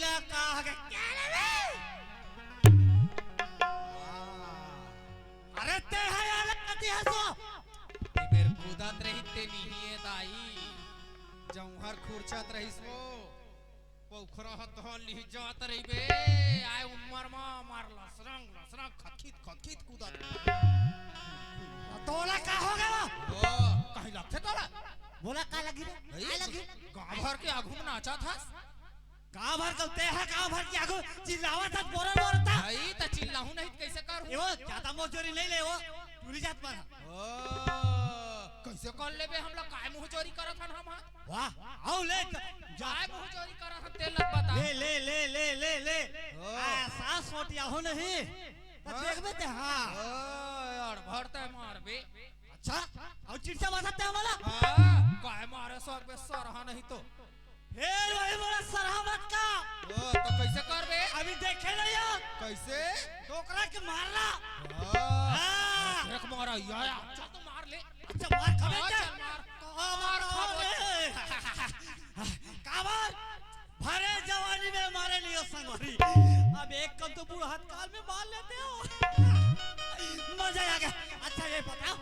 ला कहा के क्या रे अरे ते है यार कति हसो ते मेर कूदत रही ते नहीं है दाई जौहर खुरचत रही सो पोखरा हथन ली जात रही बे आय उमर मा मार लसरंग खखित कूदत तोला का हो गया ओ कहीं लगथे तोला बोला का लगी रे का लगी गांव भर के आगू में नाचा था गांव भर करते हैं गांव भर के आगू चिल्लावा था बोरता भाई त चिल्लाहू नहीं कैसे कर वो ज्यादा मजदूरी नहीं ले वो पूरी जात पर ओ कैसे कर लेबे हम लोग काय मुंह चोरी करत हन हम वाह आओ ले जाय मुंह चोरी करत हन तेल लग बता ले ले ले ले ले ले सास मोटिया हो नहीं देखबे ते हां यार भरते मारबे अच्छा और चिड़चा बजाते हैं वाला हां काय मारे सर पे सरहा नहीं तो फिर वही बोला सरहमत का ओ तो कैसे करबे अभी देखे नहीं हो कैसे टोकरा के मारना हां एक मारा या चल तो मार ले अच्छा मार खबे चल मार काबर भरे जवानी में मारे लियो संगवारी अब एक कम तो बुढ़ात काल में मार लेते हो मजा आ गया अच्छा ये बताओ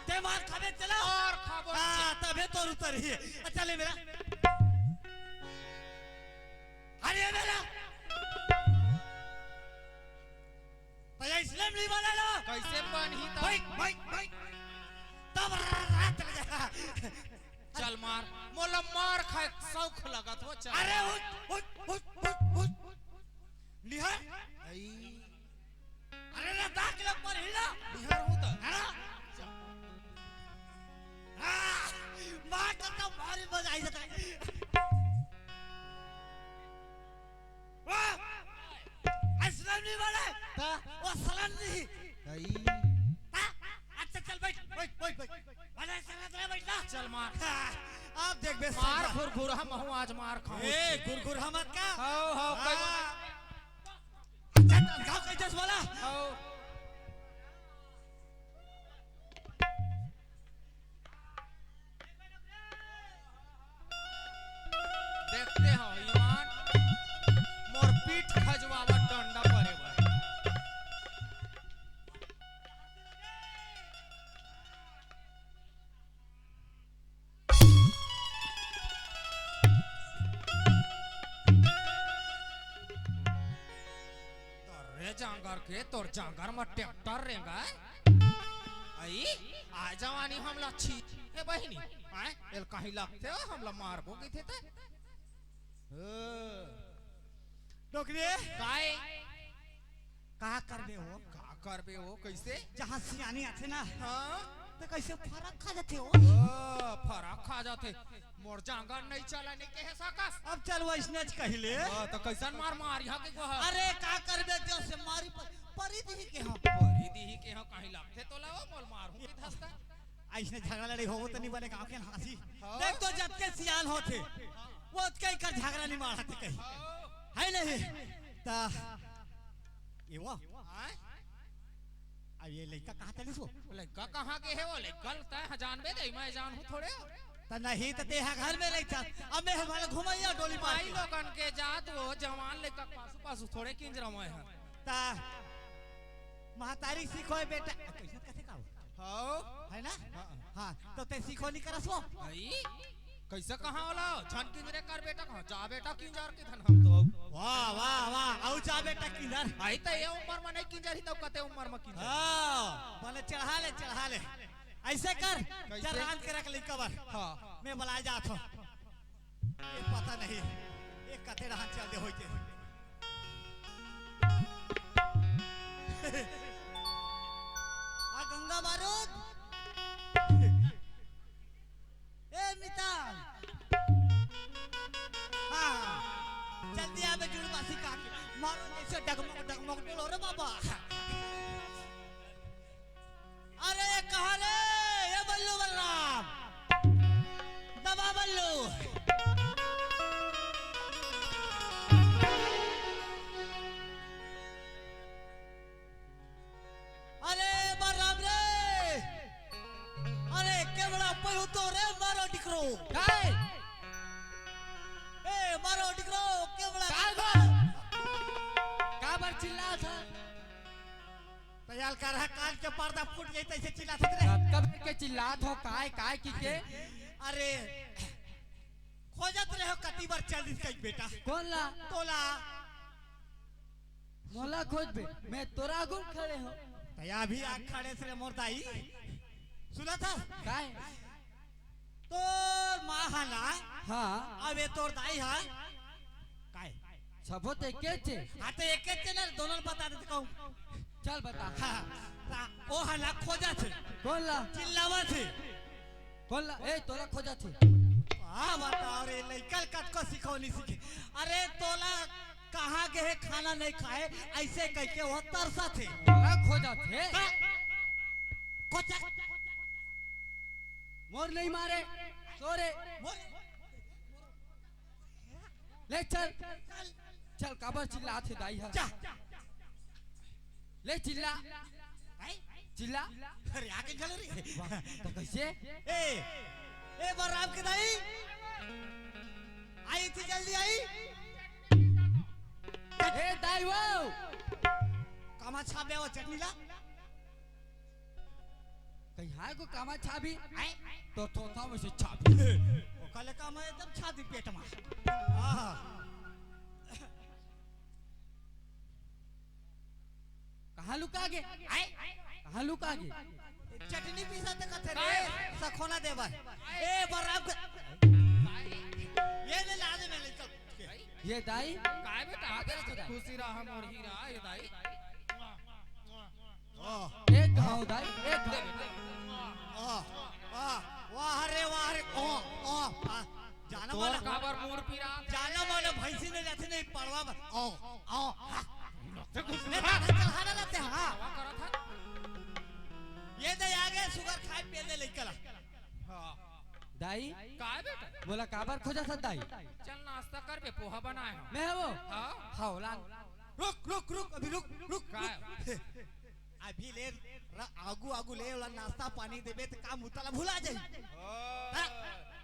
ते मार खबे चला और खबर हां तबे तो उतर ही अच्छा ले मेरा अरे मेरा भैया इस्लाम नहीं बना लो कैसे बनी तब भाई तब रात लग जाएगा चल मार मोला मार खाए शौक लगत हो चल अरे उठ निहार अरे ना दाग लग पर हिला बिहार हूं तो है ना मार तो मारी बजाई जाता है वाह इस्लाम नहीं बना ता वो सलाम नहीं अच्छा चल बैठ वाला चला बैठना चल मार आप देख बे मार घुर हम हूं आज मार खाऊं ए गुरगुर मत का हां कोई अच्छा गांव का जस वाला हां देखते हो ईमान मोर पीठ खजवावा डंडा परे बा रे जांगर के तोर जांगर में ट्रैक्टर रेगा आई आ जवानी हम लच्छी ए बहिनी आए एल कहीं लगते हो हम ला मारबो की थे ते डोकरी काय कहा करबे हो का करबे हो कैसे जहां सियानी आथे ना हां तो कैसे फरक खा जाते हो फरक खा जाते मोर जांगर नहीं चलाने के है सकस अब चल वो स्नेच कहिले तो कैसन मार यहां के को अरे का करबे जो से मारी परी दी के हम परी दी के हम कहीं लगते तो लाओ मोल मारू की धसता ऐसने झगड़ा लड़ी हो तो नहीं बने गांव के हंसी हाँ। देख तो जब के सियान होते वो कई का झगड़ा नहीं मारते कहीं है नहीं ता ये वो अब ये लड़का कहां चली सो लड़का कहां के है वो लड़का तय जानबे दे मैं जानू थोड़े ता नहीं तो ते घर में रहता अब मैं हमारा घुमाइया डोली मार भाई लोगन के जात वो जवान लड़का पासू थोड़े किंजरा में है ता महतारी सीखो बेटा कैसे कैसे का हां है ना हां तो ते सीखो नहीं करसो भाई कैसे कहां होला छन किंजरे कर बेटा कहां जा बेटा किंजर के धन हम तो वाह वाह वाह आउ जा बेटा किंजर आई त ये उम्र में नहीं किंजर ही तो कते उम्र में किंजर हां बोले चढ़ा ले ऐसे कर चरान के रख ली कबर हां मैं बुला जात हूं ये पता नहीं एक कते रहन चल दे होइते आ गंगा बारूद ए मिताल हां जल्दी आवे जुड़वासी का मारो ऐसे डगमग डोलो रे बाबा अरे कहां रे ये बल्लू बलराम दबा बल्लू अरे बलराम रे अरे केवड़ा पयो तो रे मारो डिकरो काय ए मारो डिकरो केवड़ा काय गो बयाल कर रहा कान के पर्दा फूट गई तैसे चिल्ला थे रे। कब के चिल्लात हो काय की के अरे खोजत रहे हो कती बार चल दिस कई बेटा कौन ला तोला मोला खोज बे मैं तोरा गुम खड़े हो तया भी आग खड़े से मोर दाई सुना था काय तो माँ हला हाँ अबे तोर दाई है काय सबो ते के छे हाँ तो एक एक ना दोनों बता देते कहूँ चल बता हाँ ओ हला खोजा थे कौन ला चिल्लावा थे कौन ला ए तोरा खोजा छे हाँ बताओ रे लइकल कत को सिखौनी सीखे अरे तोला कहाँ गए खाना नहीं खाए ऐसे कह के वो तरसा थे तोरा खोजा छे कोचा मोर नहीं मारे सोरे ले चल चल काबर चिल्ला थे दाई है जा ले चिल्ला चिल्ला अरे आगे चल रही तो कैसे ए बराम के दाई आई थी जल्दी आई ए दाई वो कामा छाप दे वो चटनी ला कहीं हाय को कामा छाबी आई तो थोथा में से छाबी वो कल कामा एकदम छाती पेट में हां कहां लुका गे आई कहां लुका गे चटनी पीसा ते कथे रे सखोना देवा ए बराम ये ले लादे में ले चल ये दाई काय बेटा खुशी रहा मोर हीरा ये दाई एक गाँव दाई एक दे वाह रे ओ जाना तोर वाला काबर मूड पीरा जाना वाला भैंसी ने जाते नहीं पड़वा ओ ते कुछ ले नहीं चल खाना लाते हां करा था ये दे आगे शुगर खाए पे ले लेकर हां दाई काय बेटा बोला काबर खोजा था दाई चल नाश्ता कर बे पोहा बनाए हो मैं वो हां हावलान रुक अभी रुक काय अभी ले आगू ले वाला नाश्ता पानी देबे त काम उतला भुला जाई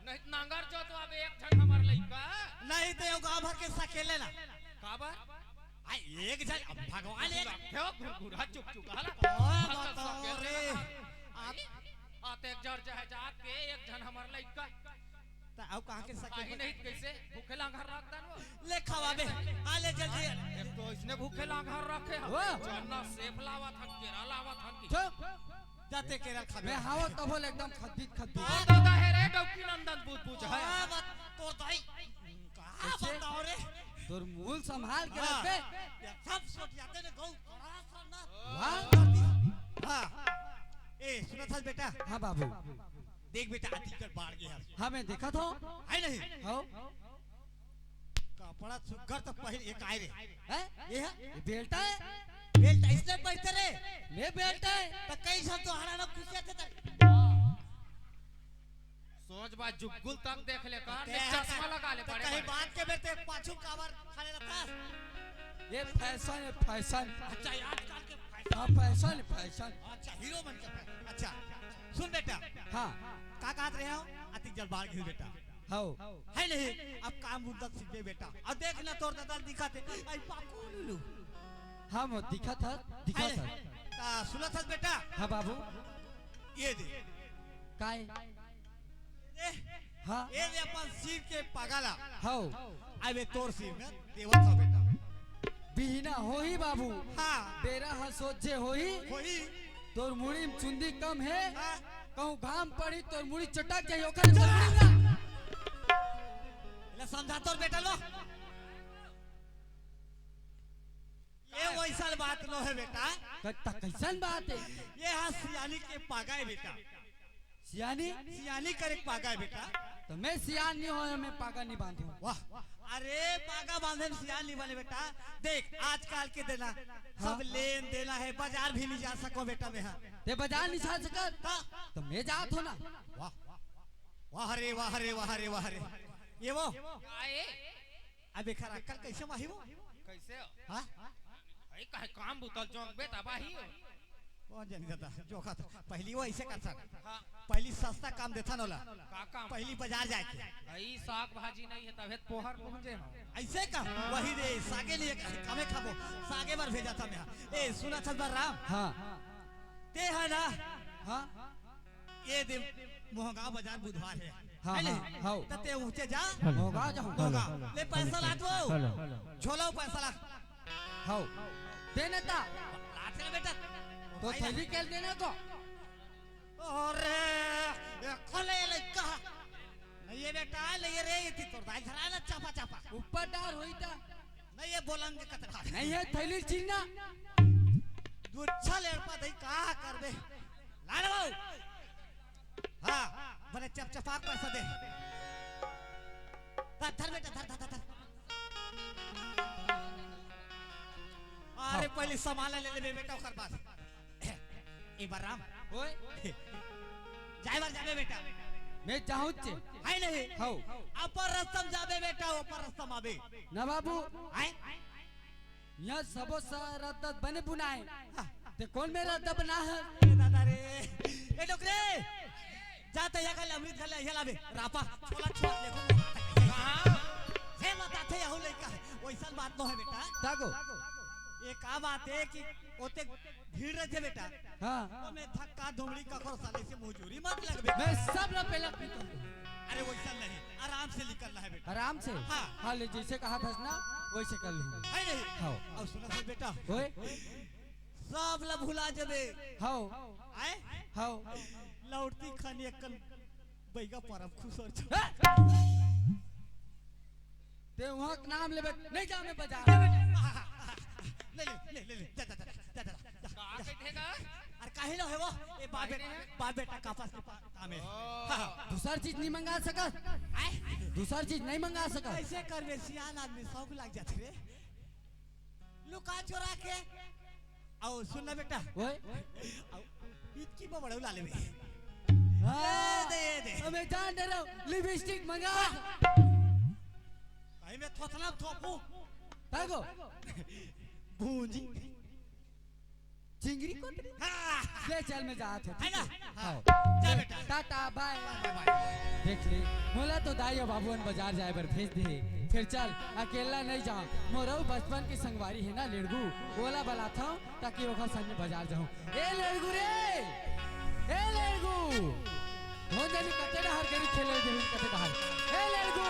नहीं नांगर जो तो अब एक जन हमर लइका नहीं तो गांव भर के सकेले ना काबर आई एक जन भगवान एक क्यों घुरघुरा चुप चुप हला बताओ रे आते एक जर जह जात के एक जन हमर लइका त अब कहां के आई सकेले नहीं कैसे भूखे लांघर रख दन वो ले खवाबे आ ले जल्दी एक तो इसने भूखे लांघर रखे वो। जन्ना सेफ लावत हन केरा लावत हन की चुप जाते केरल खाबे मैं हाव तो बोल एकदम खद्दी तो दादा है रे डौकी नंदन पूछ पूछ है मत तो दाई कहां कैसे? बताओ रे तोर मूल संभाल के हाँ। रखे सब सोच जाते ने गौ थोड़ा सा ना वाह हां ए सुनो था बेटा हाँ बाबू देख बेटा अतिकर बाढ़ गया हाँ मैं देखा था है नहीं हो कपड़ा सुगर तो पहले एक आए रे हैं ये है ये बेल्टा है बेल्ट इसने बैठते रे मैं बेल्टा है तो कई सब तो हरा ना कुछ थे सोच बा जुगुल तक देख ले कर ते चश्मा लगा ले तो बड़े कहीं बड़े बात के बेटे पाछू कावर खाने लगता ये फैशन है फैशन अच्छा आजकल के हाँ फैशन फैशन अच्छा हीरो बन के अच्छा सुन बेटा हाँ का कहत रहे हो अति जलबार घिर बेटा हो है नहीं अब काम मुद्दा सीखे बेटा अब देख ना तोर दादा दिखाते आई पाकू लू हाँ वो दिखा था सुना था बेटा हाँ बाबू ये दे काय दे हाँ ये दे अपन सिर के पगाला हो अबे तोर सिर में देवा था बेटा बिना हो ही बाबू हाँ तेरा हाँ सोचे हो ही वही तोर मुड़ी में चुंदी कम है हाँ कहूँ घाम पड़ी तोर मुड़ी चटक जाए ओकर से मुड़ी ना ले समझा तोर बेटा लो ये वैसा बात लो है बेटा कत्ता कैसन बात है ये हाँ सियानी के पागा है बेटा सियानी सियानी करे पागा है बेटा तो मैं सियान नहीं हो मैं पागा नहीं बांधू वाह अरे पागा बांधे में सियान नहीं बने बेटा देख आजकल के देना सब लेन देना है बाजार भी नहीं जा सको बेटा में हाँ ते बाजार नहीं जा सकत तो मैं जात हो ना वाह वाह रे वाह रे वाह रे वाह रे ये वो आए अबे खरा अक्कल कैसे माही वो कैसे हाँ भाई काहे काम बुतल जोंक बेटा बाही कौन जानी जाता जोखा था पहली वो ऐसे करता हां पहली सस्ता काम देता नोला का काम पहली बाजार जाके भाई साग भाजी नहीं है तबे पोहर पहुंचे हम ऐसे का वही दे सागे लिए कामे खाबो सागे बार भेजा था मैं ए सुना था राम हाँ ते है ना हाँ ये दिन मोहगा बाजार बुधवार है हाँ, है नहीं? हाँ, हाँ। तो ते ऊँचे जा होगा जाऊँ होगा ले पैसा ला दो झोला पैसा ला हाँ देने ता लाते ना बेटा तो थैली केल देने को अरे ये खोले लड़का नहीं ये बेटा नहीं रे ये तो दाई खरा ना चापा चापा ऊपर डार हुई था नहीं ये बोलेंगे कतरा नहीं है थैली चीना दुच्छा लेड़पा दई का कर बे लाड़ बाऊ हाँ बने चपचपाक पैसा दे धर बेटा धर अरे पहले सामान ले ले बेटा ओकर बाद ए बराम ओए जाए बार जाबे बेटा मैं चाहूँ चे है नहीं हाँ अपर रस्तम जाबे बेटा ऊपर रस्तम आबे ना बाबू है यहाँ सबो रद्दत बने बुनाए ते कौन मेरा रद्द बना है ए दादा रे ए डोकरे जाते या कल अमृत खले ये लाबे रापा छोला छोला देखो कहां से मत थे यहू लइका वैसा बात न है बेटा ताको ये का बात है कि ओते भीड़ रहे बेटा हाँ तो मैं धक्का धुमड़ी का खर साले से मुजूरी मत लगबे मैं सब ला पहला अरे वैसा नहीं आराम से निकलना है बेटा आराम से हाँ। हाँ ले जैसे कहा था ना वैसे कर लूँ है नहीं हाँ अब सुना से बेटा ओए सब ला भुला जबे हाँ आए हाँ लौटती खानी एकल बैगा परम खुश हो ते वहाँ का नाम ले नहीं जा मैं बाजार ले जा का कहतेगा अरे काहे ना है वो ए बाप बेटा कापास के काम है दूसर चीज नहीं मंगा सका दूसर चीज नहीं मंगा सका कैसे करबे सियान आदमी शौक लग जात रे लुका चोरा के आओ सुन ना बेटा ओए इतकी बड़ा ला लेबे हाँ दे मैं जान दे रहा हूँ लिपस्टिक मंगा भाई मैं थोथला थोपू ताको भूंजी चिंगरी को ले चल मैं जात है ना हाँ जा बेटा टाटा बाय देख ले मोला तो दाई बाबून बाजार जाए बर भेज दे फिर चल अकेला नहीं जाऊं मोरो बचपन की संगवारी है ना लेड़गू बोला बला था ताकि वो संग में बाजार जाऊं ए लेड़गू रे ए लेड़गू हो जानी कते हर गरी खेले दे कते बाहर ए लेड़गू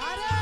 अरे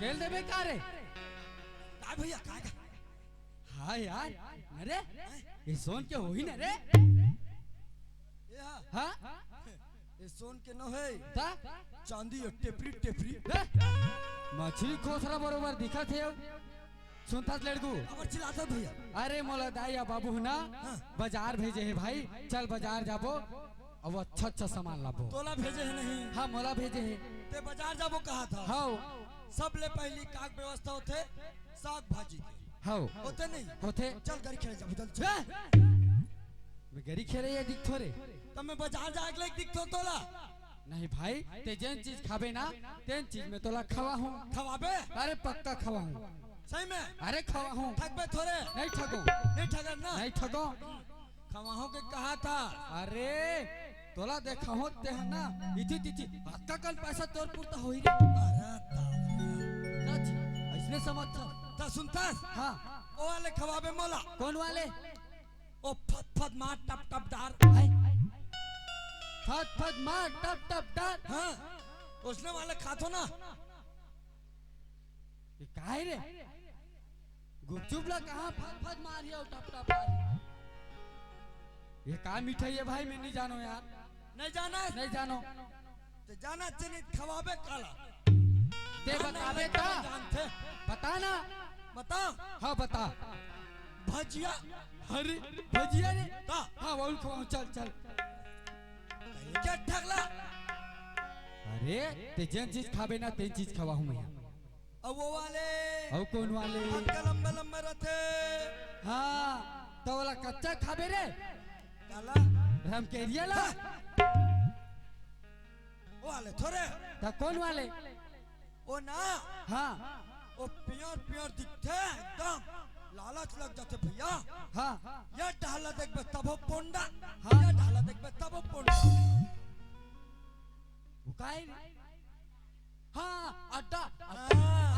खेल दे बेकार है का भैया का हाँ यार अरे ये सोन के हो ही ना रे हाँ ये सोन के न है ता चांदी और टेपरी टेपरी मछली खोसरा बरोबर दिखा थे सुनता लड़कू और चिल्लाता भैया अरे मोला दाइया बाबू ना बाजार भेजे है भाई चल बाजार जाबो अब अच्छा सामान लाबो तोला भेजे है नहीं हाँ मोला भेजे है ते बाजार जाबो कहा था हाँ सब ले पहली काक व्यवस्था होते साग भाजी के हाँ होते नहीं होते चल गरी खेले जाबो चल मैं गरी खेले या दिख थोरे तब मैं बाजार जाए के दिख तो तोला नहीं भाई ते जन चीज खाबे ना तेन चीज में तोला खवा हूँ खवाबे अरे पक्का खवा हूँ सही में अरे खवा हूँ ठगबे थोड़े नहीं ठगो नहीं ठगर ना नहीं ठगो खवाहों के कहा था अरे तोला देखा हो ते है ना इति तिति हक्का कल पैसा तोर पुरता हो ही रे अरे सच ऐसने समझ ता सुनता हाँ ओ वाले खवाबे मोला कौन वाले ओ फट फट मार टप टप डार फट फट मार टप टप डार हाँ उसने वाले खातो ना ये काहे रे गुपचुप ला कहाँ फट फट मारी हो टप टप डार ये का मिठाई है भाई मैं नहीं जानो यार नहीं जाना नहीं जानो तो जाना चाहिए खवाबे काला ते बतावे ता जानते बता ना बता हाँ बता भजिया अरे भजिया रे ता हाँ वो खवाओ चल चल क्या ठगला अरे ते जन चीज खाबे ना ते चीज खवाहूं मैं। अब वो वाले और कौन वाले? अंकल लंबे लंबे रहते। हाँ तो वाला कच्चा खाबे रे काला राम केरिया ला। वो वाले थोड़े ता कौन वाले? वो ना हाँ वो प्योर प्योर दिखते हैं एकदम लालच लग जाते भैया। हाँ ये ढाला देख बे तब वो पोंडा। हाँ। ये ढाला देख बे तब वो पोंडा। उकाई हाँ अड्डा हाँ।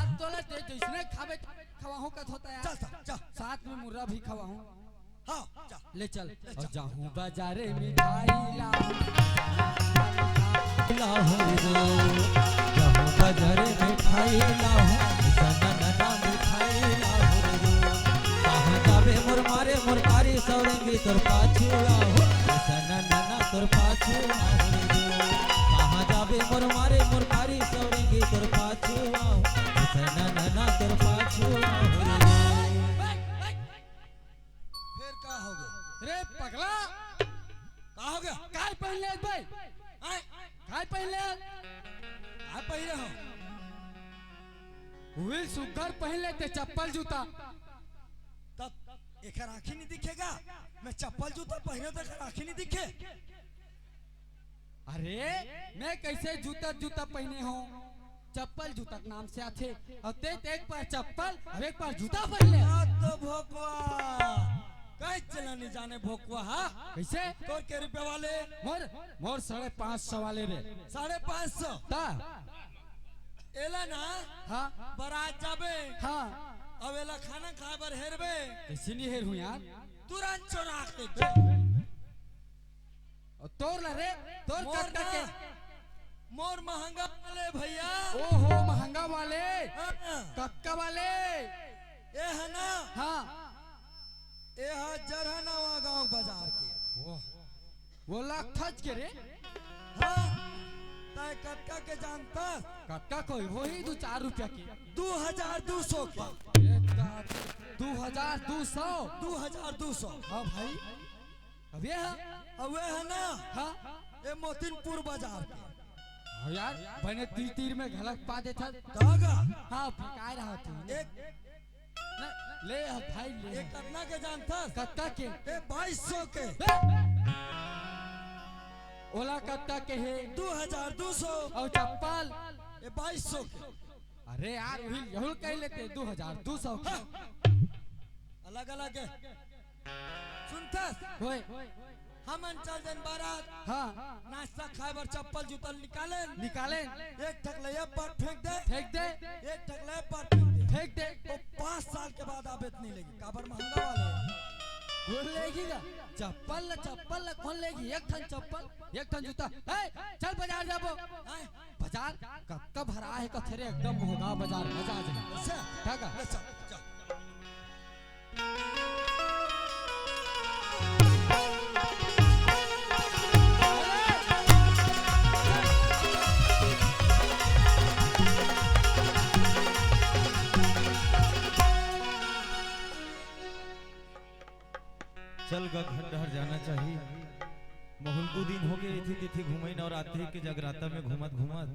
आज तोला ते जिसने खाबे खवाहूं का होता है चल चल चल साथ में मुर्रा भी खवाहूं। हाँ चल ले चल और जाऊं बाजारे मिठाई लाऊं जाऊं बाजारे मिठाई लाऊं सननना मिठाई लाऊं कहां जाबे मोर मारे मोर कारी सौरंगी तोर पाछू आहो सननना तोर पाछू आहो कहां जाबे मोर मारे मोर कारी सौरंगी तोर पाछू आहो सननना तोर पाछू आहो फिर क्या हो गया? रे पगला क्या हो गया? काय पहले भाई आए काय पहले आप पहले हो व्हील सुगर पहले ते चप्पल जूता तब एक राखी नहीं दिखेगा। मैं चप्पल जूता पहने तो राखी नहीं दिखे। अरे मैं कैसे जूता जूता पहने हूँ चप्पल जूता के नाम से आते और ते एक पार चप्पल और एक पार जूता पहले तो भोकवा कहीं चला नहीं जाने भोकवा। हाँ कैसे तो के रुपए वाले मोर मोर 550 वाले रे 550 ता एला ना हाँ बारात जाबे हाँ अब एला खाना खाए बर हेरबे कैसे नहीं हेर हूँ यार तुरंत चोरा के और तोर ला रे तोर मोर कट्टा के ना मोर महंगा वाले भैया। ओहो महंगा वाले हाँ, कक्का वाले ए है ना हाँ ए है जरहनावा गांव बाजार के। वो लाख खच के रे हाँ ताय कटका के जानता कक्का कोई वही 4 रुपया की 2200 के 2200 2200। हाँ भाई अब ये है अब वे है ना हाँ ये मोतिनपुर बाजार के। हाँ यार मैंने तीर में घलक पा देता दागा हाँ फिकाय रहा तू एक ले हाँ भाई ले एक करना के जानता कक्का के ए 2200 के ओला कक्का के है 2200 और चप्पल ये 2200 के। अरे यार वही यहुल कह लेते 2200 के अलग अलग है सुनता होए हम चल जन बारात हाँ नाश्ता खाए बर चप्पल जूता निकाले निकाले एक ठकलैया पर फेंक दे फेंक दे एक ठकलैया पर फेंक दे फेंक दे वो 5 साल के बाद आबेत नहीं लेगी काबर महंगा वाले हैं। कौन लेगी ना चप्पल कौन लेगी एक ठन चप्पल एक ठन जूता है चल बाजार जाबो आए, बाजार कब भरा है कथरे एकदम होगा बाजार मजा आ जाएगा ऐसे? ठीक है ले चल, चल। चल ग घर डहर जाना चाहिए। बहुत दिन हो गए इथी तिथि घूमे और रात्रि के जगराता में घूमत घूमत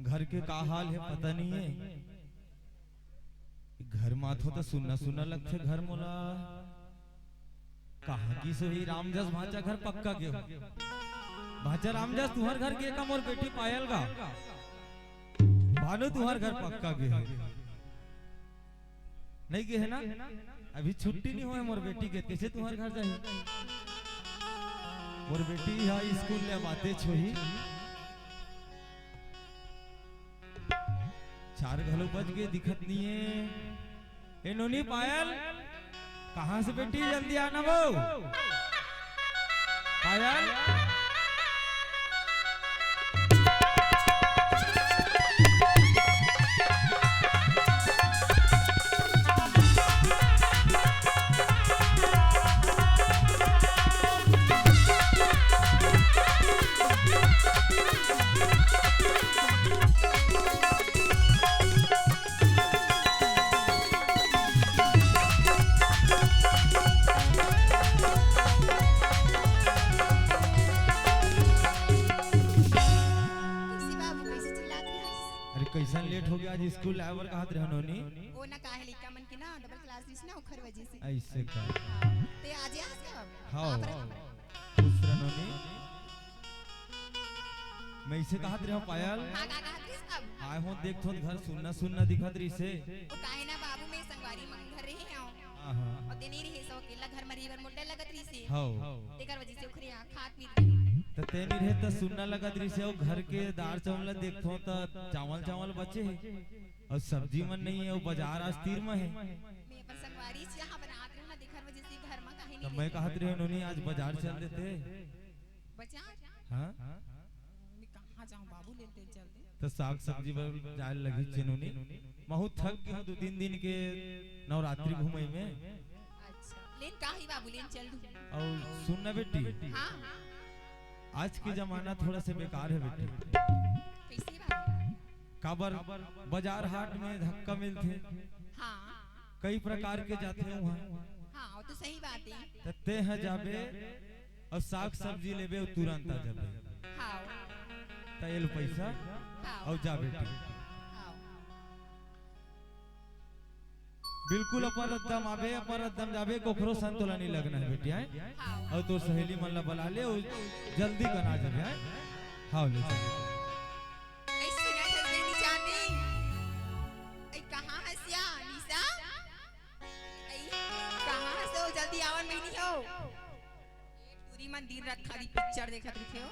घर के का हाल है पता नहीं है। घर माथो तो सुनना सुनना लगते घर मोला कहा की सोही रामजस भाचा घर पक्का के हो। भाचा रामजस तुहर घर के का मोर बेटी पायल गा भानु तुहर घर पक्का के है नहीं के है ना अभी छुट्टी नहीं हुए मोर बेटी के कैसे तुम्हारे घर जाही। मोर बेटी यहाँ स्कूल ले बातें छोही 4 घलो बज गए दिखत नहीं है। ए नोनी पायल कहाँ से बेटी जल्दी आना वो पायल हो गया आज स्कूल आए बर कहत रहे नोनी ओ ना काहे लिखा मन के ना डबल क्लास दिस ना ओखर वजह से ऐसे का ते आज का हाँ खुश रह नोनी मैं इसे कहत रहे पायल हां का कहत रही सब आए हो देख थोन घर सुनना सुनना दिखत रही से ओ काहे ना बाबू में संगवारी मन घर रहे हैं हां और ते नहीं रहे सो अकेला घर में रही मोटे लगत रही से हां तेकर वजह से ओखरे खात पीत तो तेनी रहे तो सुनना लगत रही से और घर के दाल चावल देखो तो चावल चावल बचे है और सब्जी मन नहीं है वो बाजार आज तीर में है मैं अपन संगवारी से यहां बनात रहूं ना देकर वजह से घर में काहे तो नहीं मैं कहत रहे नोनी आज बाजार चल देते बचा हाँ मैं कहां जाऊं बाबू लेते चल दे तो साग सब्जी पर जाए लगी चेनोनी बहुत थक गई हूँ 2-3 दिन के नवरात्रि घूमे में अच्छा लेन काहे बाबू लेन चल दूं और सुनना बेटी हां आज के जमाना थोड़ा से बेकार है बेटी कैसे बात काबर बाजार हाट में धक्का मिलते हां कई प्रकार के जाते हैं वहाँ हां वो तो सही बात है तते हैं जाबे और साग सब्जी लेबे और तुरंत आ जाबे हां तैल पैसा हां और जा बेटी हां बिल्कुल अपन एकदम आबे अपन एकदम जाबे कोखरो संतोला नहीं लगना है बेटी है हां और तो सहेली मन ला बुला ले और जल्दी कना जाबे है हां ले जा ऐसे ना ठगे नहीं जाने ऐ कहां है सिया निशा ऐ कहां है सो जल्दी आवन में नहीं हो पूरी मन दिन रात खाली पिक्चर देखत रखे हो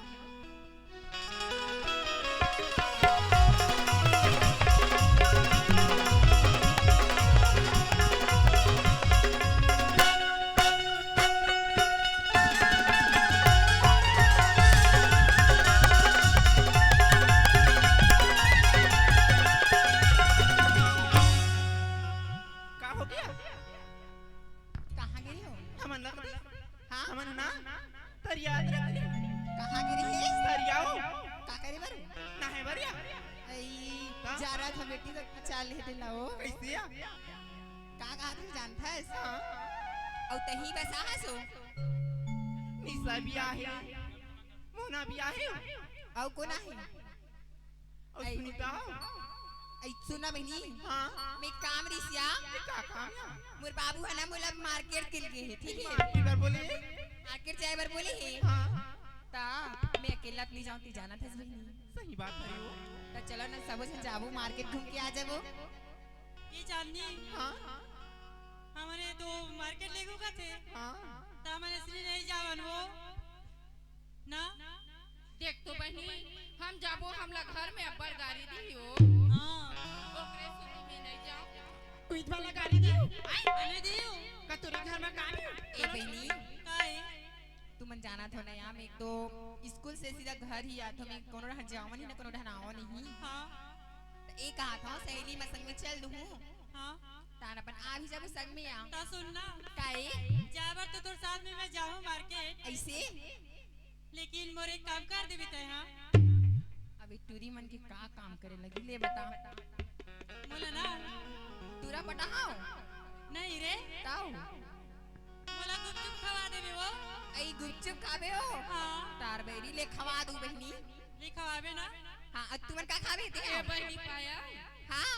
कहां गिरी हो हां कहां गिरी है का करे बारू ऐ जा रहा था बेटी तो चाल ले लाओ का कहा तू जानता है और तही बसा हसो और कोना है ऐ सुना बहनी मैं काम रिसिया मोर बाबू है ना मोला मार्केट के लिए है ठीक है मार्केट जाए बर बोले है ता मैं अकेला नहीं जाऊं ती जाना था बहनी ता चलो ना सब जन जाबो मार्केट घूम के आ जाबो ये जाननी हमारे तो मार्केट ले गए थे ता मैंने इसलिए नहीं जावन वो ना देख तो बहनी हम जाबो हमला घर में अब्बर गाड़ी दी हो हां ओकरे सुनी में नहीं जाओ कुछ वाला गाड़ी दियो मैंने दियो का तोरे घर में काम ए बहनी काहे तू मन जाना था ना यार मैं तो स्कूल से सीधा घर ही आता मैं कोनो रह जावन ही ना कोनो ढनावा नहीं हां एक कहा था सहेली में संग में चल दूं हां तार अपन आ भी जब संग में आ ता सुनना काए जाबर तो तोर साथ में मैं जाऊं मार्केट ऐसे लेकिन मोरे काम कर देबी तय हां अबे टूरी मन के का काम करे लगी ले बता मोला ना तूरा पटाओ नहीं रे ताऊ मोला गुपचुप खवा देबे वो ऐ गुपचुप खाबे हो हां तार बेरी ले खवा दू बहनी लिखवाबे ना हां अब तुमन का खाबे दे ए बहनी पाया हां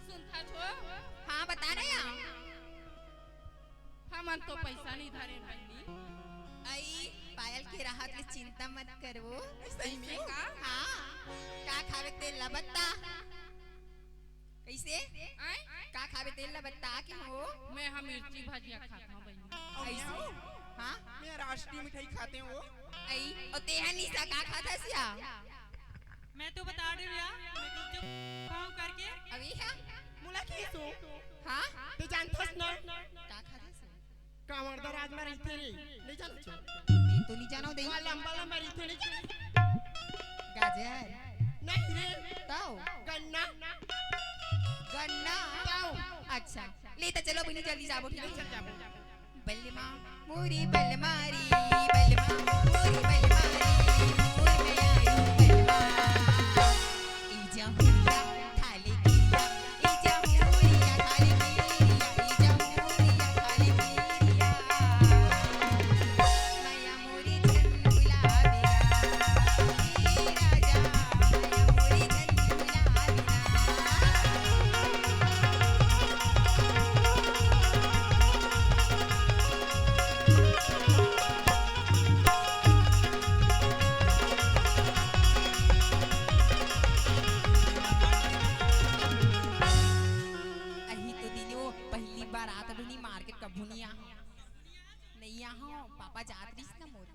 सुनता छो हां बता रहे हैं हमन तो पैसा नहीं धरे बहनी आई पायल के राहत ले चिंता मत करो सही में का हां का खावे तेल लबत्ता कैसे आए का खावे तेल लबत्ता के हो मैं हम मिर्ची भजिया खाता हूं बहनी ऐसे हां मैं राष्ट्रीय मिठाई खाते हैं वो आई और तेहा निशा का खाता सिया मैं तो बता दे भैया मैं गुपचुप खाऊं करके अभी है मुला की सो हां ते जानतस ना का खाता से कांवड़ राज में रहते रे नहीं जानो छो मैं तो नहीं जानो दे लंबा लंबा रहते नहीं गाजर नहीं रे ताऊ गन्ना गन्ना ताऊ अच्छा ले तो चलो बनी जल्दी जाबो ठीक है चल जाबो बल्लमा मोरी बलमारी बल्लमा मोरी बलमारी मोर में आई बल्लमा इजा हुरिया थाली गिरिया इजा हुरिया थाली गिरिया इजा हुरिया थाली गिरिया माया मोरी जन गुलाबी आवाज आत रही ना मोर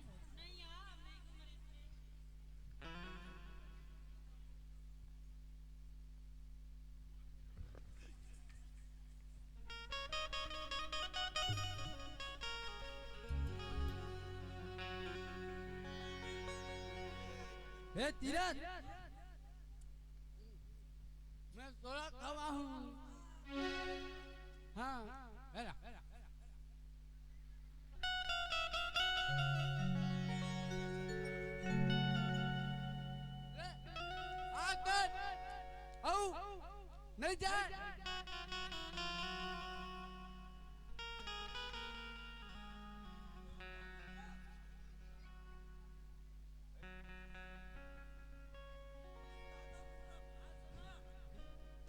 ए तीरथ, मैं थोड़ा खवा हूँ। हाँ हेला आकर आओ नहीं जाए।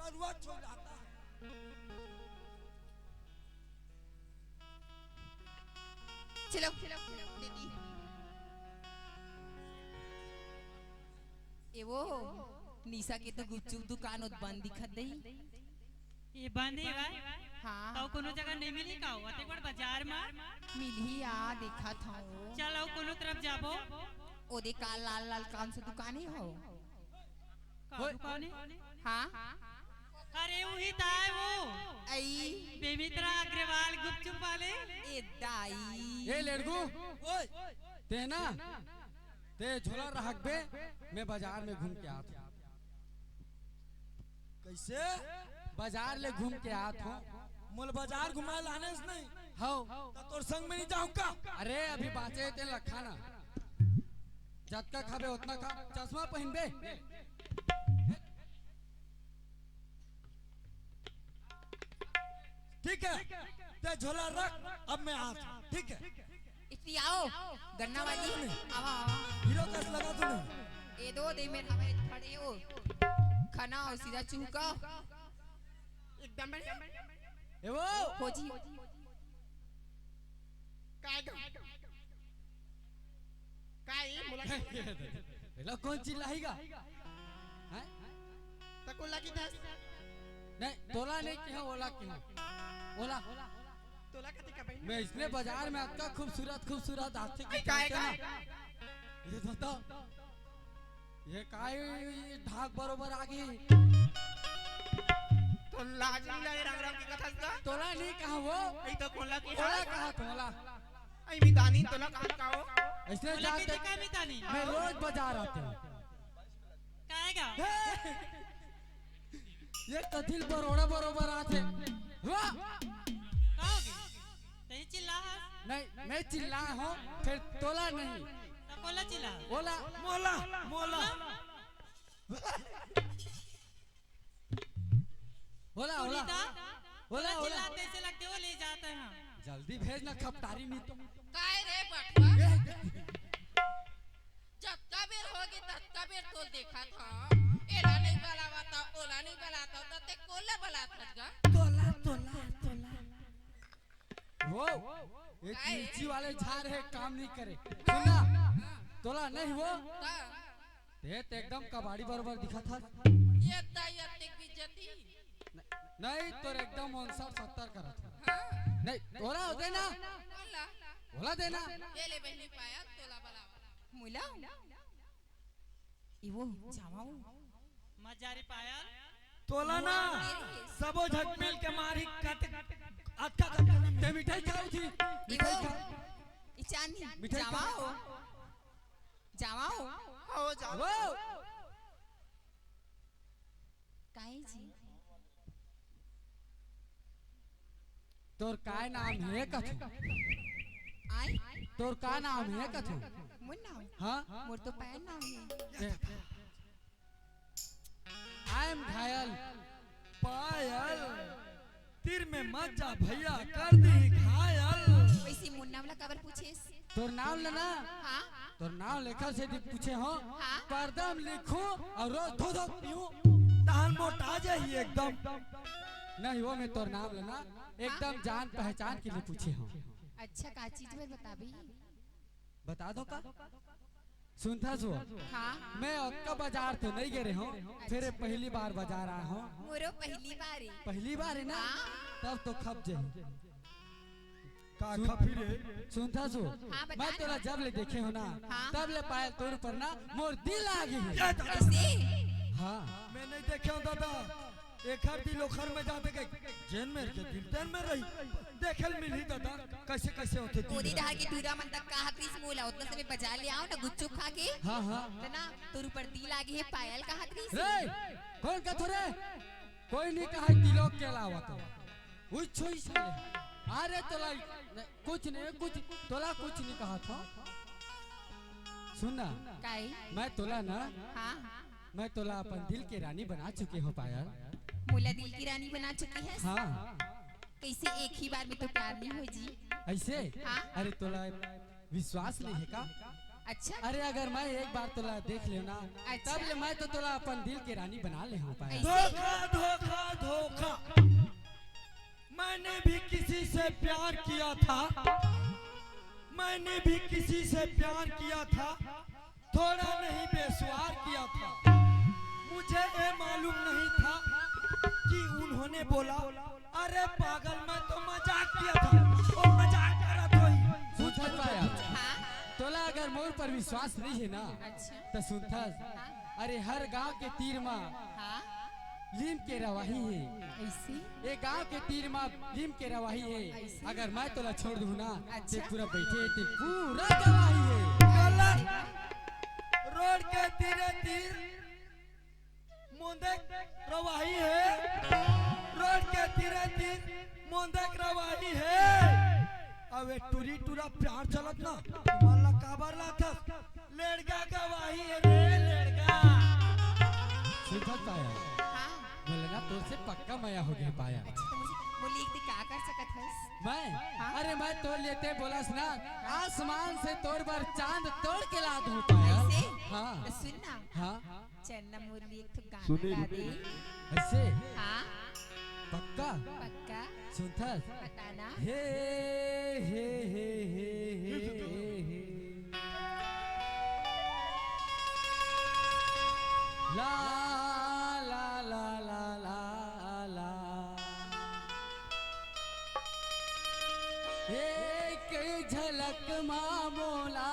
तरुआ छोड़ आता है। चलो दीदी ए वो निशा के तो गुपचुप दुकान उत बंद दिखत दई। ये बंद है बा हाँ तो कोनो जगह नहीं मिली का अते बड़ बाजार में मिली आ देखा था चलो कोनो तरफ जाबो ओ दे का लाल लाल कौन सा दुकान है हो का दुकान है हाँ अरे वही था वो आई बेमित्रा अग्रवाल गुपचुप वाले ए दाई ये लड़कू ओए ते ना ते झोला रख बे, मैं बाजार में घूम के आता हूँ। कैसे बाजार ले घूम के आता हूँ। मोल बाजार घुमाए लाने से नहीं हाँ तो तोर संग में नहीं जाऊँ का। अरे अभी बाचे ते लखा ना जतका खाबे उतना खा। चश्मा पहन बे। ठीक है ते झोला रख, अब मैं आता हूँ। ठीक है इतनी आओ गन्ना वाली आवा हीरो कस लगा तूने। ए दो दे मेरे हमें खड़े हो खाना और सीधा चूका एकदम ए वो हो जी एला कौन चिल्लाएगा हैं? नहीं तोला नहीं कि ओला की ओला मैं इसने बाजार में आपका खूबसूरत खूबसूरत हाथी की ये बता ये काय ढाक बरोबर आ गई। तोला नहीं कहा वो ओला कहा तोला इसने जाते का मितानी मैं रोज बाजार आते हूँ। काएगा ये कथिल बरोड़ा बरोबर आते वाह काओगे तही चिल्ला नहीं मैं चिल्ला हूँ फिर तोला नहीं तो कोला चिल्ला ओला मोला मोला ओला ओला सुनीता ओला ओला चिल्लाते से लगते वो ले जाते हैं जल्दी भेज ना खपटारी नहीं तो काय रे बटवा जत्ता बेर होगे तत्ता बेर तो देखा था एला नहीं बलावा था ओला नहीं बलाता तो ते कोला बलाता गा तोला तोला तोला वो ये मिर्ची वाले झाड़ है काम नहीं करे सुनना तोला नहीं वो ता ये तो एकदम कबाड़ी बरोबर दिखा था ये दायते की जती नहीं तो एकदम 69-70 करा था हां नहीं तोला हो देना ओला ओला देना ये ले बहनी पाया तोला बलावा मुला इवो जावाओ मजारी पायल तोला ना सबो झकमेल के मारी कट अटका कट ते मिठाई खाओ थी मिठाई खा इचानी मिठाई खा। जावाओ जावाओ हो जा वो काहे जी तोर काय नाम है कथु आई तोर का नाम है कथु मुन्ना हाँ मोर तो पैन नाम है आई एम घायल पायल तीर में मत जा भैया कर दी घायल। वैसे मुन्ना वाला खबर पूछेस तोर नाम लेना हाँ तोर नाम लेकर से पूछे हो हाँ। परदम लिखूं और रोज धो धो पीऊं तान मोटा जाइए एकदम। नहीं वो मैं तोर नाम लेना एकदम जान पहचान के लिए पूछे हो। अच्छा का चीज में बता भी बता दो का सुनता सो हाँ मैं आपका बाजार तो नहीं गए हूँ फिर पहली बार बाजार आया हूँ मोरो पहली बार है पहली बार है ना हाँ। तब तो खप जाए का खा फिरे सुनता सो हाँ, बता मैं ना। तोला जब ले देखे हो ना हाँ। तब ले पायल तोर पर ना मोर दिल आ गई है। कैसे हाँ मैं नहीं देखे हूं दादा एक हर दिल ओखर में जाते गए जेन में के दिल तेन में रही देखल मिली दादा कैसे कैसे होते ओदी दिल डहर के टूरा मन तक कहा क्रिस मोला उतना समय बजा ले आओ ना गुच्चू खा के हाँ हाँ तो ना तोर ऊपर दिल आगे है पायल कहा क्रिस रे कौन का थोरे कोई नहीं कहा तिलोक के अलावा तो उई छोई साले अरे तोला कुछ नहीं कहा था सुनना काई मैं तोला ना हाँ मैं तोला अपन दिल के रानी बना चुके हो पायल। मोला दिल की रानी बना चुकी है हाँ कैसे एक ही बार में तो प्यार नहीं हो जी ऐसे हाँ। अरे तोला विश्वास नहीं है का? अच्छा अरे अगर मैं एक बार तोला देख ले ना अच्छा। तब ले मैं तो तोला अपन दिल के रानी बना ले हो पायल। ऐसे धोखा धोखा धोखा मैंने भी किसी से प्यार किया था मैंने भी किसी से प्यार किया था थोड़ा नहीं बेसुआर किया था मुझे ये मालूम नहीं था कि उन्होंने बोला अरे पागल मैं तो मजाक किया था और मजाक करा तो ही सुनथस पायल हाँ तोला अगर मोर पर विश्वास नहीं है ना अच्छा तो सुनथस अरे हर गांव के तीर माँ हाँ लीम के रवाही है। ऐसे ये गांव के तीर माँ लीम के रवाही है। ऐसे? अगर मैं तोला छोड़ दूँ ना अच्छा। ते पूरा बैठे ते पूरा गवाही है। गलत रोड के तीरे तीर मोंदक रवाही है रोड के तीरे तीर मोंदक रवाही है अब एक टूरी टूरा प्यार चलत ना माला काबर लाथा लड़का गवाही है रे लड़का सुनथस पायल हाँ बोले ना तो से पक्का माया हो गया पायल। अच्छा तो मुझे बोली एक दिन क्या कर सकत हस मैं हाँ। अरे मैं तोड़ लेते बोलस ना आसमान से तोड़ पर चांद तोड़ के ला दूं पायल। ऐसे हाँ तो सुन ना हाँ चन्ना मुरली एक तो गाना गा दे ऐसे हाँ पक्का पक्का सुनथस बताना हे हे हे हे हे ला ला ला ला ला ला एक झलक मामोला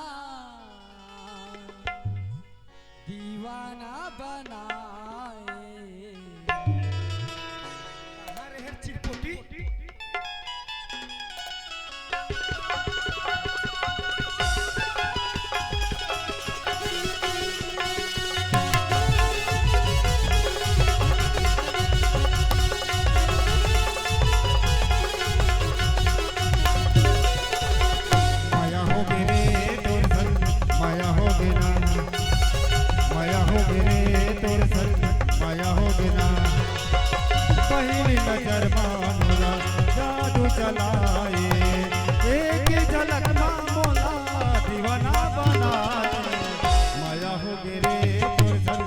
दीवाना बनाए अरे हेर चिरपोटी माया हो गे रे तोर सन माया हो गे ना माया हो गे रे तोर सन माया हो गे ना पहली नजर मानोला जादू चलाए एक झलक मामोला दीवाना बनाए माया हो गे रे तोर सन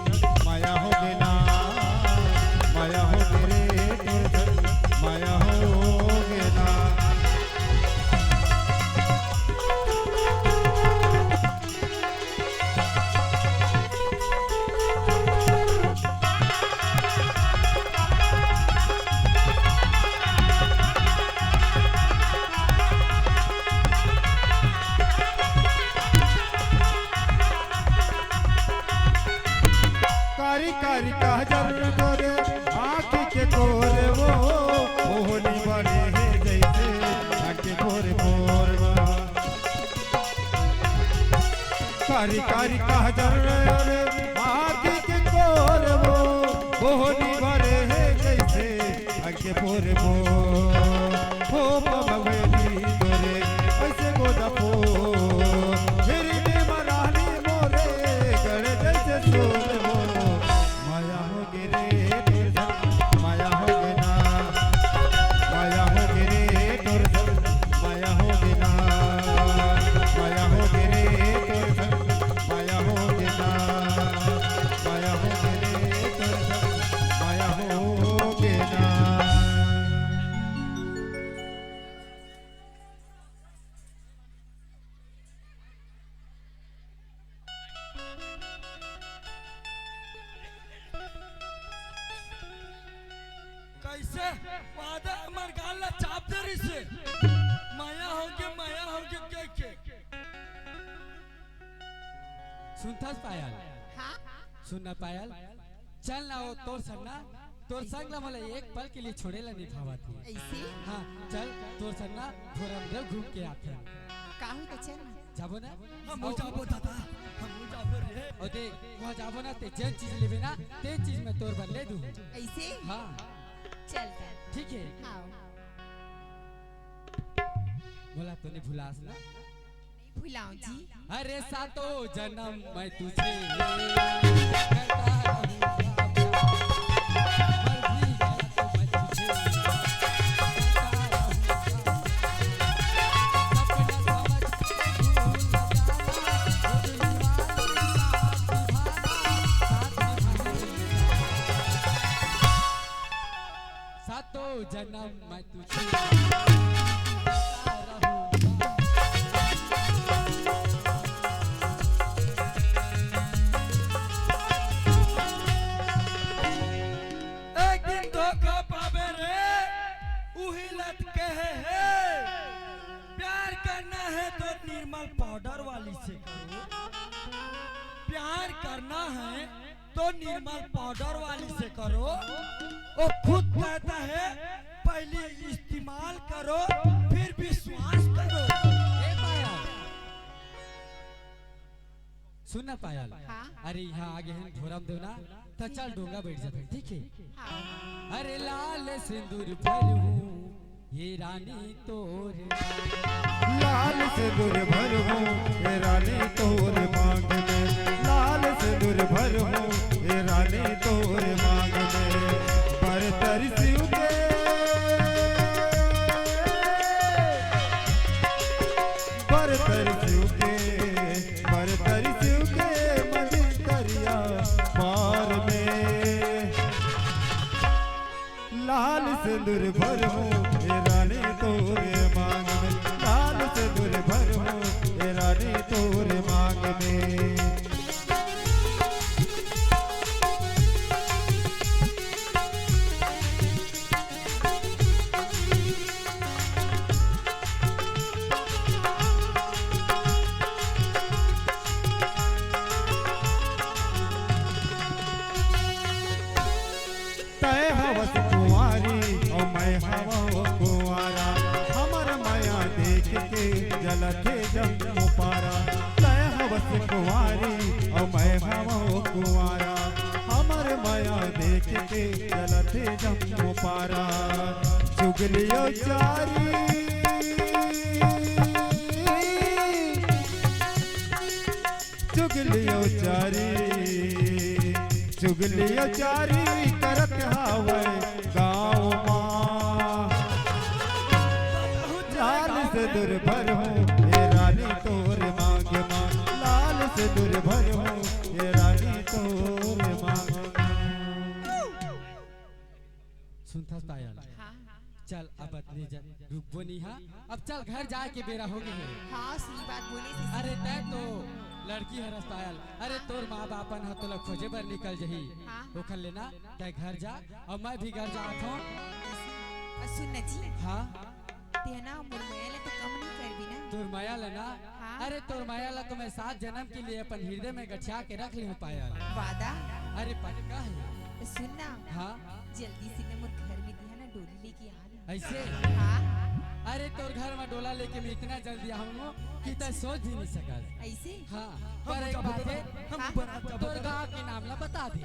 माया हो गे ना माया हो गे रे तोर सन माया हो गे ना कारी कारी काजल गोरे आँख के कोरे वो ओहनी बने हैं जैसे आँखें कोरे मोरवा कारी कारी काजल गोरे आँख के कोरे वो ओहनी बने हैं जैसे आँखें कोरे मोर हो पमवेली गोरे ऐसे गोदा फो फिर ने मरानी मोरे गड़े जैसे सोरे मोर माया हो गे रे तोर सन माया हो गे ना माया हो गे रे तोर सन माया हो गे ना माया हो गे रे तोर सन माया हो गे ना माया हो गे रे तोर सन माया हो गे ना कैसे वादा मर गाल चाप दे रही से माया होगे के सुनथास पायल हाँ सुनना पायल चल ना वो तोर संग ला मला एक पल के लिए छोड़ेला नहीं भावत थी ऐसे हाँ चल तोर संग ना धोरमदेव घूम के आते हैं काहू तो चल जाबो ना हम जाबो दादा हम जाबो रे और देख वहाँ जाबो ना ते जन चीज लेबे ना ते चीज में तोर बदले दूँ ऐसे हाँ चल ठीक है आओ बोला तूने भुलास ना नहीं भुलाऊं जी अरे सातों जन्म मैं तुझे करता रहूंगा मर भी गया तो मैं तुझे करता रहूंगा सपना समझ भूल न जाना वो सातों जन्म मैं तुझे करता रहूंगा एक दिन धोखा पावे रे उही लत कहे है प्यार करना है तो निर्मल पाउडर वाली से करो प्यार करना है तो निर्मल पाउडर वाली से करो वो खुद कहता है पहले इस्तेमाल करो फिर विश्वास करो ए पायल सुनना पायल हाँ अरे यहाँ आगे हम धोरम दो ना तो चल डोंगा बैठ जाते ठीक है हाँ अरे लाल सिंदूर भरूं ये रानी तोर लाल सिंदूर भरूं ये रानी तोर मांग में लाल सिंदूर भरूं ये रानी तोर मांग में पर तरसियों के पर तरसियों के मनी करिया पार में लाल सिंदूर भरूं ये रानी तोरे मांग में लाल सिंदूर भरूं ये रानी तोरे मांग में तय हवस कुंवारी और मैं हवा कुंवारा हमर माया देख के जलते जम पारा तय हवस कुंवारी और मैं हवा कुंवारा हमर माया देख के जलते जम पारा चुगलियो चारी चुगलियो चारी करत हावे गाँव माँ लाल से दुर्भर हूँ ये रानी तोर मांग माँ लाल से दुर्भर हूँ ये रानी तोर मांग सुनथास पायल हाँ चल अब अपनी रुकबो नहीं हाँ अब चल घर जाए के बेरा हो गई है हाँ सही बात बोले थे अरे तय तो लड़की हरस पायल अरे तोर माँ बापन हा तोला खोजे बर निकल जही हाँ। ओखन लेना तय घर जा और मैं भी घर जात हूँ और सुन ना जी हाँ तेना मुरमैया तो कम नहीं कर भी ना तोर माया लेना हाँ। अरे तोर माया ला तो मैं 7 जन्म के लिए अपन हृदय में गठिया के रख ली हूँ पायल वादा अरे पक्का है सुन ना हाँ जल्दी से ना मोर घर में दिया ना डोली लेके आना ऐसे हाँ अरे तोर घर में डोला लेके मैं इतना जल्दी आऊंगा कि तय सोच भी नहीं सका ऐसे हाँ पर एक बात है हाँ तोर गाँव के नाम ला बता दे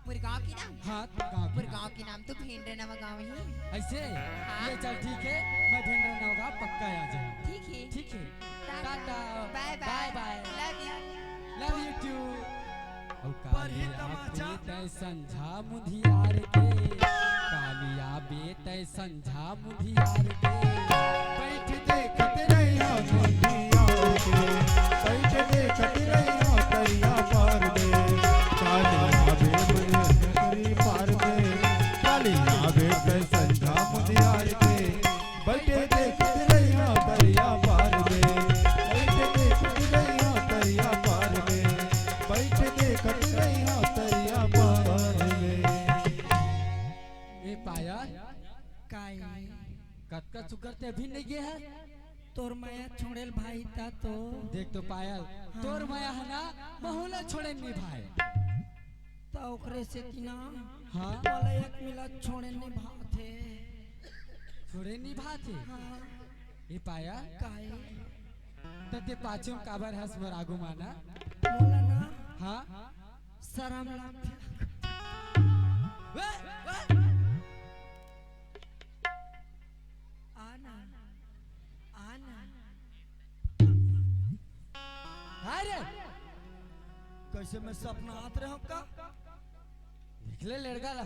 मोर गाँव की नाम हाँ गाँव मोर गाँव के नाम तो भेंडरा नवा गाँव ही ऐसे हाँ। ये चल ठीक है मैं भेंडरा नवगा पक्का आ जाऊँ ठीक है ठीक है टाटा bye bye bye bye love you love you too पर ही तमाचा। तय संझा मुधियार के कालिया बे तय संझा मुधियार के बैठ देखत रहिया मुंडियार के बैठ देखत रहिया तरिया पार दे कालिया बे मुंडियारी पार दे कालिया बे तय संझा मुंडियार के बैठ देखत रहिया तरिया पार दे बैठ देखत रहिया तरिया पार दे बैठ देखत रहिया तरिया पार दे ए पायल काई कतका चुकर ते अभी नहीं गए है तोर माया छोड़ेल भाई ता तो देख तो पायल तोर माया है ना बहुला छोड़े नहीं भाई ता ओकरे से कि ना हाँ मला एक मिला छोड़े नहीं भाते छोड़े नहीं भाते हाँ ये पायल काई तते पाचुम काबर हंस मोर आगू माना बोला ना हाँ शरम लागते वे आना आना अरे कैसे मैं सपना आत रहा का निकले लड़का ला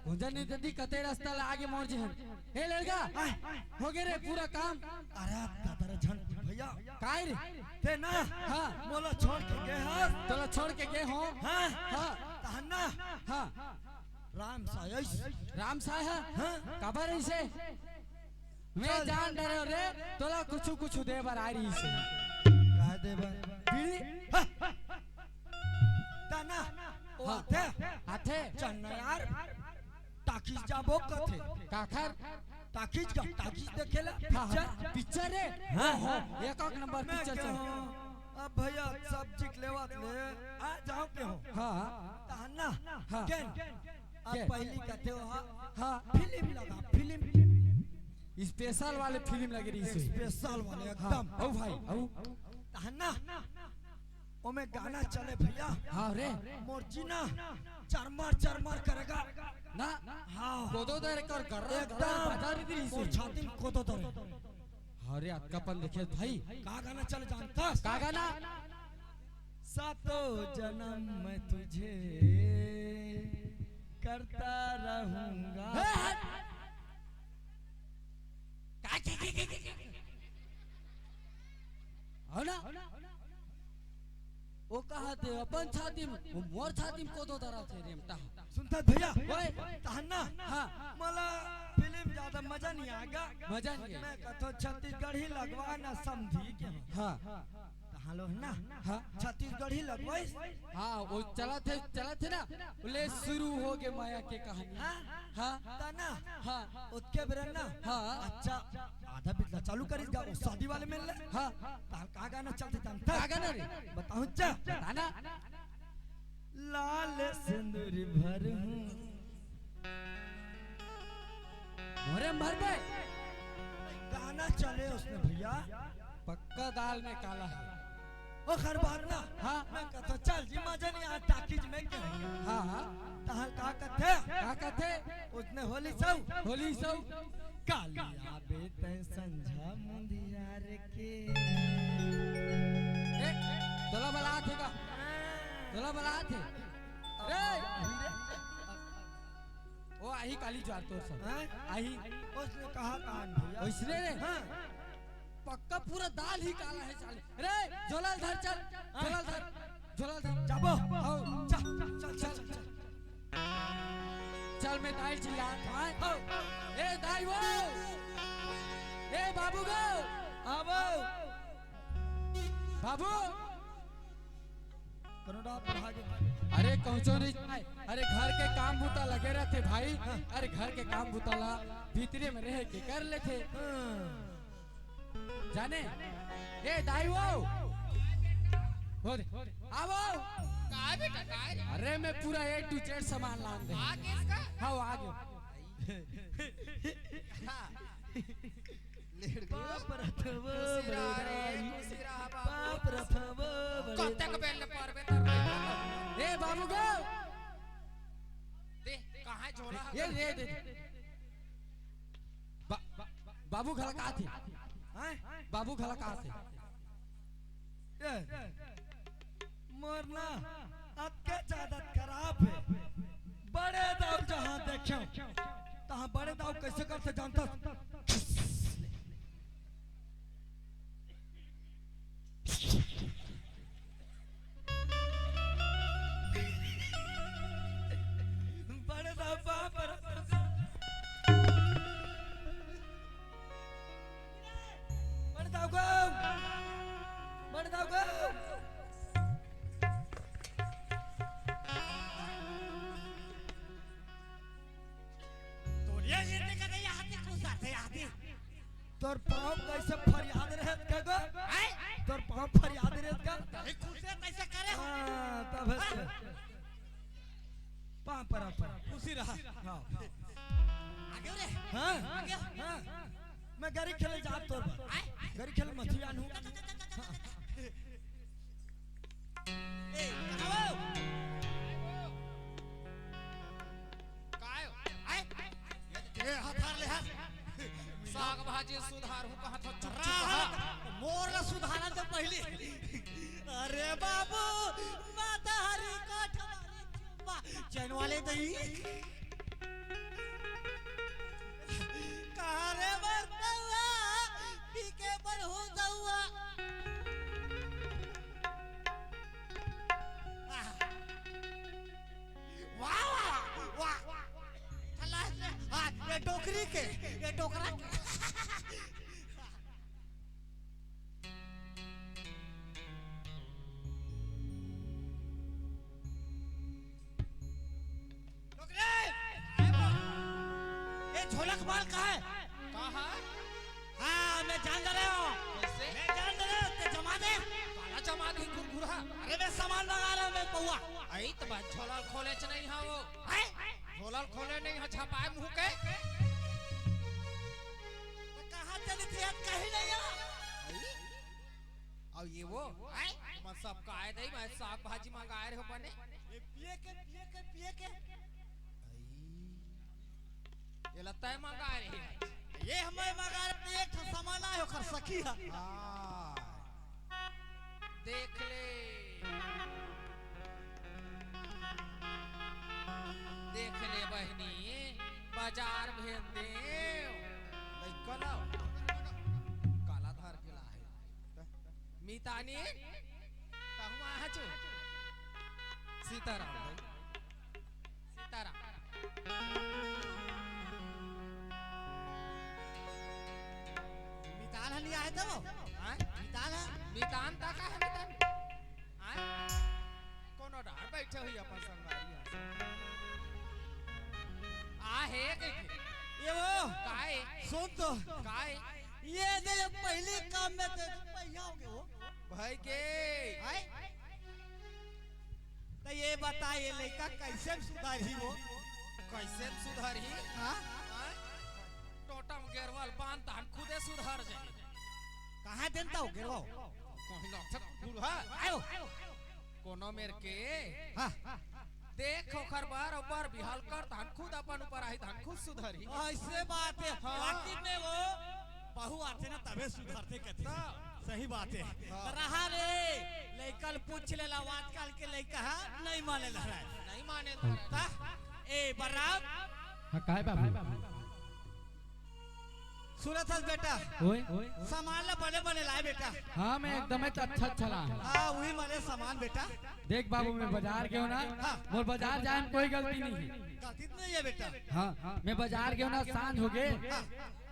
गुंजन नहीं ददी कते रास्ता ला आगे मोड़ जहन हे लड़का हो गए रे पूरा काम अरे दादा झन भैया काय रे ते ना हाँ मोला छोड़ के गए हाँ तोला छोड़ के गए हो हाँ हाँ तहन्ना हाँ राम सायस राम साह हाँ कबर इसे मैं जान डरे रे तोला कुछ कुछ दे बर आ रही से कह दे बीड़ी तना ओ हाँ। आते हाथे चन्ना यार टाकीज जाबो कथे काखर टाकीज देखेला हाँ हाँ पिक्चर रे हाँ, हाँ एक नंबर मैं पिक्चर क्या चल हूँ? अब भैया सब चिक लेवात ले आ जाओ के हो हाँ तहन्ना हाँ। केन अब केन? पहली कहते हो हाँ फिल्म लगा फिल्म स्पेशल वाले फिल्म लग रही से स्पेशल वाले हाँ एकदम ओ भाई ओ तहन्ना ओमे गाना चले भैया हाँ रे मोरजीना चरमर करेगा ना हाँ कोदो दर कर कर एकदम बाजार दी मोर से छाती में कोदो दरे अरे अक्कापन देखे भाई का गाना चल जानता का गाना सातों जन्म मैं तुझे करता रहूंगा हो ना वो कहा थे अपन छाती में वो मोर छाती में कोदो दरा थे रेमटा सुनता भैया ओए तहन्ना हाँ मला फिल्म ज्यादा मजा नहीं आएगा मजा नहीं है मैं कथो छत्तीसगढ़ ही लगवा ना समझी के हाँ हेलो ना हाँ छत्तीसगढ़ ही लगवाई हाँ वो चला थे ना बोले शुरू हो गए माया के कहानी हाँ तना हाँ उसके बिरन ना हाँ अच्छा आधा बिजला चालू करीस गा शादी वाले मिल ले हाँ का गाना चलते का गाना रे बताऊं चा गाना लाल सिंदूर भर हूं मोरे मर पे गाना चले उसने भैया पक्का दाल में काला है ओ खर बात ना हाँ मैं कहता चल जी मजा नहीं आ टाकीज में क्या हाँ हाँ तहल का कथे का कहते उसने होली सब होली सौ कालिया बेटे संझा मुंदियार के ए तोला बला थे का तोला बला थे रे ओ आही काली ज्वार तोर सब हैं? आही उसने कहा कान भैया ओइसने रे हाँ पक्का पूरा दाल ही काला है साले रे झोला धर चल झोला धर जाबो आओ चल चल मैं दाई चिल्ला आओ ए दाई वो ए बाबू गो आवो बाबू करोड़ा पढ़ा के अरे कौचो नहीं जाए अरे घर के काम बूता लगे रहते भाई अरे घर के काम बूता ला भीतरे में रह के कर लेते जाने ए दाई वो हो दे आवो का बेटा का रे? अरे मैं पूरा A to Z सामान लान दे आ किसका हाँ वो आ गयो बाप रथव बाबू बाप रथव कतक बेल पर बे तर ए बाबू गो दे कहां झोला ये दे बाबू घर कहाँ थे बाबू घर कहाँ थे मरना अक्के आदत खराब है बड़े दाव जहाँ देखे तहाँ बड़े दाव कैसे करते जानता बड़े दाव बाप बड़े दाव गो बड़े दाव गो तोरिए साथे आदि तोर पाँव कैसे फरियाद रहत का गो तोर पाँव फरियाद रहत का तभी खुशे कैसे करे हो हाँ, तब है से। पाँव पर खुशी रहा हाँ आगे रे हाँ आगे हाँ मैं गरी खेले जात तोर पर गरी खेल मछियान हूँ ए कहां काय आए ये हथार ले हाथ साग भाजी सुधार हूं कहा था चुप चुप रहा रहा मोर सुधारन से पहले अरे बाबू माता हरी काठवारी चुम्मा चैन वाले दही कहां रे बरतवा पीके बढ़ू दउआ वाह वाह वाह चला हां ये टोकरी के ये टोकरा के झोलक माल कहा है कहा हाँ मैं जान रहे हो कैसे मैं जान रहे हो ते जमा दे काला जमा दी गुरगुरा अरे मैं सामान मंगा रहा हूँ मैं पौआ आई तो बात झोला खोले च नहीं हा वो है झोला खोले नहीं हा छपाए मुंह के तो कहाँ चली थी आज कहीं नहीं आ और ये वो मैं सब काय दई मैं साग भाजी मंगाए रहे हो बने ये पिए के ये लगता है मंगाए रहे हैं ये हमें मंगा रहे एक सामान आयो कर सकी है देख ले बहनी बाजार भेज दे लइका लाओ काला धार के ला है मीतानी कहूँ आहा चो सीताराम सीताराम मितान हली आए तो मितान है मितान तक है मितान कोनो डार बैठे हुई अपन संगारी आ है ये वो काय सुन तो काय ये दे पहले काम में तो पैसा हो गए हो भाई के है तो ये बता ये लड़का कैसे सुधारी वो कैसे सुधारी हाँ टोटम गेरवाल बांध तान खुदे सुधार जाए कहाँ देता हो गिरवाओ कहीं लक्षक बुढ़ा आयो कोनो मेर के हाँ देख ओखर बार बिहाल कर तान खुद अपन ऊपर आई तान खुद सुधारी ऐसे बात है हाँ। बाकी में वो बहू आते ना तबे सुधरते कहते सही बात है हाँ। रहा रे लइकल पूछ ले ला आजकल के लइका नहीं माने ला रहा है नहीं माने ता ए बराब हाँ काय बाबू सूरत हस बेटा ओए सामान ला बने बने लाए बेटा हाँ मैं एकदम अच्छा चला हाँ वही माने सामान बेटा देख बाबू मैं बाजार गयो ना मोर बाजार जाए में कोई गलती नहीं है गलती नहीं है बेटा हाँ मैं बाजार गयो ना सांझ हो गए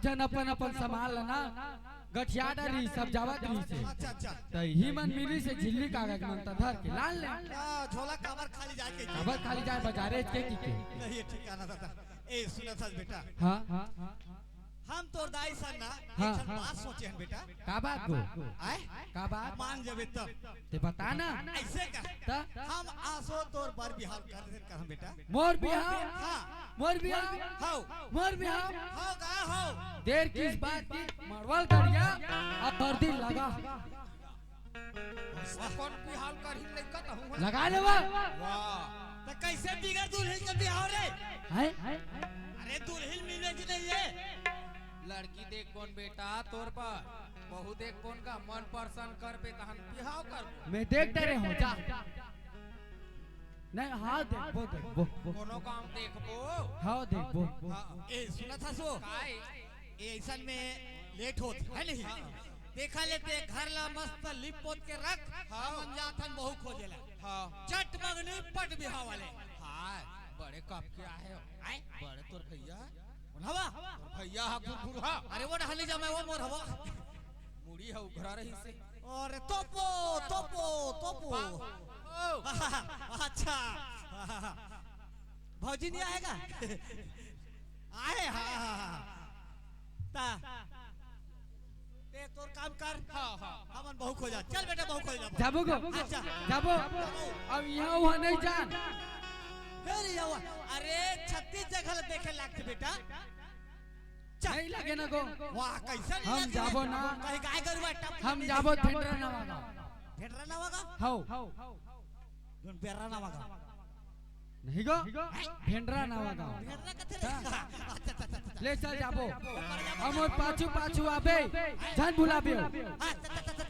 जन अपन अपन सामान लाना गठिया डरी सब जावत रही से अच्छा अच्छा तो ही मन मिली से झिल्ली कागज मनता धर के लाल ले झोला काबर खाली जाके खबर खाली जाए बाजारे के नहीं ठिकाना था ए सूरत हस बेटा हाँ हाँ हम तो दाई सन ना हाँ, एक हाँ। बात सोचे हैं बेटा का बात गो आए का बात मान जबे तब ते बता ना ऐसे का ता हम आसो तोर बर बिहार कर दे कर हम बेटा मोर बिहार हाँ मोर बिहार हाउ मोर बिहार हाउ का हाउ देर किस बात की मरवल कर गया अब हरदी लगा कौन बिहाल कर ही लइका त हूं लगा ले वाह तो कैसे बिगड़ दुल्हन के बिहार रे है अरे दुल्हन मिले कि नहीं है लड़की देख कौन बेटा तोर पर बहु देख कौन का मन पसंद कर पे तहन बिहाव कर मैं देखते रहे हूँ जा नहीं हाँ देखो कोनो काम देखबो हाँ देखो ए सुना था सो काय ए ऐसा में लेट होत है नहीं देखा लेते घर ला मस्त लिप पोत के रख हम जाथन बहु खोजेला हां चट मगनी पट बिहाव वाले हां बड़े कप के आए हो आए बड़े तोर भैया हवा भैया हा गुरगुरा अरे वो ढाली जा मैं वो मोर हवा मुड़ी है उघरा रही से और तोपो तोपो तोपो अच्छा भौजी नहीं आएगा आए हाँ खो जा, चल बेटा बहु खो जा। जाबो गो अच्छा जाबो अब यहाँ वहाँ नहीं जान फिर ये हुआ, अरे 36 जगह देखे लागते बेटा, नहीं लगे ना गो वाह कैसा नहीं हम लगे? जाबो ना कहीं गाय गरु बाटा हम जाबो ठेंडरा ना वागा फेडरा ना होगा हाउ जोन पेरा ना होगा नहीं गो ठेंडरा ना वागा फेडरा कथे रे? अच्छा अच्छा अच्छा ले चल जाबो हम पाछू पाछू आबे जान बुलाबे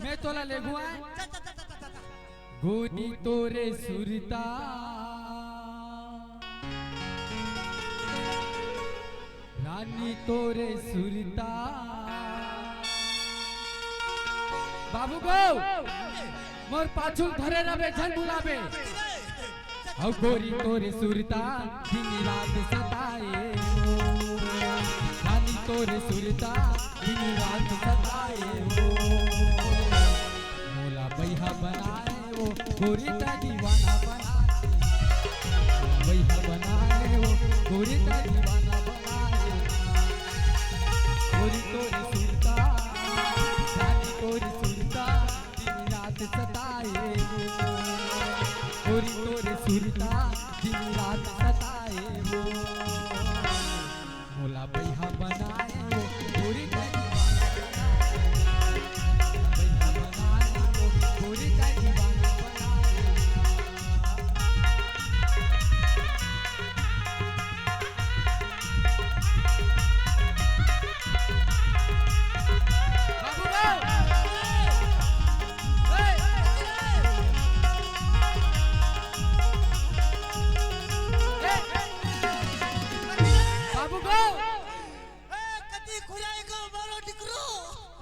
मैं तोला ले गुआ गोरी तोरे सुरता रानी तोरे सुरता बाबू गो मोर पाछू धरे रबे जन बुलाबे औ गोरी तोरे सुरता दिन रात सताए रानी तोरे सुरता दिन रात सताए मोला बैहा बनाए वो गोरी ता दीवाना बनाए बैहा बनाए वो गोरी ता दीवाना बनाए गोरी तोरे सुरता रानी तोरे सुरता दिन रात सताए गोरी तोरे सुरता दिन रात सताए वो मोला बैहा बनाए वो गोरी का दीवाना बैहा बनाए वो गोरी का दीवाना बनाए बाबू गो बाबू गो ए कति खुलाएगा मारो डिकरो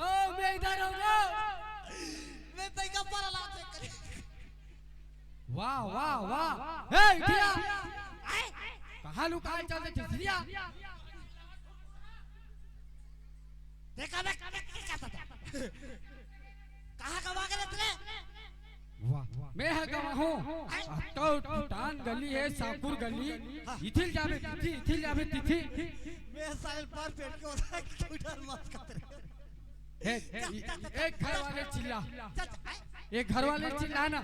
ओ मैं इधर हूँ मैं पैका पर लाते करे वाह वाह वाह हे इठिया कहाँ लुकाए चलते चिड़िया देखा मैं कहाँ का वागे तने वाह मैं है गवा हूँ तो टान गली है साकुर गली इथिल जावे तिथि मैं साल पर पेट के होता क्यूटर मत कर एक घर वाले चिल्ला एक घर वाले चिल्ला ना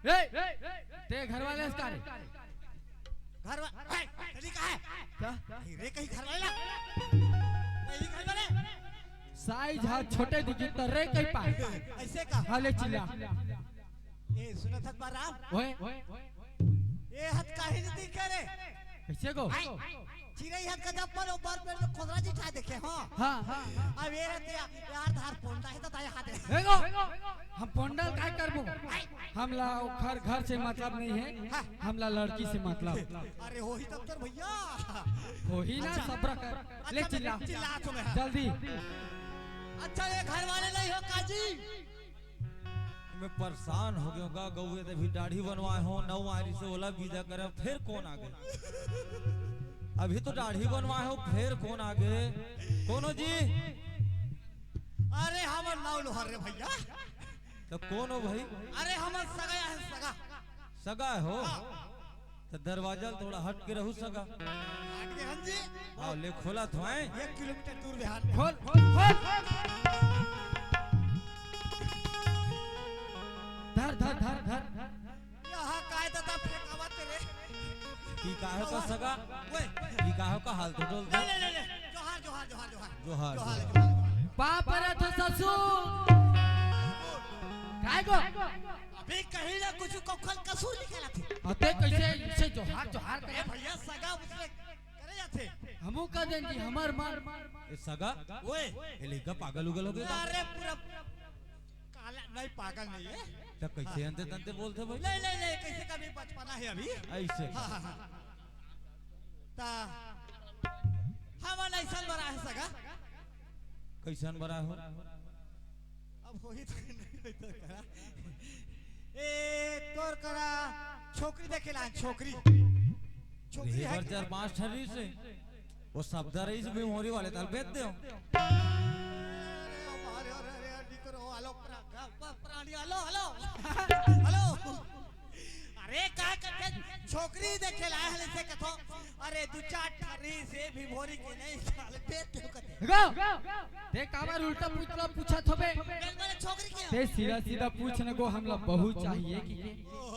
ते घर वाले इसका घर वाले कहीं कहाँ है क्या रे कहीं घर वाले ना कहीं घर वाले साइज हाथ छोटे दिखी तो रे कहीं पाए ऐसे का हाले चिल्ला ए सुना था बाराम ओए ये हाथ काहे नहीं दिखे रे कैसे गो चिड़ै हाथ का जब पर ऊपर पे खोदरा जी ठा देखे हां हाँ अब ये रहते यार धार पोंडा है तो ताए हाथ है देखो हम पोंडल काय करबो हमला घर से मतलब नहीं है हमला लड़की से मतलब अरे हो ही तब तर भैया हो ही ना सब्र कर ले चिल्ला चिल्ला तुम्हें जल्दी अच्छा ये घर वाले नहीं हो काजी मैं परेशान हो गया का गौए ते भी दाढ़ी बनवाए हो नौ आरी से ओला विदा करे फिर कौन आ गए अभी तो दाढ़ी बनवाए हो फिर कौन आ गए कोनो जी अरे हमर नाव लोहर रे भैया तो कौन हो भाई अरे हमर सगा है सगा सगा हो तो दरवाजा थोड़ा हट के रहू सगा आट के हंजी आओ ले खोला तो है 1 किलोमीटर दूर बिहार खोल धर यहाँ काय तथा फेंकावा तेरे की काहे का सगा ओए की काहे का हाल तो डोल ले जोहार जोहार जोहार जोहार जोहार बाप रे तो ससुर काय गो अबे कहीं ना कुछ कोखल कसूर निकाला थे अते कैसे इसे जोहार करे अरे भैया सगा उसने करे जाते हमू का देंगी हमार मार ये सगा ओए ये लेका पागल उगल हो गया अरे पूरा काला नहीं पागल नहीं है तो कैसे अंते तंते बोलते भाई ले कैसे कभी बचपना है अभी ऐसे हाँ ता हमारा ऐसा बड़ा है सगा कैसन बड़ा हो अब हो ही तो नहीं तो करा ए तोर करा छोकरी देखेला छोकरी ये बार 4-5 ठरी से वो शब्द रही से मेमोरी वाले ताल बेच दे प्राणी हेलो अरे का करते छोकरी देखे लाए हले से कथो अरे दू चार ठरी से भी भोरी के नहीं साल पेट क्यों करते गो देख काबर उल्टा पूछत होबे माने छोकरी के ते सीधा सीधा पूछ न गो हम लोग बहुत चाहिए कि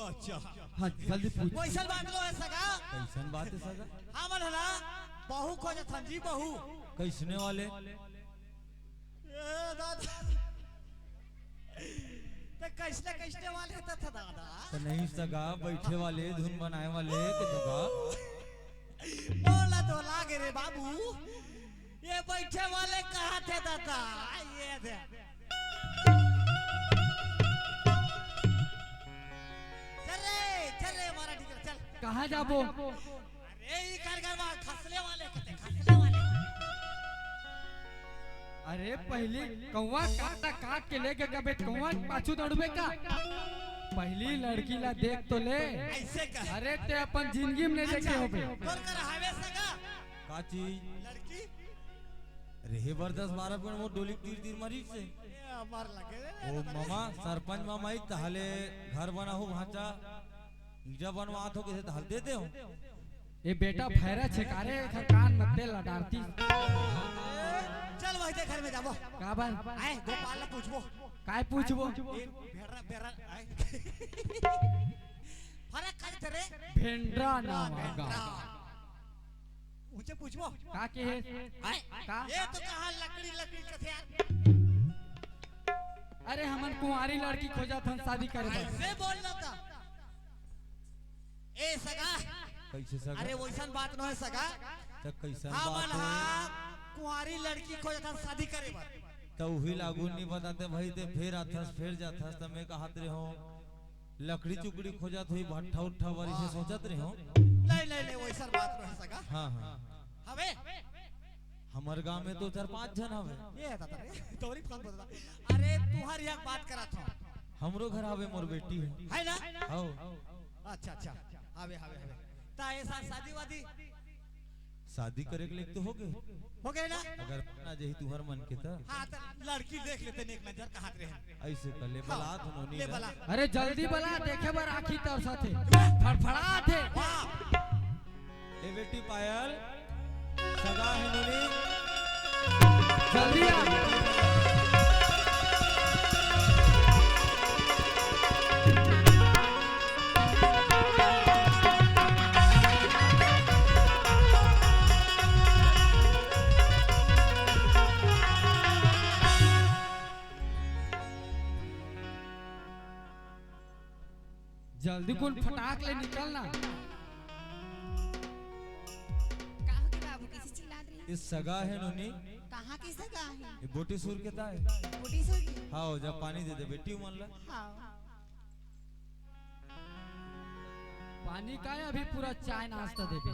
अच्छा हां जल्दी पूछ वैसा बात लो है सगा कैसन बात है सगा हमन हला बहू खोजत हन जी बहू कैसने वाले ए दादा ते कैसने वाले था दादा तो नहीं सगा बैठे वाले धुन बनाए वाले के दोगा बोला तो लागे रे बाबू ये बैठे वाले कहाँ थे दादा ये थे चल रे हमारा टीचर चल कहां जाबो अरे ये कारगर में खसले वाले खसले वाले अरे पहली कौवा काट के लेके कबे कौवा पाछू दौड़बे का पहली लड़की ला देख तो ले ऐसे कह अरे ते अपन जिंदगी में नहीं देखे होबे बोल कर हावे सगा का चीज लड़की रे बरदस 12 मिनट वो डोली तीर तीर मरी से ये हमार लगे रे ओ मामा सरपंच मामा ही तहले घर बना हो भांचा ईटा बनवा तो कैसे तहल देते हो ये बेटा फैरा छकारे घर कान मत दे लडारती चल वही घर में जाबो का बार आए गोपाल ला पूछबो काय पूछबो बेरा बेरा आए फरक कर तेरे भेंड्रा नाम आगा ऊंचे पूछबो का के है आए का ये तो कहा लकड़ी कथे यार अरे हमन कुंवारी लड़की खोजा था शादी करे बस ऐसे बोलना था ए सगा कैसे सगा अरे वैसन बात न है सगा तो कैसन हमन बात हा है कुंवारी लड़की खोजा था शादी करे बर तो वही लागू नहीं बताते भाई ते फिर आथस फिर जाथस तो मैं कहत रहे हो लकड़ी चुकड़ी खोजत हुई भट्ठा उठा वाली से सोचत रहे हो नहीं वैसन बात न है सगा हाँ हाँ हवे हमार गांव में तो 4-5 जन हवे ये दादा रे तोरी फोन बता अरे तुहार एक बात करा था हमरो घर आवे मोर बेटी है ना हां अच्छा हवे ता ऐसा शादी वादी शादी करे के लिए तो हो गए ना अगर ना जही तुहर मन के था हाँ तो लड़की देख लेते एक नजर कहाँ रहे ऐसे कर ले बला धनोनी ले बला अरे जल्दी बला देखे बर आखी तर साथे फड़फड़ा थे वाह ए बेटी पायल सगा है नोनी जल्दी आ जल्दी कुल फटाक ले निकलना का हो गया बाबू किसी चिल्ला रही इस सगा है नोनी कहाँ की सगा है ये बोटी सूर के ता है बूटी सो की हाँ जब पानी दे दे बेटी मन ला हाँ पानी का है अभी पूरा चाय नाश्ता देबे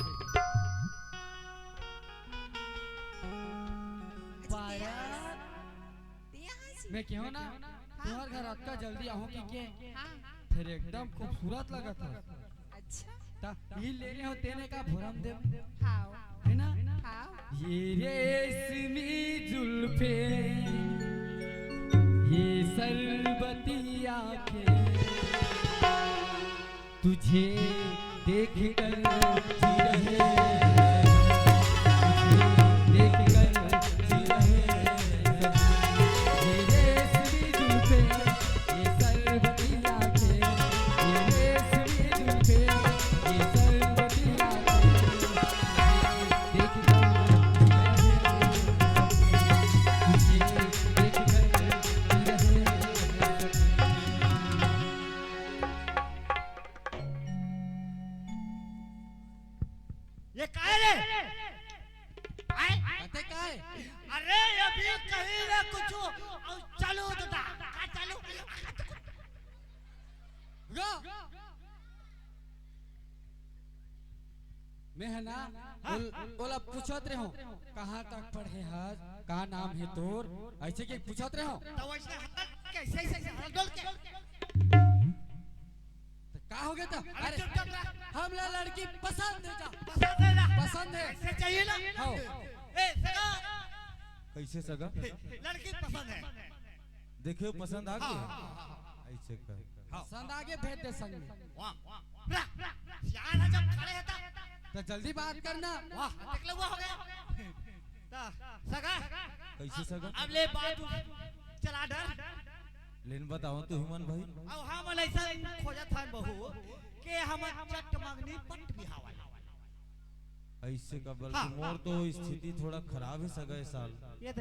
पाया ते यहाँ से मैं क्यों ना तुम्हार घर अक्का जल्दी आऊं की के हाँ फिर एकदम खूबसूरत लगा था अच्छा ता ये ले रहे हो तेने का भरम दे हाँ है ना हाँ ये रेशमी जुल्फे ये सरबती आंखें तुझे देख कर जी रहे तुझे देख कर जी रहे ये रेशमी जुल्फे ये सरबती आंखें ये रेशमी जुल्फे ये सरबती आंखें देख कर जी रहे तुझे देख कर जी रहे ये काहे रे आए कहते का है अरे अभी कहीं ना कुछ चलो दादा का चलो गो मैं है ना ओला पूछत रहे हो कहाँ तक पढ़े हस का नाम है तोर ऐसे के पूछत रहे हो तो वैसे कैसे डोल के तो का हो गया था अरे अरे चुप रह हमला लड़की पसंद है जा पसंद है ना पसंद है ऐसे चाहिए ना हाँ। ए सगा कैसे सगा लड़की पसंद है देखियो पसंद आ गई हाँ। ऐसे कर पसंद आगे भेज दे संग में वाह सियान है जब खड़े है तो जल्दी बात करना। वाह देख लो हो गया सगा कैसे सगा अब ले बात चला डर लेन बताओ तो हुमन भाई अब हम ऐसा खोजा था बहू के हम चट मांगनी पट बिहावा ऐसे का बल्कि मोर तो स्थिति थोड़ा खराब है सगा इस साल ये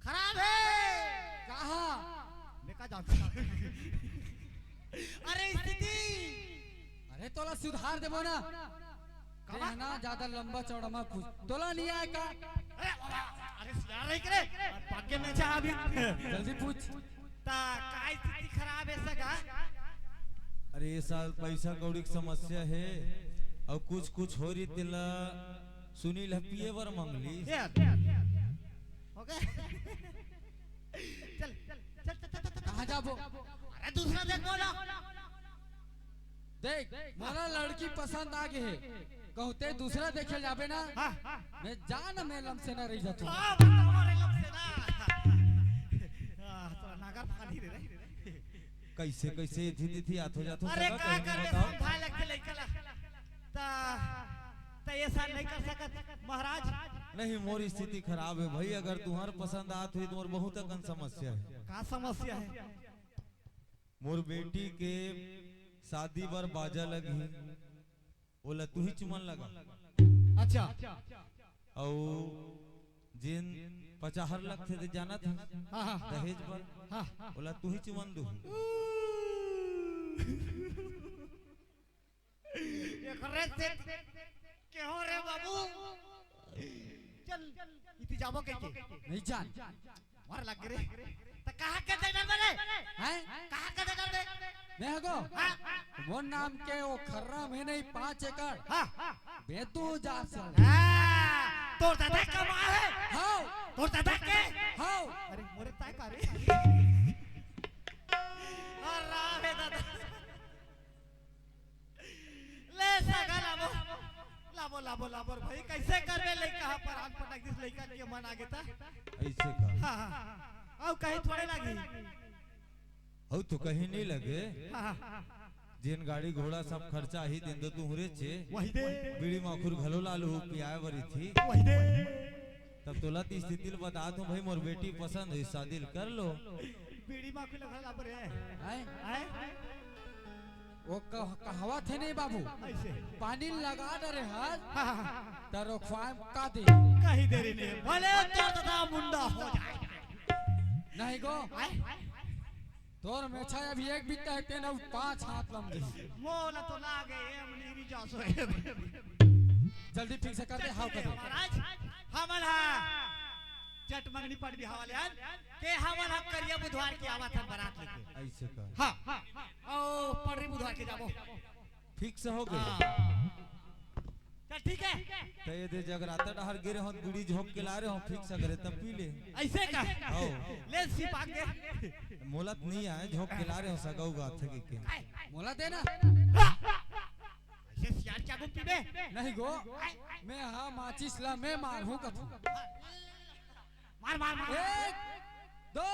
खराब है कहा मैं कहा जानता अरे स्थिति अरे तोला सुधार देबो ना है ना ज्यादा लंबा चौड़ा मत पूछ तोला नहीं आए का अरे सियार नहीं करे पाके में जा अभी जल्दी पूछ ता काय स्थिति खराब है सगा अरे ये साल पैसा कौड़ी की समस्या है और कुछ कुछ हो रही तिला सुनील पिए वर मंगली हो गए चल चल चल चल कहाँ जाबो अरे दूसरा देखो ना देख मोला लड़की पसंद आ गई है कहते दूसरा देखे जाबे ना मैं जान मेलम से ना रह जातू हमारे लब से ना तो नागर फानी रे कैसे कैसे थी थी आथो जाथो अरे सगा का कहीं कर बताओ समझा लगते लइकला ता ये साल नहीं कर सकत महाराज नहीं मोर स्थिति खराब है भाई अगर तुम्हार पसंद आत हुई तो मोर बहुत अकन समस्या है का समस्या है मोर बेटी के शादी बर बाजा लगी बोला तू ही चुमन लगा अच्छा और जिन 50 लाख थे जाना था दहेज पर बोला तू ही चुमन दू ये करे से के हो रे बाबू चल इति जाबो के नहीं जान मार लग रे त कहां के दे डाल रे हैं कहां के दे डाल रे मैं हगो वो नाम के वो खर्रा में नहीं 5 एकड़ बेतू जा सर तोर दादा कमा है हां तोर दादा के हां अरे मोरे ताय का रे अरे रे दादा ले सगा लाबो लाबो लाबो भाई कैसे करबे लइका पर आन पटक दिस लइका के मन आगे ता ऐसे का हां हां कहीं थोड़े लागी हो तो कहीं नहीं लगे हां जिन गाड़ी घोड़ा सब खर्चा ही दिन दो तू रे छे वही दे बीड़ी माखुर घलो लालू पियाए वरी थी वही दे तब तोला ती स्थिति बता दूं भाई मोर बेटी पसंद है शादी कर लो बीड़ी मां को लगा लाबर है हैं वो कहवा थे नहीं बाबू ऐसे पानी लगा डरे हाथ तरो ख्वाम का दे कहीं देरी नहीं भले तोर दादा मुंडा हो जाए नहीं गो तोर में छाया अभी एक बित्ता है तेना 5 हाथ लंबे मोला तो लागे मनीरी जासो जल्दी फिक्स कर दे हाउ कर दे महाराज हमला चट मंगनी पड़ भी हवाले के हमला करिया बुधवार की आवा था बारात लेके ऐसे का हां ओ पड़री बुधवार के जाबो फिक्स हो गए चल ठीक है तो ये दे जगराता डहर गिरे हो बीड़ी झोंक के ला रहे हो फिक्स अगर तब पी ले ऐसे का आओ ले सिप आगे मोलत नहीं आए झोंक के ला रहे हो सगाऊ गा थके के मोला देना ऐसे सियार क्या गुम पीबे नहीं गो मैं हां माचिस ला मैं मारू कथू मार मार मार 1 2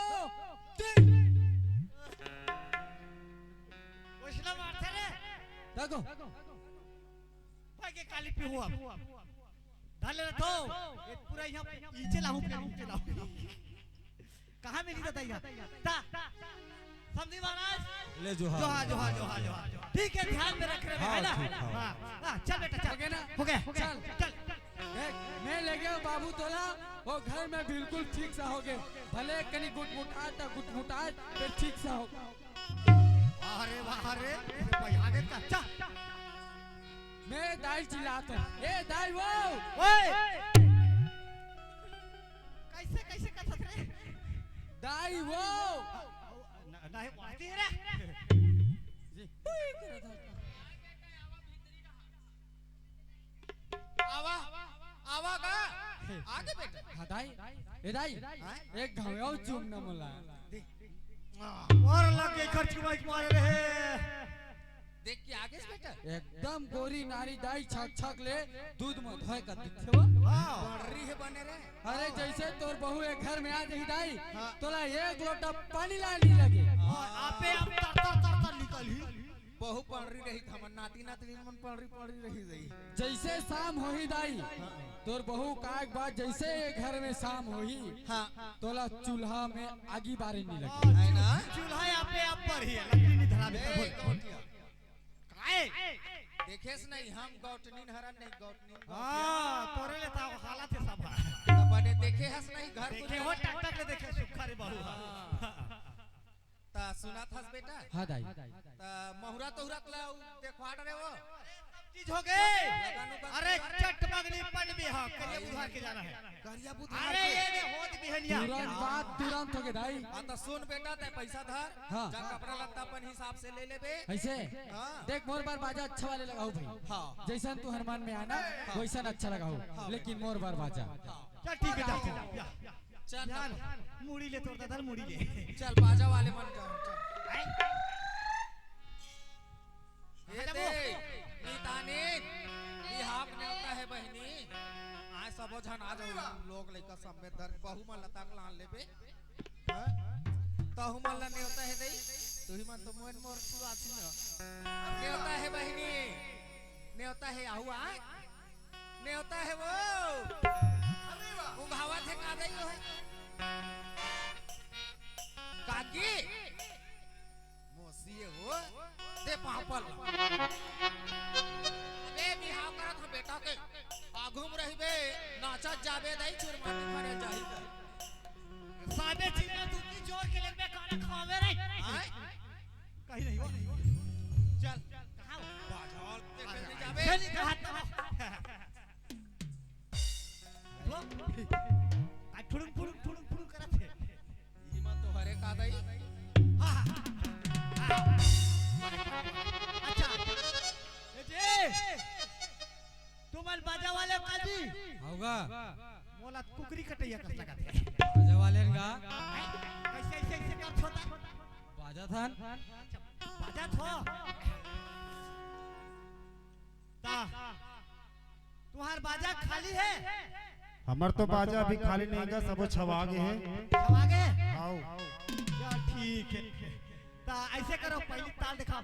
3 ओसला मारते रे देखो भाई के काली पे हुआ डाले तो ये पूरा यहां नीचे लाऊं नीचे लाऊं कहां मिली दादा यहां ता समझी महाराज ले जो जो ठीक है ध्यान में रख रहे है ना हां चल बेटा चल हो गया ना हो गया चल देख मैं ले गया बाबू तोला वो घर में बिल्कुल ठीक सा हो गए भले कनी गुटमुटा फिर ठीक सा हो वाह रे भाई आगे का चा मैं दाई चिल्लाता हूं ए दाई वो ओए कैसे कथत रे दाई वो नहीं आती रे जी आवा आवा का आगे बेटा हाँ दाई ए दाई एक घाव चुम न मला और लगे खर्च मारे रहे देख के आगे से बेटा एकदम गोरी नारी दाई छक ले दूध में धोए का दिखे वो बड़ी है बने रे अरे जैसे तोर बहू एक घर में आ जाही दाई तोला 1 लोटा पानी लानी लगे आपे अब तर निकल ही बहु पढ़री रही हमन नाती नातनी मन पढ़री रही गई। जैसे शाम होही दाई तोर बहू काक बात जैसे घर में शाम होही हाँ तोला चूल्हा में आगी बारे नहीं लगे है ना चूल्हा यहाँ पे आप पर ही है, लकड़ी नहीं धरा देता ए, बोल। गौटिया। काहे? देखेस नहीं हम गौटनीन हरन नहीं गौटनीन हाँ, तोरे लेता वो हालत है सब। बने देखे हस नहीं घर को देखे हो टक टक ले देखे सुखा रे बहू। ता सुना थस बेटा हाँ दाई ता महुरा तोहरा तला देखवाड़ रे वो चीज हो गए। अरे चट मगनी पन भी हाँ, करिया बुधार के जाना है। करिया बुधार अरे ये ने होत बिहनिया। तुरंत बात तुरंत हो गए दाई तो सुन बेटा ते पैसा धर हाँ। जा कपड़ा लत्ता अपन हिसाब से ले लेबे ऐसे हाँ। देख मोर बार बाजा अच्छा वाले लगाओ भाई हाँ। जैसन तू हनुमान में आना वैसन अच्छा लगाओ लेकिन मोर बार बाजा चल ठीक है जा। चल चल मुड़ी ले तोड़ दर मुड़ी ले। चल बाजा वाले मन जाओ चल ये दे नीतानी ये हाफ ने होता है बहनी आज सब जन आ जाओ लोग लइका सब में दर बहु मन लता लान लेबे तहु मन ने होता है दई तू ही मन तो मोन मोर तू आसी न ने होता है बहनी ने होता है आहुआ ने होता है वो भावा थे का दई हो है काकी मोसी हो दे पापल बे बिहाव करत हो बेटा के आघुम रहिबे नाचत जाबे दई चुरमनी भरे जाई साबे चिन्ना तू की जोर के लेबे काने खावे रे। आय कहीं नहीं हो। चल कहां हो? बाजाल के करने जाबे चल इधर हाथ लगा। आ ठुड़ुम ठुड़ुम ठुड़ुम ठुड़ुम करत है। हिम्मत तो हरे का दई हाँ, हाँ, हाँ। अच्छा ए जे तू मन बाजा वाले काजी होगा मोला कुकरी कटैया कस लगा दे। बाजा वाले का कैसे ऐसे ऐसे कर छोटा बाजा था बाजा थो ता तुम्हार बाजा खाली है। हमर तो बाजा अभी खाली नहीं गा, सब छवा गए हैं। सब आगे आओ क्या ठीक है। ता ऐसे करो पहली ताल दिखाओ।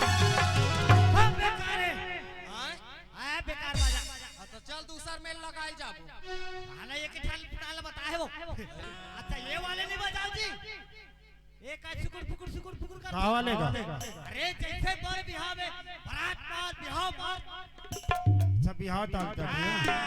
हाँ, बेकार है। आय आया बेकार बाजा। तो चल दूसर मेल लगाई जाबो हाना ये के ठाल ताल बताए वो। अच्छा ये वाले नहीं बजाओ जी। एक आज सुकुर फुकुर सुकुर फुकुर कर। कहाँ वाले का? अरे जैसे बर बिहाव में बारात पास बिहाव पास। अच्छा बिहार ताल कर दिया।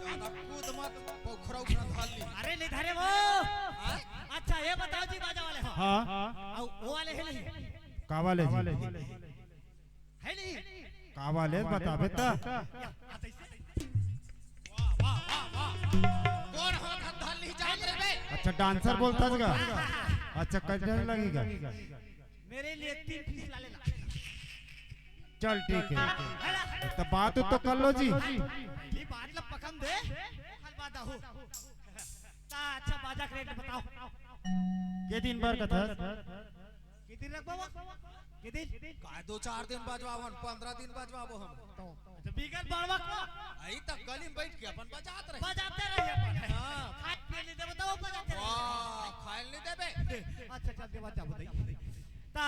ज्यादा कूद मत पोखरा उखरा धाल ली अरे नहीं धरे वो। आय अच्छा ये बताओ जी बाजा वाले हो। हाँ और वो वाले है नहीं का वाले जी? है नहीं। का वाले बताबे ता। आता इसे। वाह वाह वाह वाह कौन हो धाल ली जात रे बे अच्छा डांसर बोलता जगा। अच्छा कटने लगेगा। मेरे लिए 3 पीस ला लेना। चल ठीक है। है तो बात तो कर लो जी। ये बात ला पकम दे। हल बादा हो। ता अच्छा बाजा का रेट बताओ। के दिन भर का था? कितनी रखबो वो? कितनी? काय 2-4 दिन बजवावन 15 दिन बजवाबो हम अच्छा बिगन बाड़वा को आई तक गली में बैठ के अपन बजात रहे बजाते रहिए अपन। हाँ। खाट पे नहीं दे बताओ बजाते रहिए। वाह खाइल नहीं देबे अच्छा चल दे बजा बताइए। ता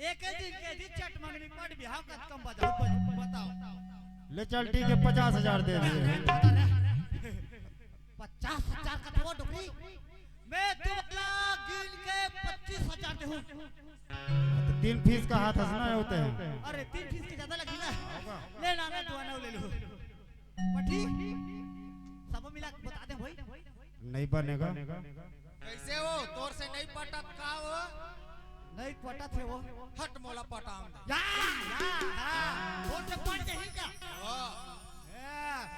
एक दिन के दिन चट मंगनी पड़ बिहाव का कम बजाओ बताओ। ले चल ठीक है 50,000 दे दे। 50,000 का थोड़ा डुकरी। मैं तुम्हारा गिन के 25,000 दे हूँ। तो 3 फीस का हाथ हंसना होते हैं। अरे 3 फीस के ज्यादा लगी ना। ले ना ना तू आना ले लो। पठी सब मिला के बता दे भाई। नहीं बनेगा। कैसे हो तोर से नहीं पटत का हो नहीं पटा थे वो। हट मोला पटाऊं दे। वो से पट गई क्या?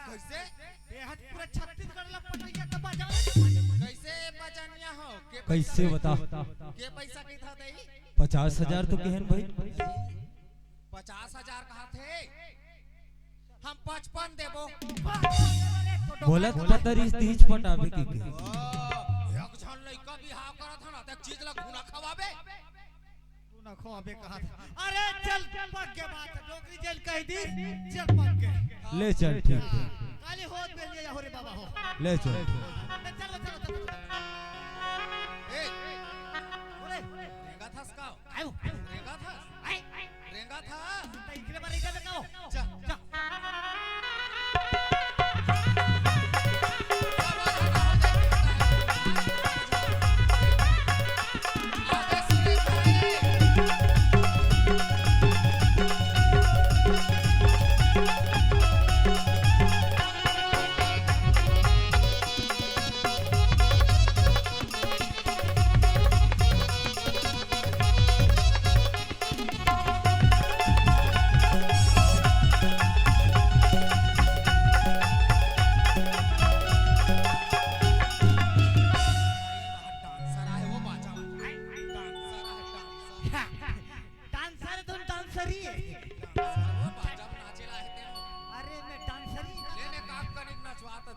कैसे ये हट पूरा छत्तीसगढ़ ला पटैया का बाजा। कैसे बचनिया हो के कैसे बता के पैसा की था दई 50,000 तो कहन भाई 50,000 कहा थे हम 55 देबो। बोलत पतरी तीज पटावे की के एक झन लइका बिहाव करत हन त चीज ला घुना खवाबे तू ना खोबे कहा था। अरे चल पक के बात नौकरी जेल कह दी। चल पक के ले चल ठीक है काली होत बेल लिया हो रे बाबा हो। ले चल चलो चलो चलो। ए ओरे रेंगा थास का आयो रेंगा था आई रेंगा था तो इकरे बारे का लगाओ। जा जा डांसर तुम डांसरी है। अरे मैं डांसरी।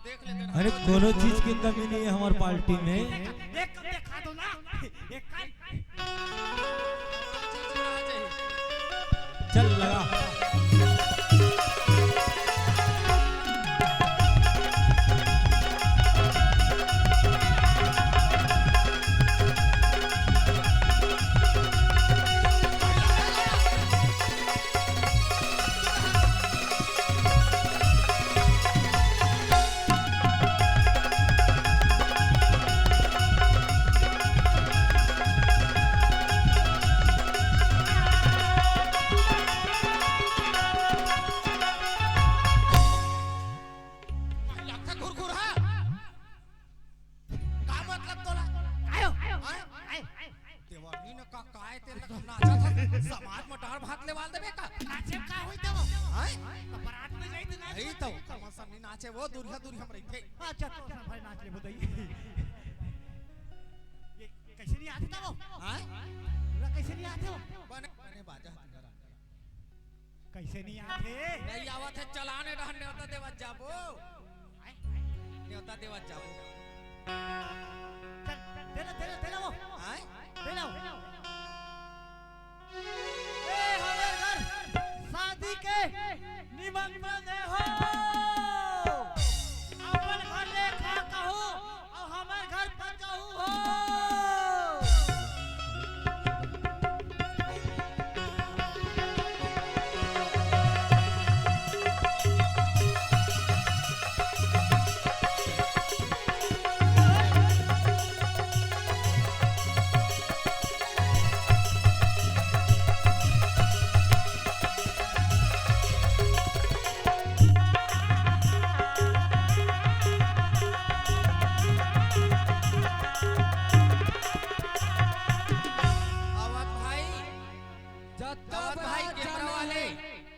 देख लेते अरे कोनो चीज की कमी नहीं है हमारे पार्टी में। एक कप दिखा दो ना। एक चल लगा समाज में डार भात ले वाल देबे का नाचे का होई तो हाय बारात में जाई तो नाच। यही तो समझ नाचे वो दूरिया दूरी हम रही थे। अच्छा तो भाई नाच ले बताइए। ये कैसे नहीं आते वो? हां पूरा कैसे नहीं आते हो? बने बने बाजा जरा कैसे नहीं आते? नहीं आवत है चलाने रहन नेवता देवत जाबो नेवता देवत जाबो। चल दे लो वो। हां दे लो। ए हमारे घर शादी के निमंत्रण है हो। अपन घर ले खा कहू और हमारे घर पर कहू हो।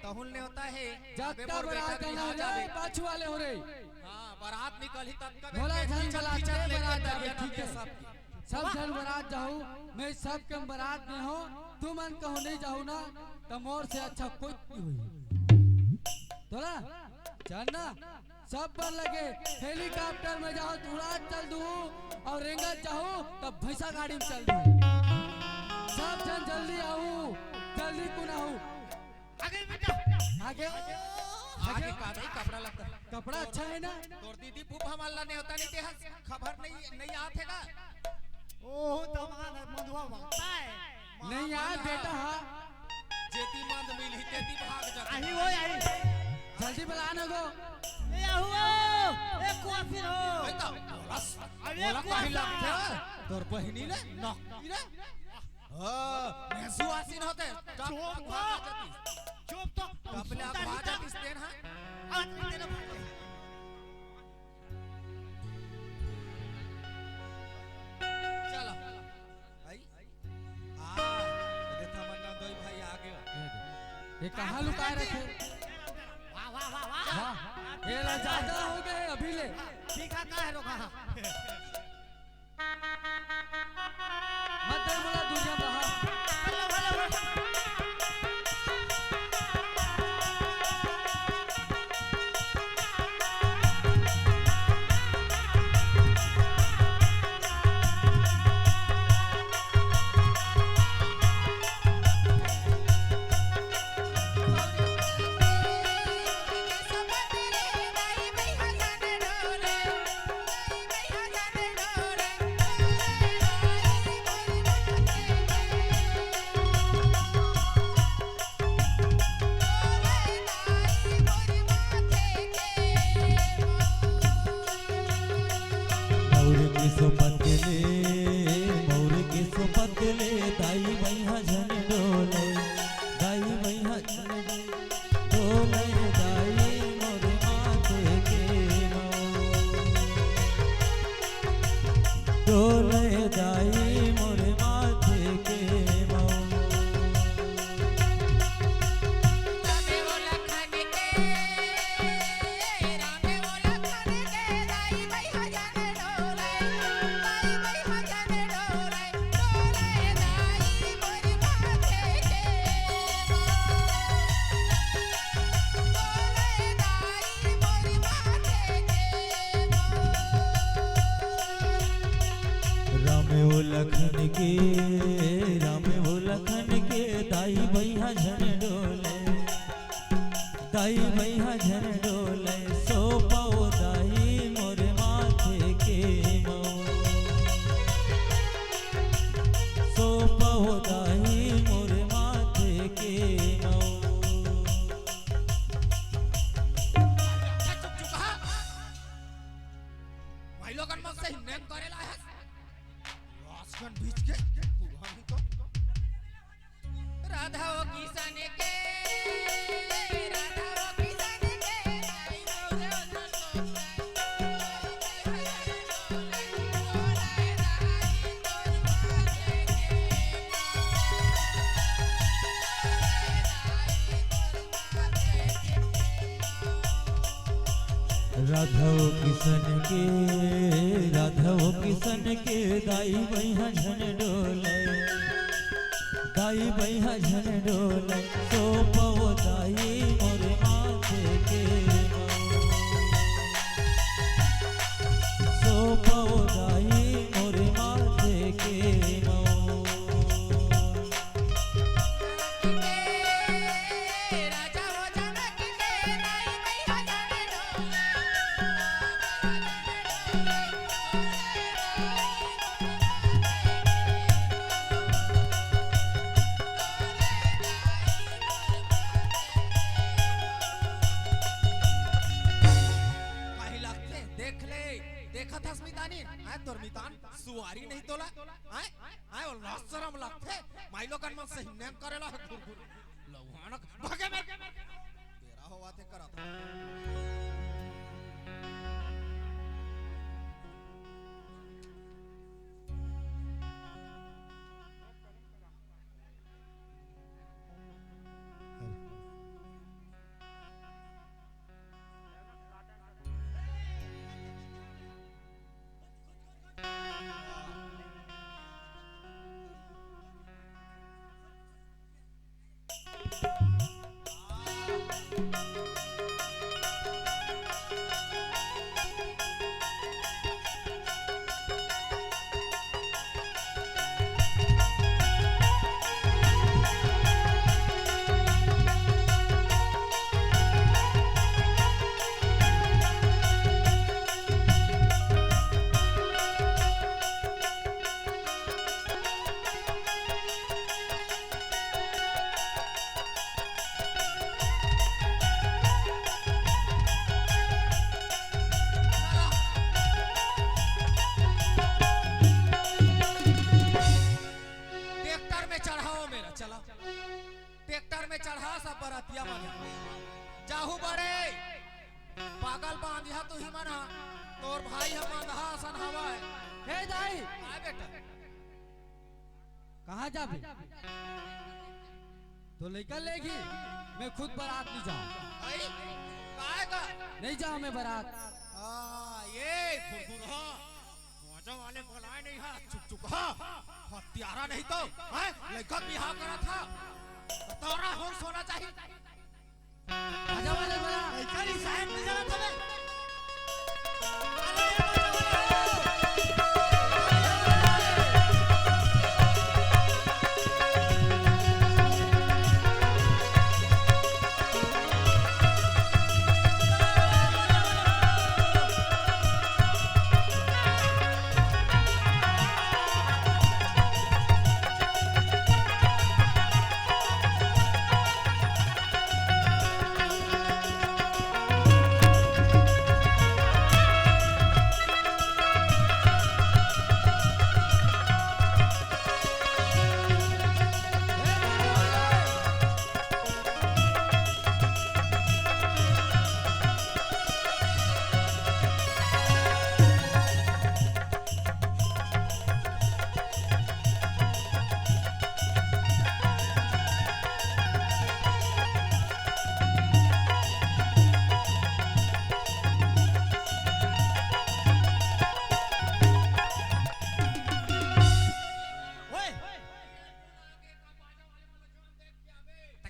तहुल ने होता है जत्ता बारात आना रे पाछू वाले हो रे। हां बारात निकल ही तब का भोला जन बारात के बारात जावे ठीक है सब सब जन बारात जाऊ मैं सब के बारात में हो तू मन कहू नहीं जाऊ ना तो मोर से अच्छा कोई नहीं होई तोला चल ना सब पर लगे हेलीकॉप्टर में जाओ उड़ान चल दू और रेंगत जाओ तब भैंसा गाड़ी में चल दू सब जन जल्दी आऊ जल्दी कुन आऊ आगे बेटा आगे आगे का नहीं कपड़ा लगता कपड़ा अच्छा है ना तोर दीदी फूफा माल्ला ने होता नहीं ते खबर नहीं आते का ओह तमाम मधुआ भागता है नहीं यार बेटा हाँ जेती मंद मिल ही तेती भाग जाता आई वो आई जल्दी बुला ना गो ए आहुओ ए कुआफिर हो बेटा अरे बोला कहीं लगते तोर बहिनी ने नौकरी रे मेसू आसीन होते चुप तो कपले आगवा जातीस तेन हा आज तेरे भाई चलो आई देखा मन्ना दो भाई आ गए ये कहाँ लुकाए रखे? वाह वाह वाह वाह वाह, ये ला ज्यादा हो गए अभी ले। दिखा का है रोका मत दे बोला दुनिया बहा। मोर के सो पतले मोर के सो पतले दाई मैया झन डोले दाई मैया झन डोले दाई मोर माथे के डोले दाई मोर माथे के रामे बोला खाने के रामे बोला खाने के दाई भाई हजाने डोले दाई भाई हजाने डोले डोले दाई मोरी माथे के डोले दाई मोरी माथे के राम ओ लखन के राम ओ लखन के दाई भैया झन डोले दाई भैया झन डोले सो पाओ दाई मोर माथे के सो पाओ दाई मोर माथे के चुप चुप हा भाई लोगन मत से हिन्ने करेला है रासकन बीच के हम तो राधा ओ किसान के राधा ओ किसान के दाई मोरे उधर राधव किशन के दाई भैया झन डोले दाई भैया झन डोले सो पाओ दाई मोर माथे के सो पाओ दाई मोर माथे के राजा हो जनक के दाई भाई हजाने डोले काहे लगते देख ले देखा था स्मितानी आय तोर मितान सुवारी नहीं तोला आय आय और लाशरम लगते माई लोगन मन से हिन्ने करेला है घुर घुर लौहानक भागे में तेरा हो बातें करत आ बेटा कहाँ जाबे? तो लड़का लेगी, मैं खुद बारात नहीं जाऊँ। भाई काहे का नहीं जाऊँ मैं बारात। ये फुरफुर हो मौजा वाले बुलाए नहीं है, चुप चुप हो, हत्यारा नहीं तो है लड़का बिहार करा था तोरा हो सोना चाहिए। आजा वाले बड़ा करी साहब में जरा तबे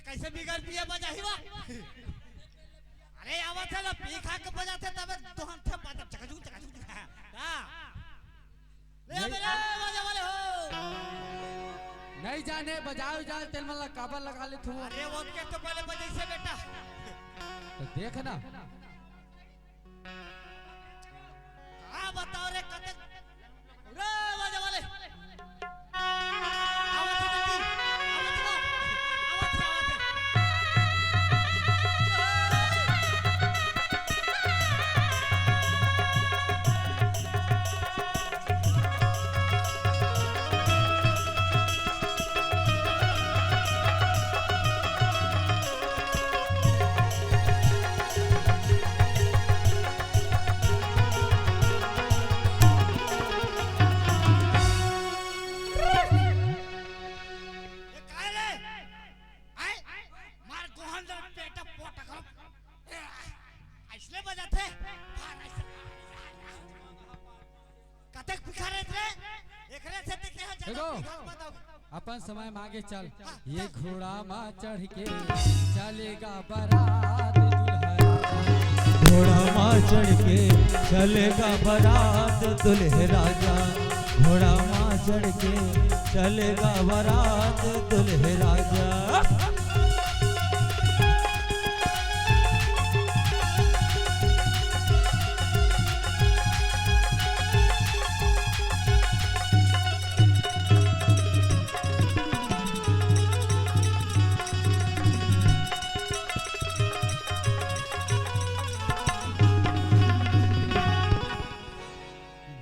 कैसे बिगड़ पिए बजाही बा अरे आवत है ना पी खा के बजाते तबे तोहन थे बजा चकचू हां ले बजा वाले हो नहीं जाने बजाओ जा तेल मला काबर लगा ले तू। अरे वो के तो पहले बजाई से बेटा तो देख ना हां बताओ रे कते रे बजा वाले आवत है बेटी आवत है अपन समय मांगे चल ये घोड़ा मा चढ़ के चलेगा बारात दुल्हन। घोड़ा मा चढ़ के चलेगा बारात दुल्हे राजा। घोड़ा मा चढ़ के चलेगा बारात दुल्हे राजा।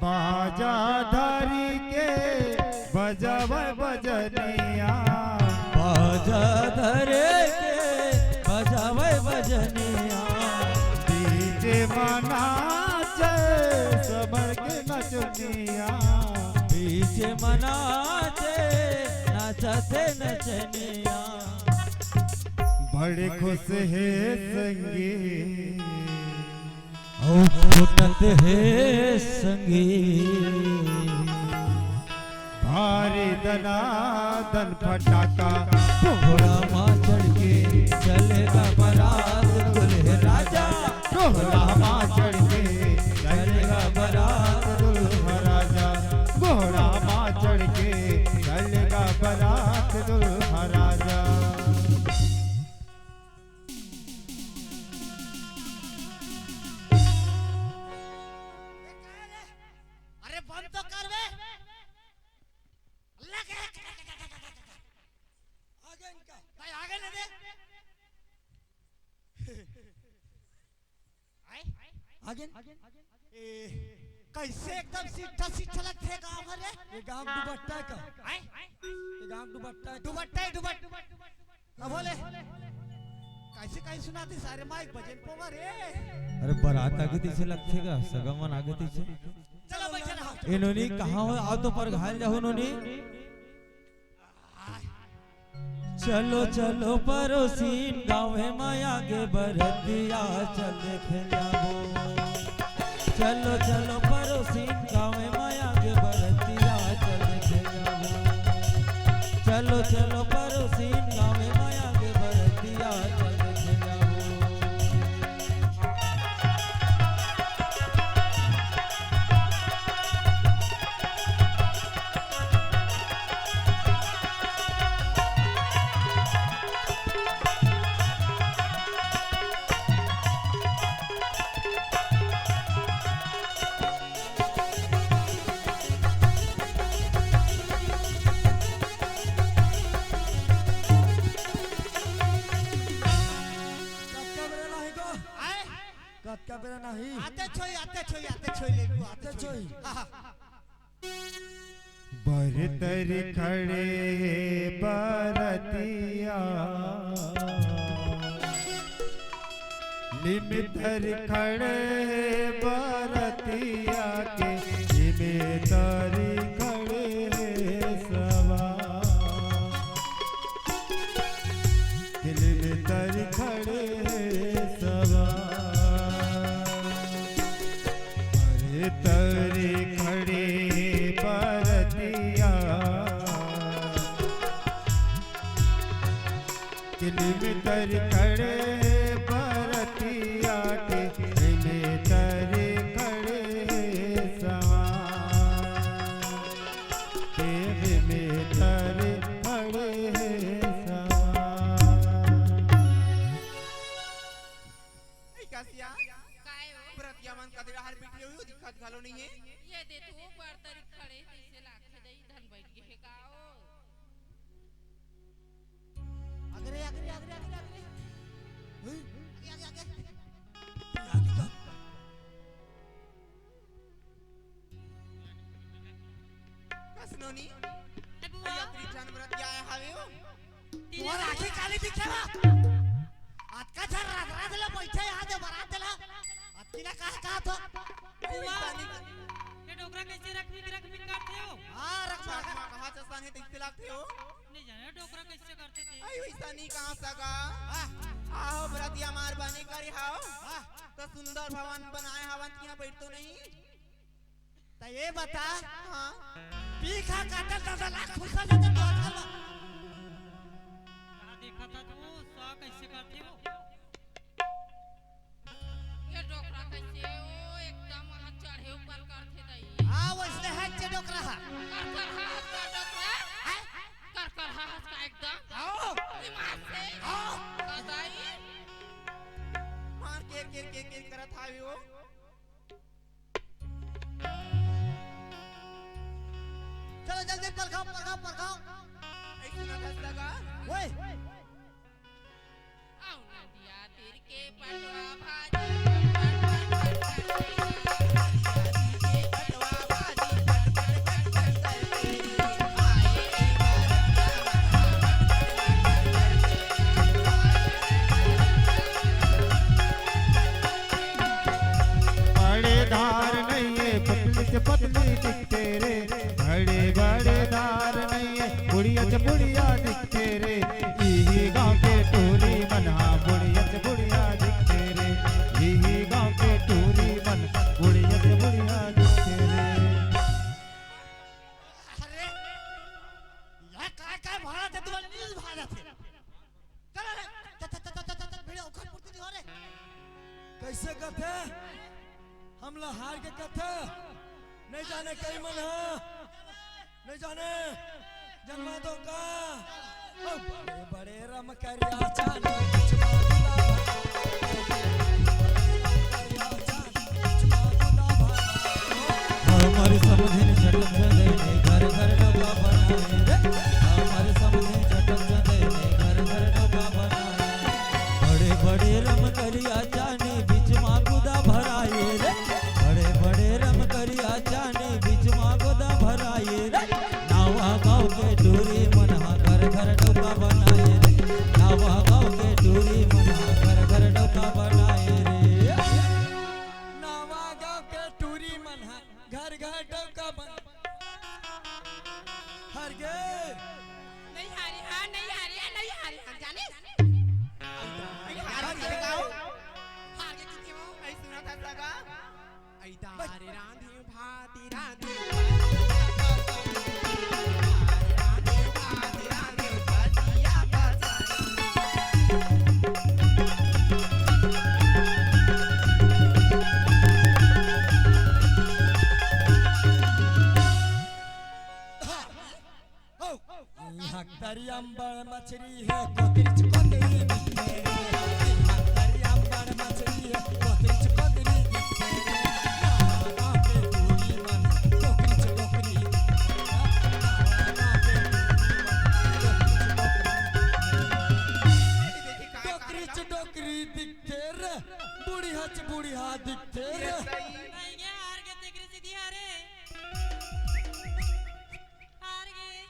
बाजा धारी के बजावे बजनिया। बाजा धरे के बजावे बजनिया। डीजे मनाचे समर के नचनिया। बीच मनाचे नाचते नचनिया। बड़े खुश है संगी फुटत है संगी। भारी दनादन फटाका घोड़ा मा चढ़ के चलेगा बारात दुल्हे राजा। घोड़ा मा चढ़ के चलेगा बारात दुल्हा राजा। घोड़ा मा चढ़ के चलेगा बारात दुल्हा राजा। अरे बंद तो कर बे अल्लाह के आगे इनका भाई आगे ले दे आगे कैसे एकदम सीधा सीधा लगते है गांव भर ये गांव दुबट्टा का आए ये गांव दुबट्टा दुबट्टा अब बोले कैसे कैसे सुनाती सारे माइक बजन पोवा रे। अरे बारात आगे पीछे लगते का सगमन आगे पीछे। चलो बैठे रहो इन्होंने कहा हो आओ तो पर घायल जाओ इन्होंने चलो चलो पड़ोसीन गाँव में आगे बढ़तिया चल खेलाबो चलो चलो पड़ोसीन गाँव में आगे बढ़तिया चल खेलाबो चलो चलो पड़ोसीन गाँव में आगे बढ़तिया चल खेलाबो का बेरा नहीं आते छोई ले को आते छोई बरतर खड़े बरतिया लिमितर खड़े बरतिया के लिमितर खड़े सवा लिमितर खड़े सवा तरी खड़े परतिया किले में तर खड़े परतिया किले में तर खड़े सवा किले में तर खड़े सवा कासिया काय हो प्रतिया मन का देड़ा हर पीटी हुई दिक्कत घालो नहीं है ये दे तू बर्तन खड़े जैसे लाखे दई धन बैठ गए गाओ अगरे अगरे अगरे अगरे अगरे आगे आगे आगे कसनोनी या त्री जानवर क्या है हावे हो और आखी काली दिखेवा आज का झर रात रात ला बैठे आज बरात ला आज की ना कहा तो ये डोकरा कैसे रखवी करते हो हां रख कहां चसान है दिखते लागते हो नहीं जाने डोकरा कैसे करते थे आई वैसा नहीं कहां सका आओ ब्रतिया मार बने करी हाओ तो सुंदर भवन बनाए हवन किया बैठ तो नहीं तो ये बता हां पीखा काटल दादा लाख खुशा देता तो चल कहां देखा था तू सो कैसे करते हो ये डोकरा कैसे हो एकदम हाथ चढ़े ऊपर करते दई हां वैसे है जे डोकरा कर हाथ का डोकरा कर हाथ का एकदम आओ दिमाग से आओ कदाई मार के करत हावे हो चलो जल्दी परखाओ ऐसे ना दस लगा ओए आओ नदिया तीर के पटवा भाजी बड़े धार नहीं है पतली से पतली दिखते रे बड़े बड़े धार नहीं है बुढ़िया से बुढ़िया दिखते रे यही गांव के टोरी मना बुढ़िया से बुढ़िया दिखते रे यही गांव के टोरी मन बुढ़िया से बुढ़िया दिखते रे अरे यह काय भाड़ा दे तुम्हारे न्यूज़ भाड़ा थे चल रे चल भिड़ो उखड़ पुर्ती नहीं हो रे कैसे कथे हम हार के कथे नहीं जाने कई मन है नहीं जाने जन्मा दो का ओ बड़े बड़े रम करिया चाने हमारे समझे झटक दे घर घर डोबा बनाए रे हमारे समझे झटक दे घर घर डोबा बनाए बड़े बड़े रम करिया जाने बीच मां गुदा भराए रे बड़े बड़े रम करिया जाने बीच मां गुदा भराए रे नावा गांव के टूरी मनहा घर घर डोबा बनाए रे नावा गांव के टूरी मनहा घर घर डोबा बनाए रे नावा गांव के टूरी मन है घर घर डोका गए। नहीं हारी हाँ नहीं हारी हाँ नहीं हारी हाँ जाने हार के गाओ हार के कितने हो ऐ सुना था सगा ऐदारे रांधी भाती रांधी हकतरी अंबर मछली है कोतरी कोतरी दिखे रे। हकतरी अंबर मछली है कोतरी कोतरी दिखे रे। ना पे पूरी मन कोकरी कोकरी ना पे कोकरी कोकरी दिखे रे। बुढ़ी हा दिखे रे। हार के तेरे सीधी हारे हार गए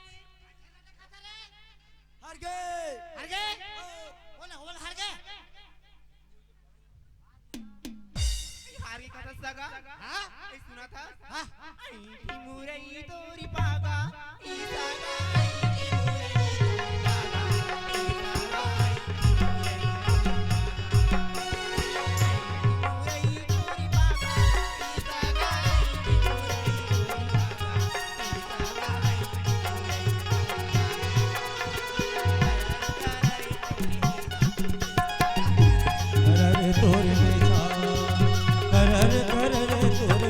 हार गए। हार गए बोल हार गए हार के कथा सगा हाँ ऐ सुना था हाँ ऐ की मुरई तोरी पागा ई सगा ऐ की मुरई तोरी पागा ई सगा मुरई तोरी पागा ई सगा ऐ की मुरई तोरी पागा ई सगा करर तोर में छा करर तोर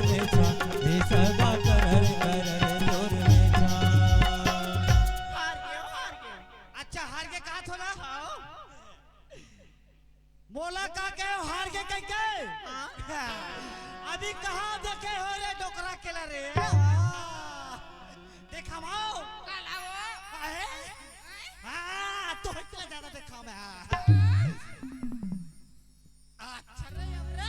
में छा हे सगा करर तोर में छा। हार गए अच्छा हार के कहा थोड़ा हाँ मोला का के हार के कह के अभी कहाँ देखे हो रे डोकरा केला रे देखा माओ काला वो हाँ तो इतना ज्यादा देखा मैं अच्छा रे हमरा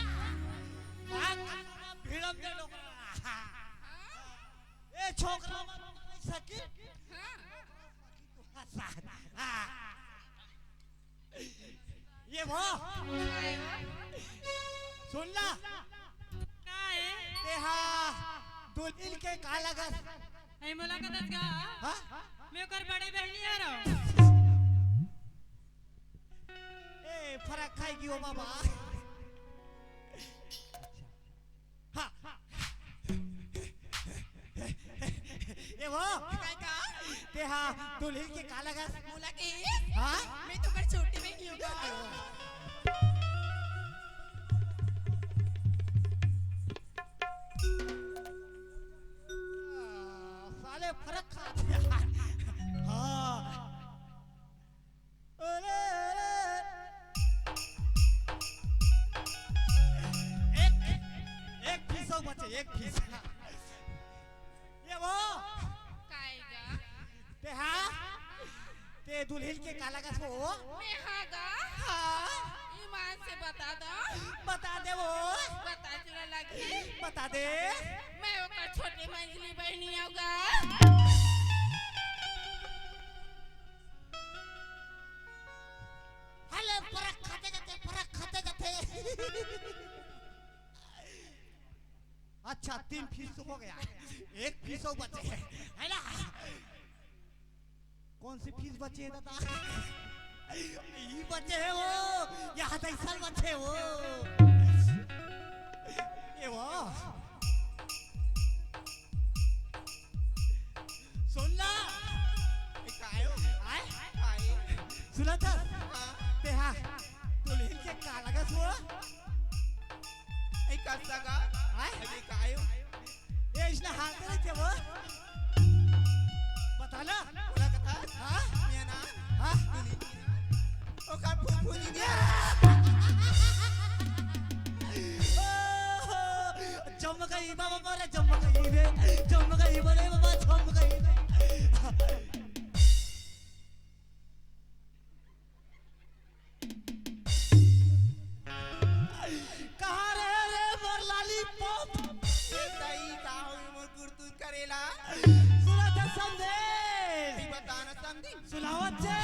भीड़म दे डोकरा ए छोकरा मत सकी ये वो सुन ला तेहा दुल्हन के का लगस ऐ मुलाकात का हाँ मैं ओकर बड़े बहनी आ रहा ए फरक खाएगी वो बाबा हाँ ये वो तेहा दुल्हन के का लगस बोला कि हाँ मैं तो कर छोटी बहनी होगा साले फरक खाते हैं हाँ अरे एक फीसो बचे एक फीस ये वो काएगा ते हाँ ते दुल्हन के काला का सो मैं हागा हाँ ईमान से बता दो बता दे वो बता चला लगे बता दे मैं ओकर छोटी मंजली बहनी होगा हले फरक खाते जाते अच्छा 3 फीस हो गया एक फीस बचे है ना कौन सी फीस बचे है दादा ये बचे है वो यहाँ साल बचे वो ये वो सुन ला कायो आए आए सुना था हाँ ते हाँ दुल्हन के का लगा सो ऐ का सगा आए अबे कायो ये इसने हाथ नहीं थे वो बता ना बोला कथा हाँ मैं ना हाँ ओ का फुफुनी दिया जम गई बाबा मारे जम गई रे बाबा जम गई रे कहाँ रहे रे मोर लॉलीपॉप सही का हो मोर गुरतुन करेला सुना था संदेश ई बताना समझी सुनावत जे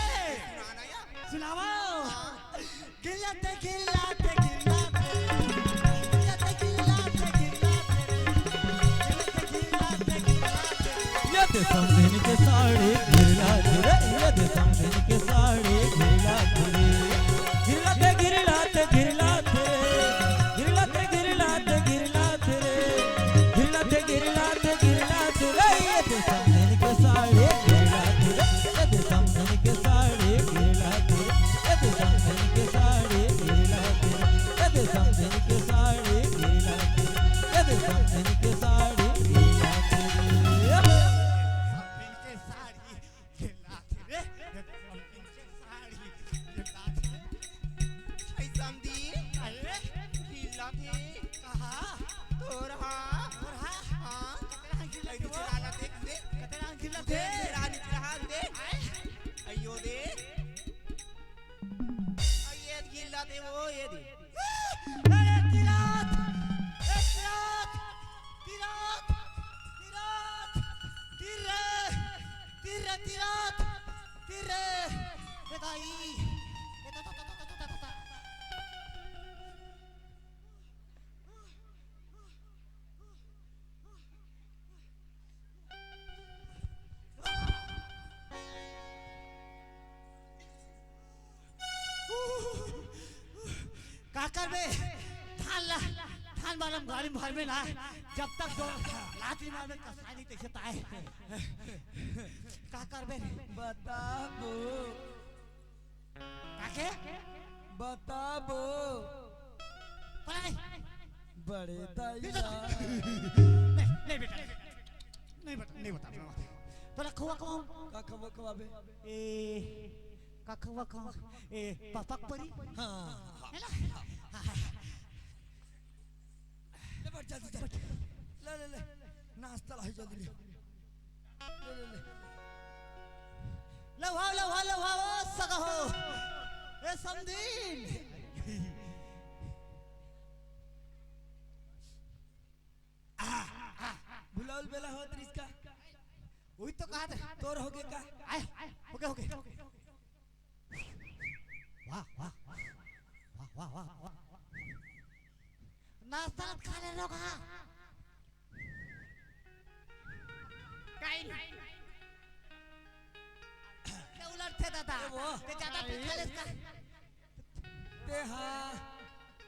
सुनाना या सुनावो गिलाते ये ते समझन के साथ साड़ी गिरलात रे यदि समझन के साड़ी गिरलात रे गिरलात गिरलात गिरलात गिरलात गिरलात रे गिरलात गिरलात गिरलात रे यदि समझन के साड़ी गिरलात रे यदि समझन के साड़ी गिरलात रे यदि समझन के साड़ी गिरलात रे यदि समझन के साड़ी गिरलात रे यदि समझन के साड़ी गिरलात रे इनके साड़ी गिरलात रे इनके साड़ी गिरलात रे ऐ समधी अरे गिरलात है कहा तोरा और हाँ हाँ कतना ऐ गिरलात नीचे रे डाला देख दे कतना गिरलात दे रे तेरा नीचे हाथ दे अयो दे ये गिरलात है वो ये दे अरे तिरात तिरात तिरात तिरात तिरे तिरे तिरात तिरे बेदाई का करबे धान मारम गाड़ी भर में ना जब तक दो लाठी मार में कसाई नहीं देखे ताए का करबे बताबो काके बताबो पढ़ाई बड़े नहीं दैया नहीं बेटा नहीं बेटा नहीं बता तोरा खुआ कौन का खबर खवाबे ए का खुआ कौन ए पापक परी हाँ है ना ले बैठ जल्दी जल्दी ले ले ले नाश्ता ला जल्दी ले ले ले लो सगा हो ए समदीन बुलाउल बेला हो त्रिसका वही तो कहा था तोर हो गए का आए ओके वाह वाह वाह वाह वाह नाश्ता खा ले लोग हाँ क्या उलट थे दादा ते ज्यादा पीछे ले इसका ते हाँ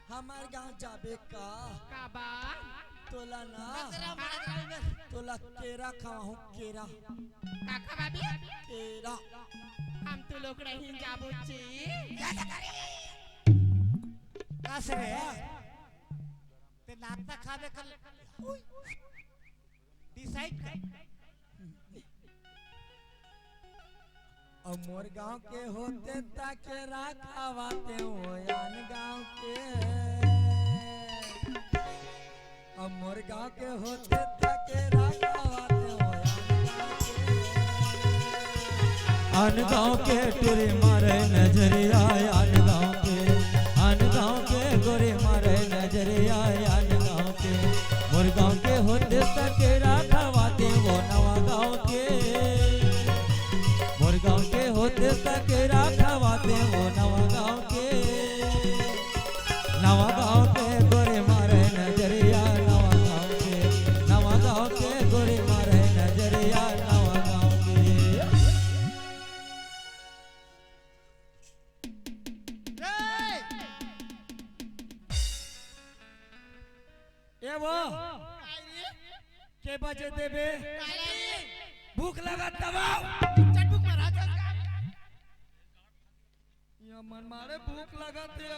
हमार गांव जाबे का काबा तोला ना तेरा मारा जाऊंगा तोला केरा खाऊं केरा काका बाबी केरा हम तो लोग नहीं जाबो ची कहाँ से रे ते नाश्ता खावे कर डिसाइड और मोर गांव के होते ताके राखावाते हो यान गांव के और मोर गांव के होते ताके राखावाते हो आन गाँव के टुरे मारे नजरिया आन गाँव के गोरे मारे नजरिया आन गाँव के मोर गाँव के होते तके राखावाते वो नवा गाँव के मोर गाँव के होते तके राखावाते वो नवा गाँव के गोरे मारे नजरिया नवा गाँव के गोरे मारे नजरिया नवा गाँव के ए वो के बजे देबे भूख लगा दबाओ चटबुक महाराज या मन मारे भूख लगा थे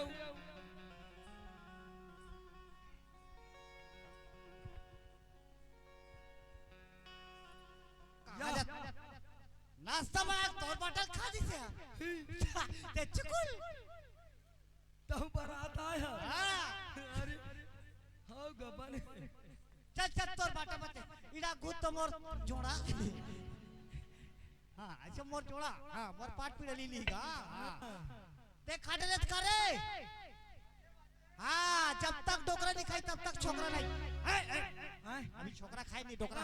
नाश्ता में तोर बटन खा दी से ते चुकुल तब बारात आया हाँ अरे हाँ गबन चल तोर बाटा बते इड़ा गुत तो मोर जोड़ा हाँ ऐसे मोर जोड़ा हाँ मोर पाट पीड़े ली लीगा हाँ ते खाटे लेत करे हाँ जब तक डोकरा नहीं खाई तब तक छोकरा नहीं अभी छोकरा खाए नहीं डोकरा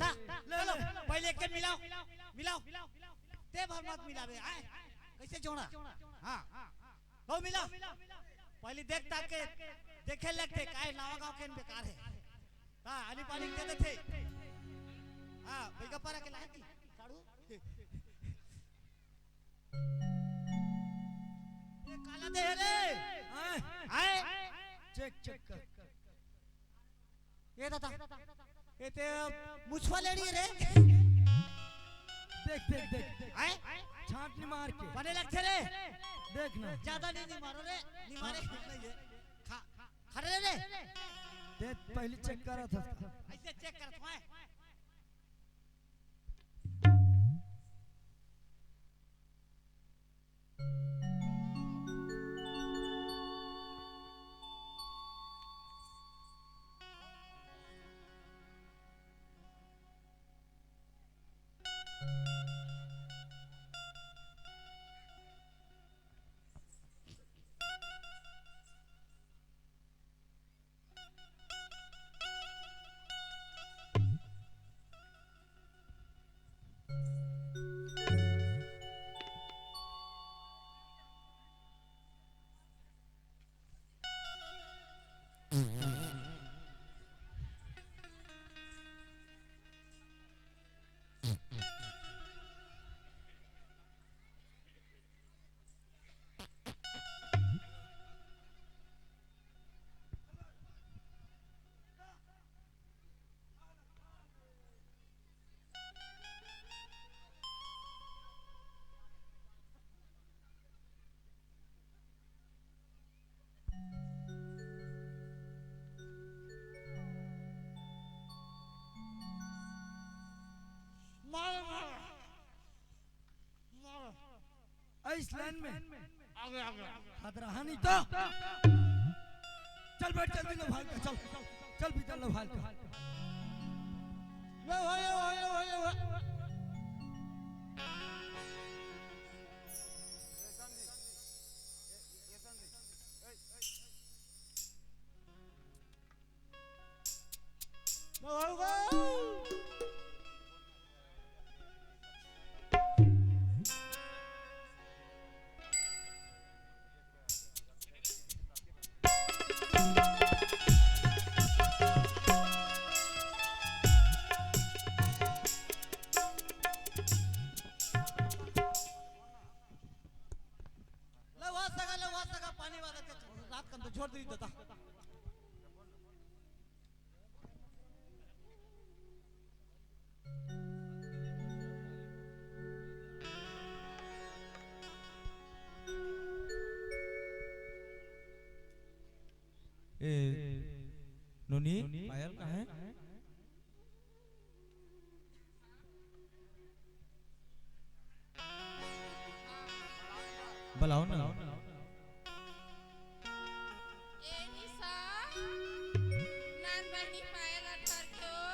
ता चलो पहले के मिलाओ ते भर मत मिलावे आए कैसे जोड़ा हाँ वो मिलाओ पहले देख ताके देखे लगते काहे नावा गांव के बेकार है हाँ अली पानी देते थे हाँ भाई का पारा के लाए थी ये काला दे रे आए, आए चेक कर। ये दादा ये ते मुछवा लेनी रे देख आए छांटनी मार के बने लगते रे देखना। ज्यादा नहीं मारो रे नहीं मारे नहीं है खड़े रे दे पहले चेक करा था। ऐसे चेक कर तुम्हें इस लाइन में आगे आगे खतरा है नहीं तो चल बैठ जल्दी लो भाग चल चल भीतर लो भाग पानी वाला रात का तो छोड़ दी दादा ए नुनी पायल कहाँ है? बुलाओ ना। ए निशा नान बहनी पायल अठर क्यों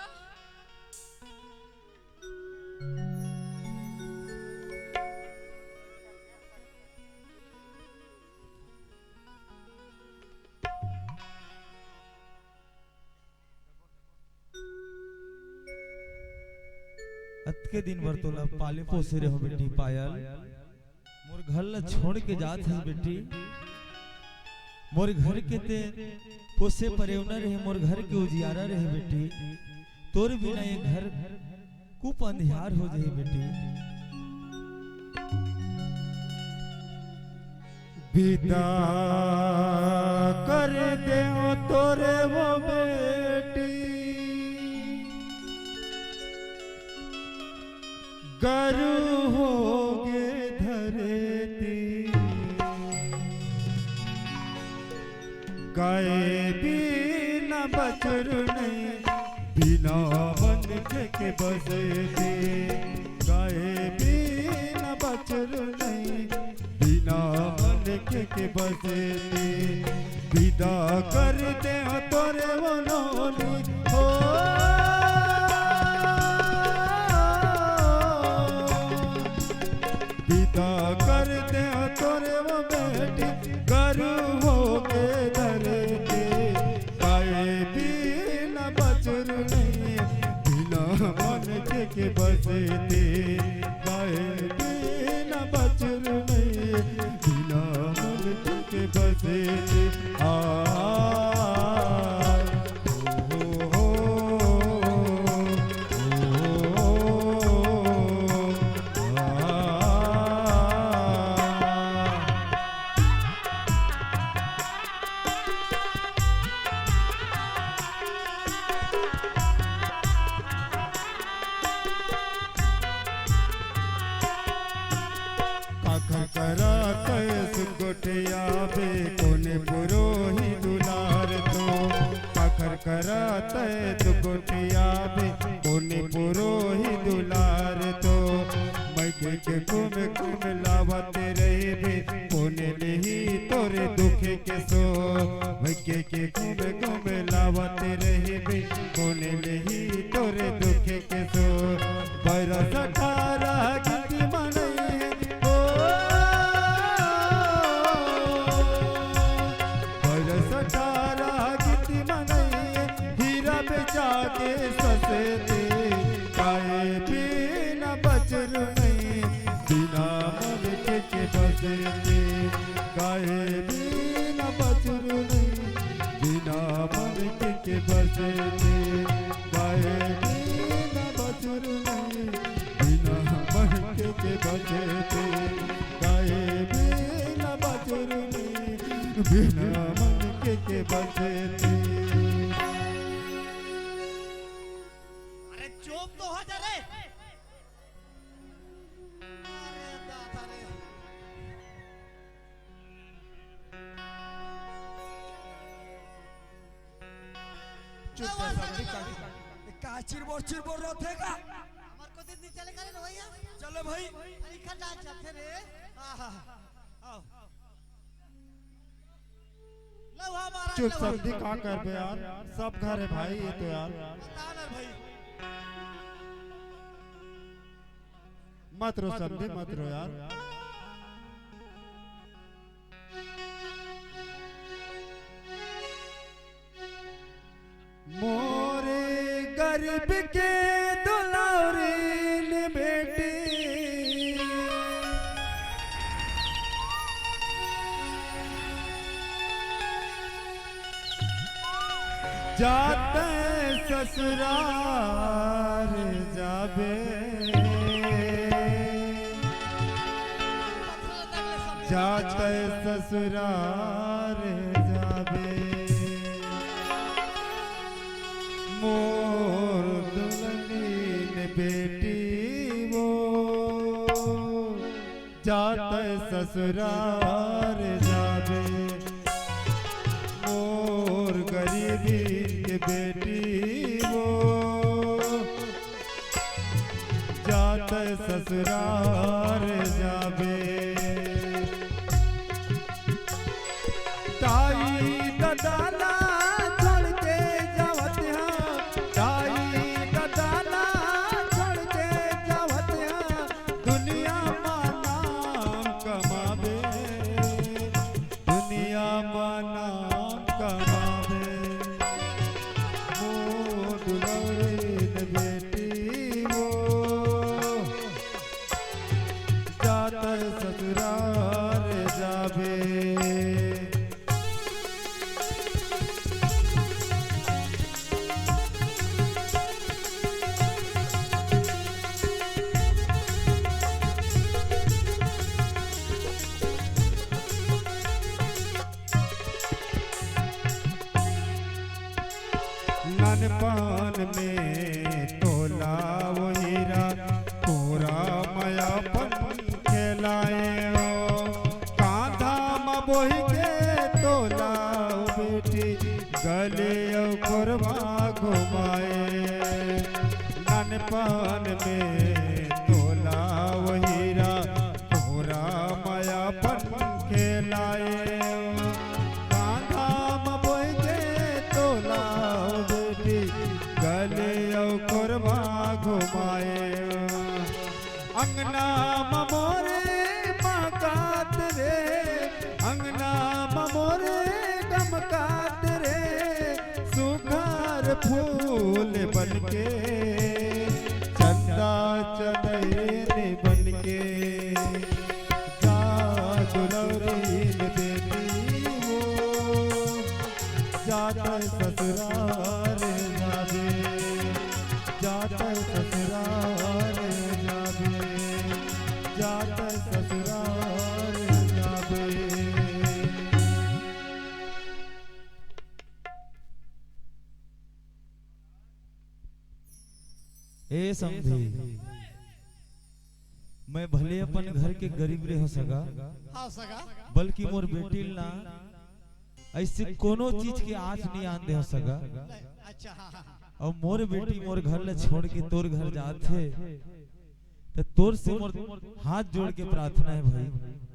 अत के दिन भर तोला पाले पोसे रहो बेटी पायल, मोर घर ला छोड़ के जात है बेटी। मोर घर के ते पोसे परेवना रहे, मोर घर के उजियारा रहे बेटी। तोर बिना ये घर कुप अंधियार हो जाए बेटी। विदा कर दे तोरे वो बेटी, गरु होगे धरती। गाय बिना बचर नहीं, बिना बन के बसते। गाय बिना बचर नहीं, बिना बन के बसते। विदा कर दे तोरे वो नौनी हो, विदा कर दे तोरे वो बेटी, गरु होके धरते। गाय बिना बचर नहीं, बिना मन के बसते। गाय बिना बचर नहीं, बिना मन के बसते। आ ओ काकर करात सुगोठिया बे कोने पुरोही दुलार तो काकर करात सुगोठिया बे कोने पुरोही दुलार तो मैके के कुम लावते रहे बे कोने लेही तोरे दुखे के सो मैके के कुम लावते रहे बे कोने लेही तोरे दुखे के सो बरस अठारह गीत मनई ओ बरस अठारह गीत मनई हीरा बेचा के ससते काए बिना बचरू नहीं बिना मन के बसते काए बिना बचरू नहीं बिना मन के बसते काए बिना बचरू नहीं बिना मन के बसते काए बिना बचरू नहीं बिना मन के बसते अरे चुप तो हो जा रे। अरे दादा रे। चुप कर समझी का चिरबोर रोतेगा हमार को दिन नहीं चलेगा रे भैया। चलो भाई अरे खड्डा चलते रे। आहा आओ लो हमारा चुप समझी का कर बे यार सब घर है भाई ये तो यार तानर भाई मत रो समझी मत रो यार मोरे गरीब के दुलारीन बेटी जाते ससुराल जाबे जाते ससुराल जाबे मोर दुल्हन बेटी वो जाते ससुराल जाबे मोर गरीबी के बेटी वो जाते ससुराल जाबे ताई दादा छोड़ के जावत यहाँ ताई दादा छोड़ के जावत यहाँ दुनिया में नाम कमाबे दुनिया में नाम कमाबे वो दुलौरीन बेटी वो जाते ससुराल जाबे ननपान में तोला वो हीरा पूरा मायापन खेलाए हो कांधा में बोही के तोला वो बेटी गले कोरबा घुमाए ननपान में तोला वो हीरा पूरा मायापन खेलाए हो कांधा में बोही के तोला गले कोरबा घुमाए अंगना मोरे मकात रे अंगना मोरे गमकात रे सुघर फूल बनके चंदा चनैन बनके जा दुलौरीन बेटी वो जाता ससुराल जाबे जाता ससुराल जाबे जाता ससुराल जाबे ए समझी मैं भले अपन घर के गरीब रह सका हाँ सगा बल्कि मोर बेटी ना ऐसे कोनो चीज के आँच नहीं आन दे सका। अच्छा हाँ हाँ और मोर बेटी मोर घर ले छोड़ के तोर घर जाते तो तोर से मोर हाथ जोड़ के प्रार्थना है भाई।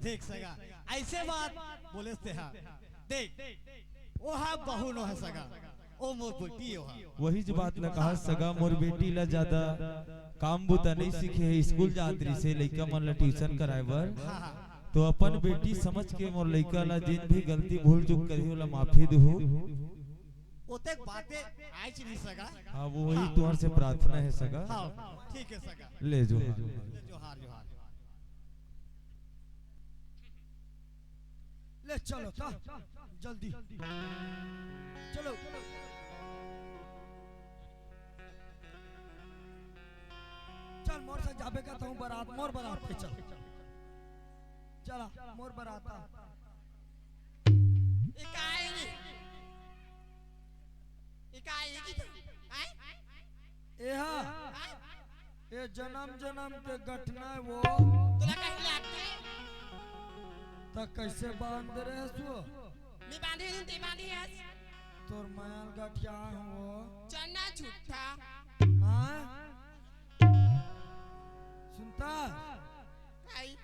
देख सगा ऐसे बात बोले से हाँ देख वो हाँ बहू नो है सगा ओ मोर बेटी हो हाँ वही जो बात ला कहा सगा मोर बेटी ला ज्यादा काम बुता नहीं सीखे है स्कूल जातरी से लइका मन ला ट्यूशन कराए बर हाँ हाँ तो अपन बेटी समझ के मोर लइका ला जिन भी गलती भूल चूक करी होला माफी दहु। ओते बातें आज नहीं सगा हाँ वो वही तुम्हार से प्रार्थना है सगा। हाँ ठीक है सगा ले जो जोहार जोहार ले चलो था जल्दी चलो चल मोर से जाबे का तू बारात मोर बारात पे चल चला मोर बारात एहा ये जन्म जन्म के घटना है वो तुला कहीं लागते तक कैसे बांध रहे सो मी बांधे नहीं ते बांधे है तोर मायाल गठिया हो चन्ना झूठा हाँ सुनता आई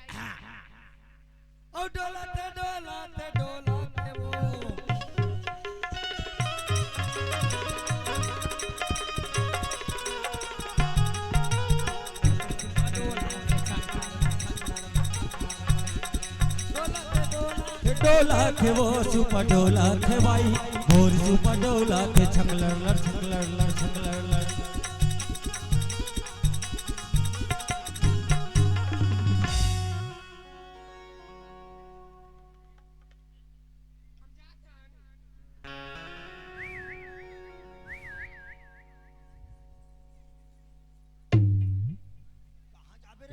ओ डोलाते डोलाते डोलाते वो डोला के वो सुपर डोला के भाई भोर सुपर डोला के छकलर लड़ छकलर लड़ छकलर लड़।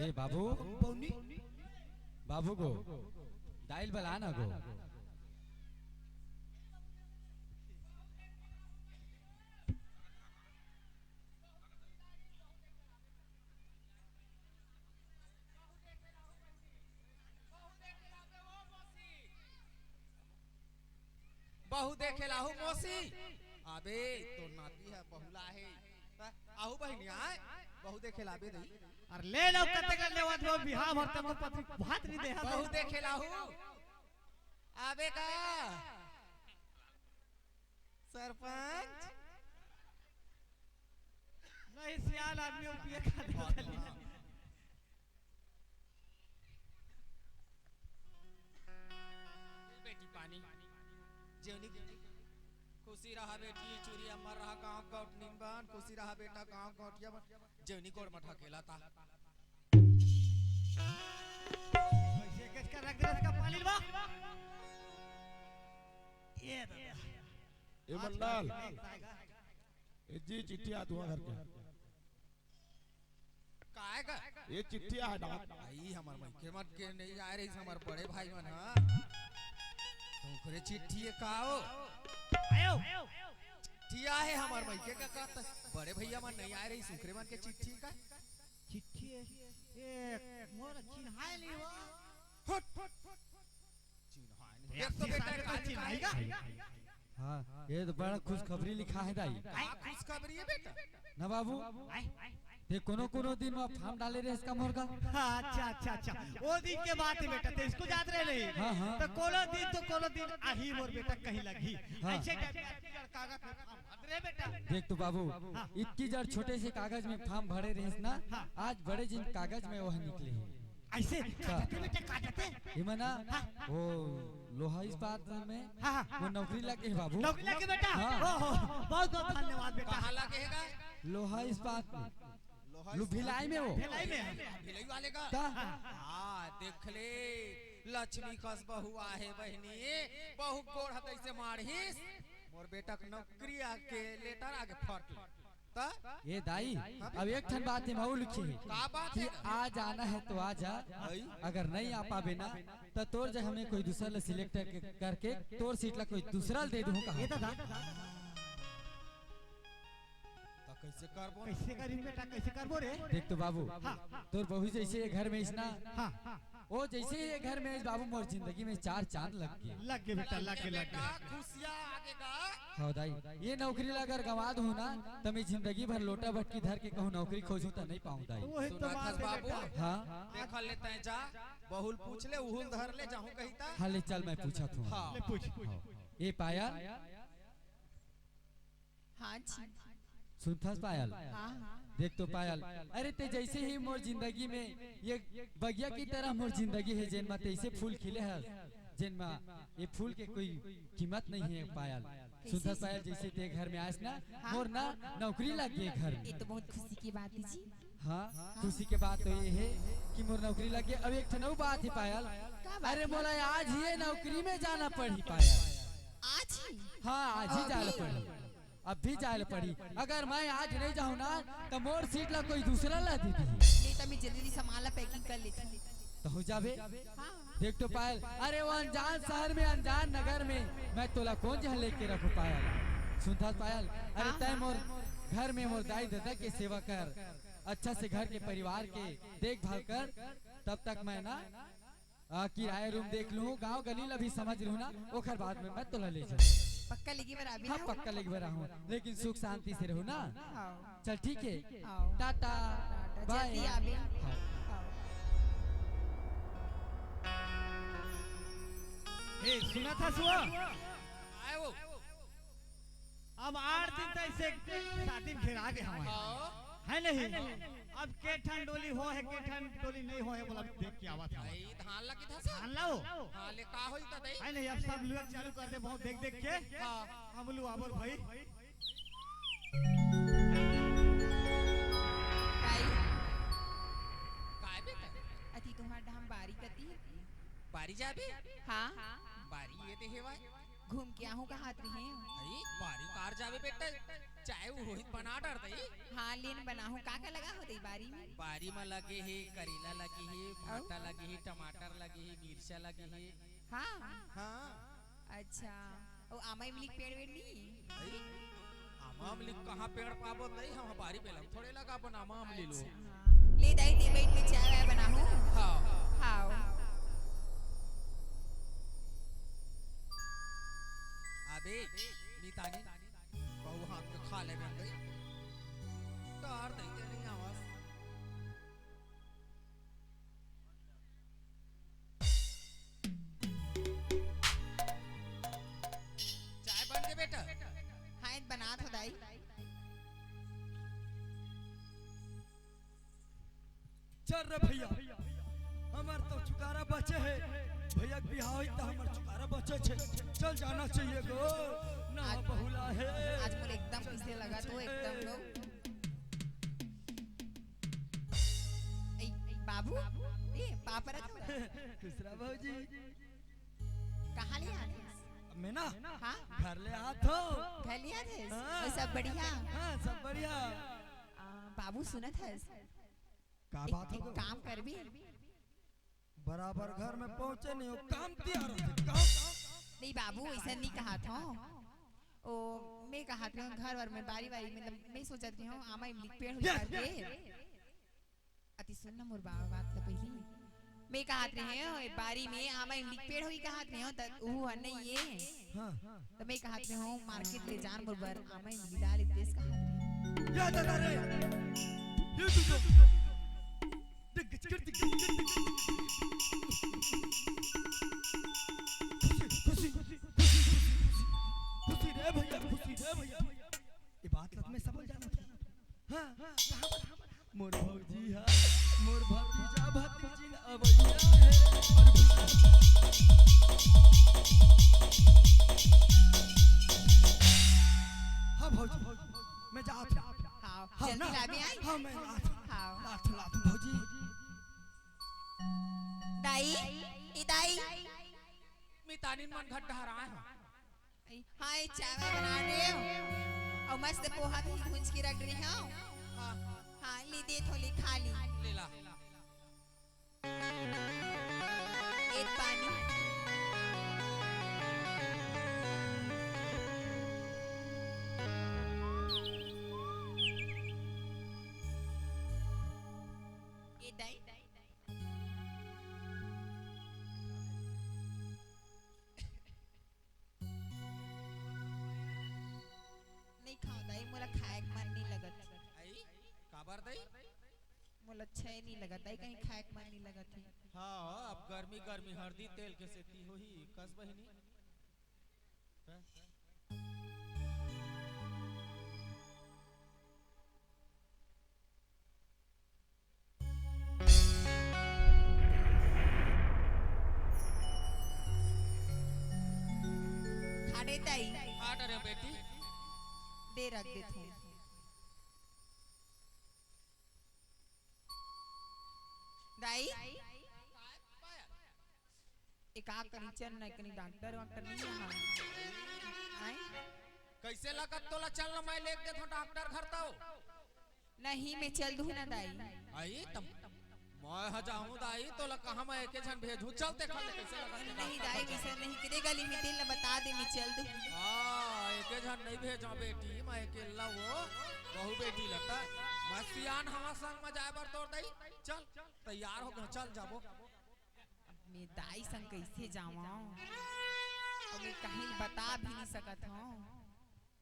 ए बाबू बाबू को डायल बला ना गो बहु देखे लाहू मौसी अबे तो नाती है बहुला है आहू बहनी आए बहु देखे लाबे नहीं और ले लो कते कर ले वो बिहार भरते को पति भात नहीं दे बहु देखे लाहू आबे का सरपंच नहीं सियाल आदमी पिए खा दे बेटी पानी जेवनी खुशी रहा बेटी चूरी अमर रहा गांव गौट निंबन खुशी रहा बेटा गांव गौटिया जेवनी कोड़ मठा खेला था कैसे कच का रख दे का पानी बा ए मंडल ए जी चिट्ठी आ तुम्हारे घर के काहे का ये चिट्ठी आ डाक भाई हमार भाई के मत के नहीं आ रही हमार बड़े भाई मन हां तुमरे चिट्ठी काओ आयो चिट्ठिया है हमार भाई के का बड़े भैया मन नहीं आ रही सुखरे मन के चिट्ठी का चिट्ठी ए मोर चिन्हाय ली वो चिन्हाय एक तो बेटा का चिन्हाएगा हाँ ये तो बड़ा खुशखबरी लिखा है दाई खुशखबरी है बेटा ना बाबू ये कोनो दिन में फार्म डाले रहे इसका मुर्गा अच्छा अच्छा अच्छा वो दिन के बात है बेटा तो इसको याद रहे नहीं हाँ, हाँ। तो कोनो दिन आही मोर बेटा कहीं लगी हाँ। ऐसे कागज में फार्म भर रे बेटा देख तो बाबू 21,000 छोटे से कागज में फार्म भरे रहे ना आज बड़े जिन कागज में वह निकले हैं ऐसे काटते बेटा काटते ये मना वो लोहा इस्पात में हाँ, वो नौकरी लगे है बाबू नौकरी लगे बेटा हाँ। ओहो बहुत बहुत धन्यवाद बेटा कहां लगेगा लोहा इस्पात में भिलाई में वो भिलाई में भिलाई वाले का ता? हां देख ले लक्ष्मी कस बहु आहे बहनी बहु गोड़ हतै से मारहिस मोर बेटा के नौकरी आके लेटर आगे फट ता ये दाई अब एक ठन बात है मऊ लिखी है का बात कि है आज आना है तो आ जा अगर नहीं आ पावे ना तो तोर जगह हमें कोई दूसरा सिलेक्ट करके तोर सीट ला कोई दूसरा दे दूं कहा तो कैसे करबो कैसे करी बेटा कैसे करबो रे देख तो बाबू तोर बहू जैसे ये घर में इसना हाँ वो जैसे ये घर में इस बाबू मोर जिंदगी में 4 चांद लग गए। लग गए बेटा लग गए खुशियां आगे का हाँ दाई ये नौकरी अगर गंवा दूं ना तो मैं जिंदगी भर लोटा भटकी धर के कहूँ नौकरी खोजूं तो नहीं पाऊं दाई। वही तो सुना बात था है बाबू बेटा हाँ देख लेते हैं जा बहुल पूछ ले उहुल धर ले जाहूं कहीं ता हाँ ले चल मैं पूछा तू हाँ ले पूछ ये पायल हाँ जी सुनथस पायल हाँ देख तो पायल अरे ते जैसे ही मोर जिंदगी में ये बगिया की तरह मोर जिंदगी है जिनमा तैसे फूल खिले है जिनमा ये फूल के कोई कीमत नहीं है पायल। सुनथस पायल जैसे ते घर में आस ना मोर ना नौकरी लग गई घर ये में। तो बहुत खुशी की बात है जी। हाँ खुशी के बात तो ये है कि मोर नौकरी लग गई। अब एक ठनऊ बात है पायल अरे मोला आज ही नौकरी में जाना पड़ी पायल। आज ही हाँ आज ही जाना पड़ी अब भी जाए पड़ी। अगर मैं आज नहीं जाऊँ ना तो मोर सीट ला कोई दूसरा ला दी थी। नहीं तो मैं जल्दी सामान ला पैकिंग कर लेती तो हो जावे हाँ देख तो पायल अरे वो अनजान शहर में अनजान नगर में मैं तोला कौन जहाँ लेके रखू पायल। सुनता पायल अरे तय मोर घर में मोर दाई दादा के सेवा कर अच्छा से घर के परिवार के देखभाल कर तब तक मैं ना किराया रूम देख लूँ गांव गली ला भी समझ लूँ ना ओखर बाद में मैं तोला ले जाऊँ। पक्का लेगी बराबर हाँ पक्का लेके बरा हूँ लेकिन सुख शांति से रहूँ ना। हाँ चल ठीक है हाँ टाटा बाय। जल्दी आवे हाँ। हाँ ए सुना था सुआ आए वो अब 8 दिन तक से शादी में घेरा गए हमारे है नहीं अब के ठन डोली हो है के ठन डोली नहीं हो है बोला देख के आवा था भाई धान लगी था सा ठान लाओ हां ले का होई ता दई है नहीं अब सब लोग चालू कर दे बहुत देख देख के हां हम लोग आबर भाई भाई काय बेटा अति तुम्हार धाम बारी कती बारी जाबे हाँ बारी ये ते हेवा घूम के आहू कहाँ रही भाई बारी कार जाबे बेटा चाहे वो रोहित बना डर दई हाँ लेन बनाहू का लगा होती बारी में बारी में लगे है करेला लगे है भाटा लगे है टमाटर लगे है मिर्चा लगे है हाँ हाँ अच्छा ओ आमा इमली के पेड़ वेड़ नहीं भाई आम लिख कहाँ पेड़ पाबो नहीं हम बारी पे लग थोड़े लगा अपन आम ले लो हाँ। ले दाई ते बैठ के चाय वाय बनाहू हाँ हाँ अबे मीतानी बहु हाथ में खा ले बन गई तार दई दे नहीं आवाज चाय बन गई बेटा हाँ इत बना तो दाई चल रे भैया हमार तो चुकारा बचे है भैया के बिहाव होई त हमर चुकारा बचे छे चल जाना चाहिए गो ना आज- बहुला है आज मुझे एकदम किसे लगा तो एकदम लो बाबू ए पापा रखो दूसरा भौजी कहाँ ले आते मैं ना हाँ घर ले आत हो घर लिया थे हाँ। वो सब बढ़िया हाँ सब बढ़िया बाबू सुनत है का बात एक हो काम कर भी बराबर घर में पहुंचे नहीं हो काम तैयार होते काम नहीं बाबू ऐसा नहीं कहा था ओ मैं कहा था घर वर में बारी बारी मतलब मैं सोचा थी हूँ आमा इमली के पेड़ हो करके अति सुनना मोर बात तो पहली मैं कहा थे बारी में आमा इमली के पेड़ होगी कहा थे तब वो है नहीं ये हाँ तो मैं कहा थे हूँ मार्केट ले जान बरबर आमा इमली डाल देश कहा या दादा रे ये तू तो दिख कर दिख खुशी खुशी खुशी रे भैया खुशी रे भैया ये बात लत में समझ जाना था हां मोर भौजी हा मोर भतीजा भतीजी अबैया है हां भौजी मैं जात हाँ हाँ जल्दी ना ला भी आई हाँ मैं लात हाँ लात भौजी दाई ई दाई मीतानी मन घट हराए हो हाय चाय बना रहे हो और मस्त पोहा भी भूंज के रख रही हो हाँ ली दे थोड़ी खा ली ले ला एक पानी दाई मोला खाए के मन नहीं लगत आई काबर दई मोला अच्छा ही नहीं लगत दाई कहीं खाए के मन नहीं लगत है हाँ अब गर्मी गर्मी हल्दी तेल के सेती होही कस बहिनी हैं? खाड़े दाई आ डरे बेटी दे रख दे तू दाई एक आ कनीचन नहीं कनी डॉक्टर वॉक्टर नहीं है आए कैसे लगत तोला चल मैं लेके देथो डॉक्टर घर तो नहीं मैं चल दूं ना दाई आई तम मैं हजाऊं दाई तोला कहां मैं एके जन भेजूं चल देख ले कैसे लगत नहीं दाई वैसे नहीं किरे गली में दिल बता दे मैं चल दूं हां एके जन नहीं भेजो बेटी मैं अकेला वो बहु बेटी लगता मैं सियान हवा संग में जाए बर तोड़ दई चल तैयार हो गए चल जाबो मैं दाई संग कैसे जाऊं और मैं कहीं बता भी नहीं सकत हूं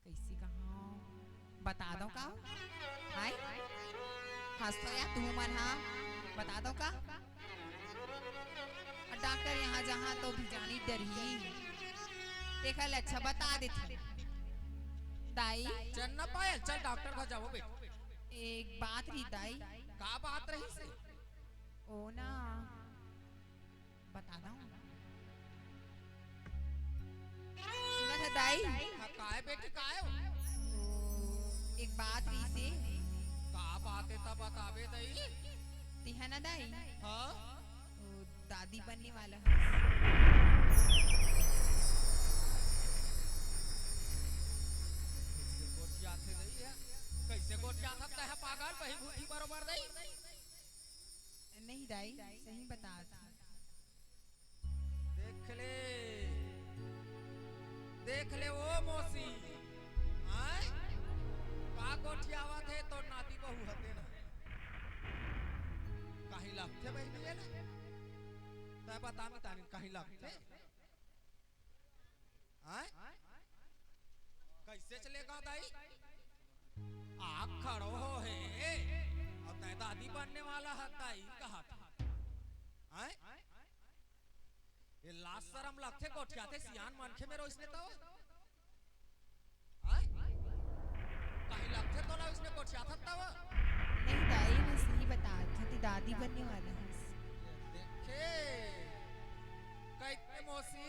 कैसे कहां बता दो का हाय हंसतो या तू मन हां बता दो का और डॉक्टर यहाँ जहाँ तो भी जानी डर ही देखा ले अच्छा बता देती दाई चल ना पायल चल डॉक्टर घर जाबो बेटी एक बात रही दाई का बात रही से ओ ना बता दो सुनत है दाई हाँ, काहे बेटी काहे हो एक बात रही से का बात है तब बतावे दई ती है ना दाई हां वो दादी बनने वाला है कैसे गोटिया थे दई है कैसे गोटिया था है पागल वही भूठी बरोबर दई नहीं दाई सही बता देख ले ओ मौसी आय का गोठियावा थे तो नाती बहू हते ना कहीं लगते बहनी है ना तय बता मी तानी कहीं लगते आय कैसे चलेगा दाई आँख खड़ो हो है और तय दादी बनने वाला है ताई कहा था आय ये लाश शर्म लगते गोठियाते सियान मनखे में रोइसने तो आय कहीं लगते तो ना उसने गोठियाता तब नहीं दाई मैं सही बता थी दादी बनने वाला है देखे कहते मौसी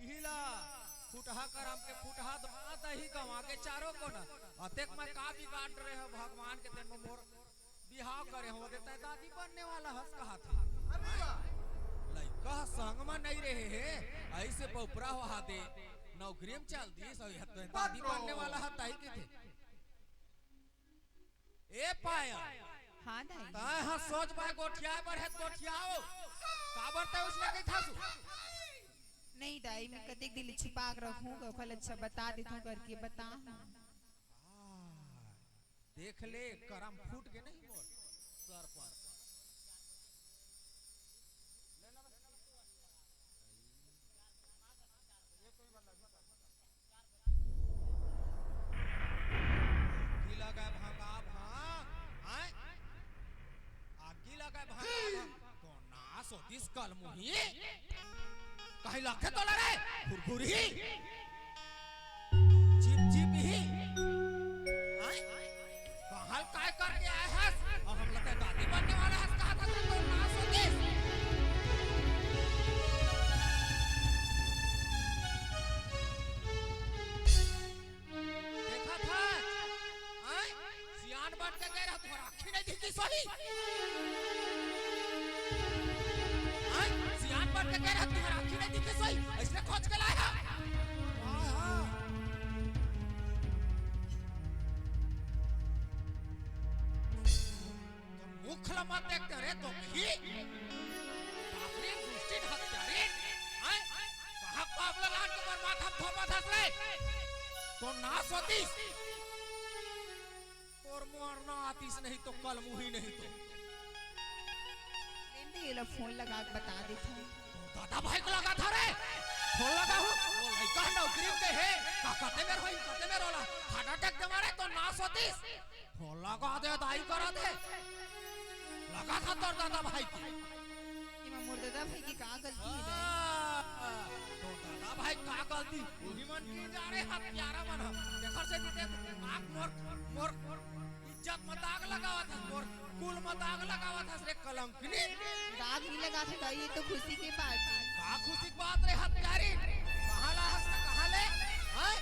हिला फुटहा करम के फुटहा दही गवा के चारों को ना अतेक मैं का बिगाड़ रहे हो भगवान के तेन मोर बिहाव करे हो देता है दादी बनने वाला हंस कहा था लइका संग में नहीं रहे है ऐसे पोपरा हो हादे नौकरी में चल दी सो दादी बनने वाला हता ही के थे ए पाया हाँ दाई ताय हां सोच पाए गोठिया पर है गोठियाओ काबर ते उसने के थासु नहीं दाई मैं कते दिल छिपा के रखूंगा फल अच्छा बता देता हूं करके बता देख ले करम फूट के नहीं मोर सर पर गीला का भांगा भांग आय आगी लगा भांगा तो ना सोतिस कल मुही कहीं लाखे तो लड़े फुरफुरी चिप चिप ही आय कहल काय करके आए हस और हम लगते दादी बनने वाला हस कहा था तो ना सोतिस देखा था आय सियान बन के गए रहा तुम्हारा आँखी नहीं दिखी सही आय सियान बन के गए रहा तुम्हारा आँखी नहीं दिखी सही इसने खोज के लाया मुखला मत देखते रे तो ही बापरे दुष्टी हत्यारे आय कहा पावला लान के पर माथा थोपा था रे तो ना सोतीस और मरना आतीस नहीं तो कल मुही नहीं तो लेंदे ये लोग फोन लगा के बता देता हूं दादा भाई को लगा था रे फोन लगा हो बोल लइका नौकरी के है का कते में होई कते में रोला हार्ट अटैक के मारे तो नाश होतीस हो लगा दे दाई करा दे लगा था तोर दादा भाई की इमा मोर दादा भाई की का गलती है तो दादा भाई का गलती वही मन की जा रे हाथ प्यारा मन देखर से देख आग मोर इज्जत मत आग लगावा था मोर कुल मत आग लगावा था रे कलंकनी दाग नहीं लगा था ये तो खुशी की बात है का खुशी की बात रे हाथ प्यारी कहां ला हंस कहां ले हैं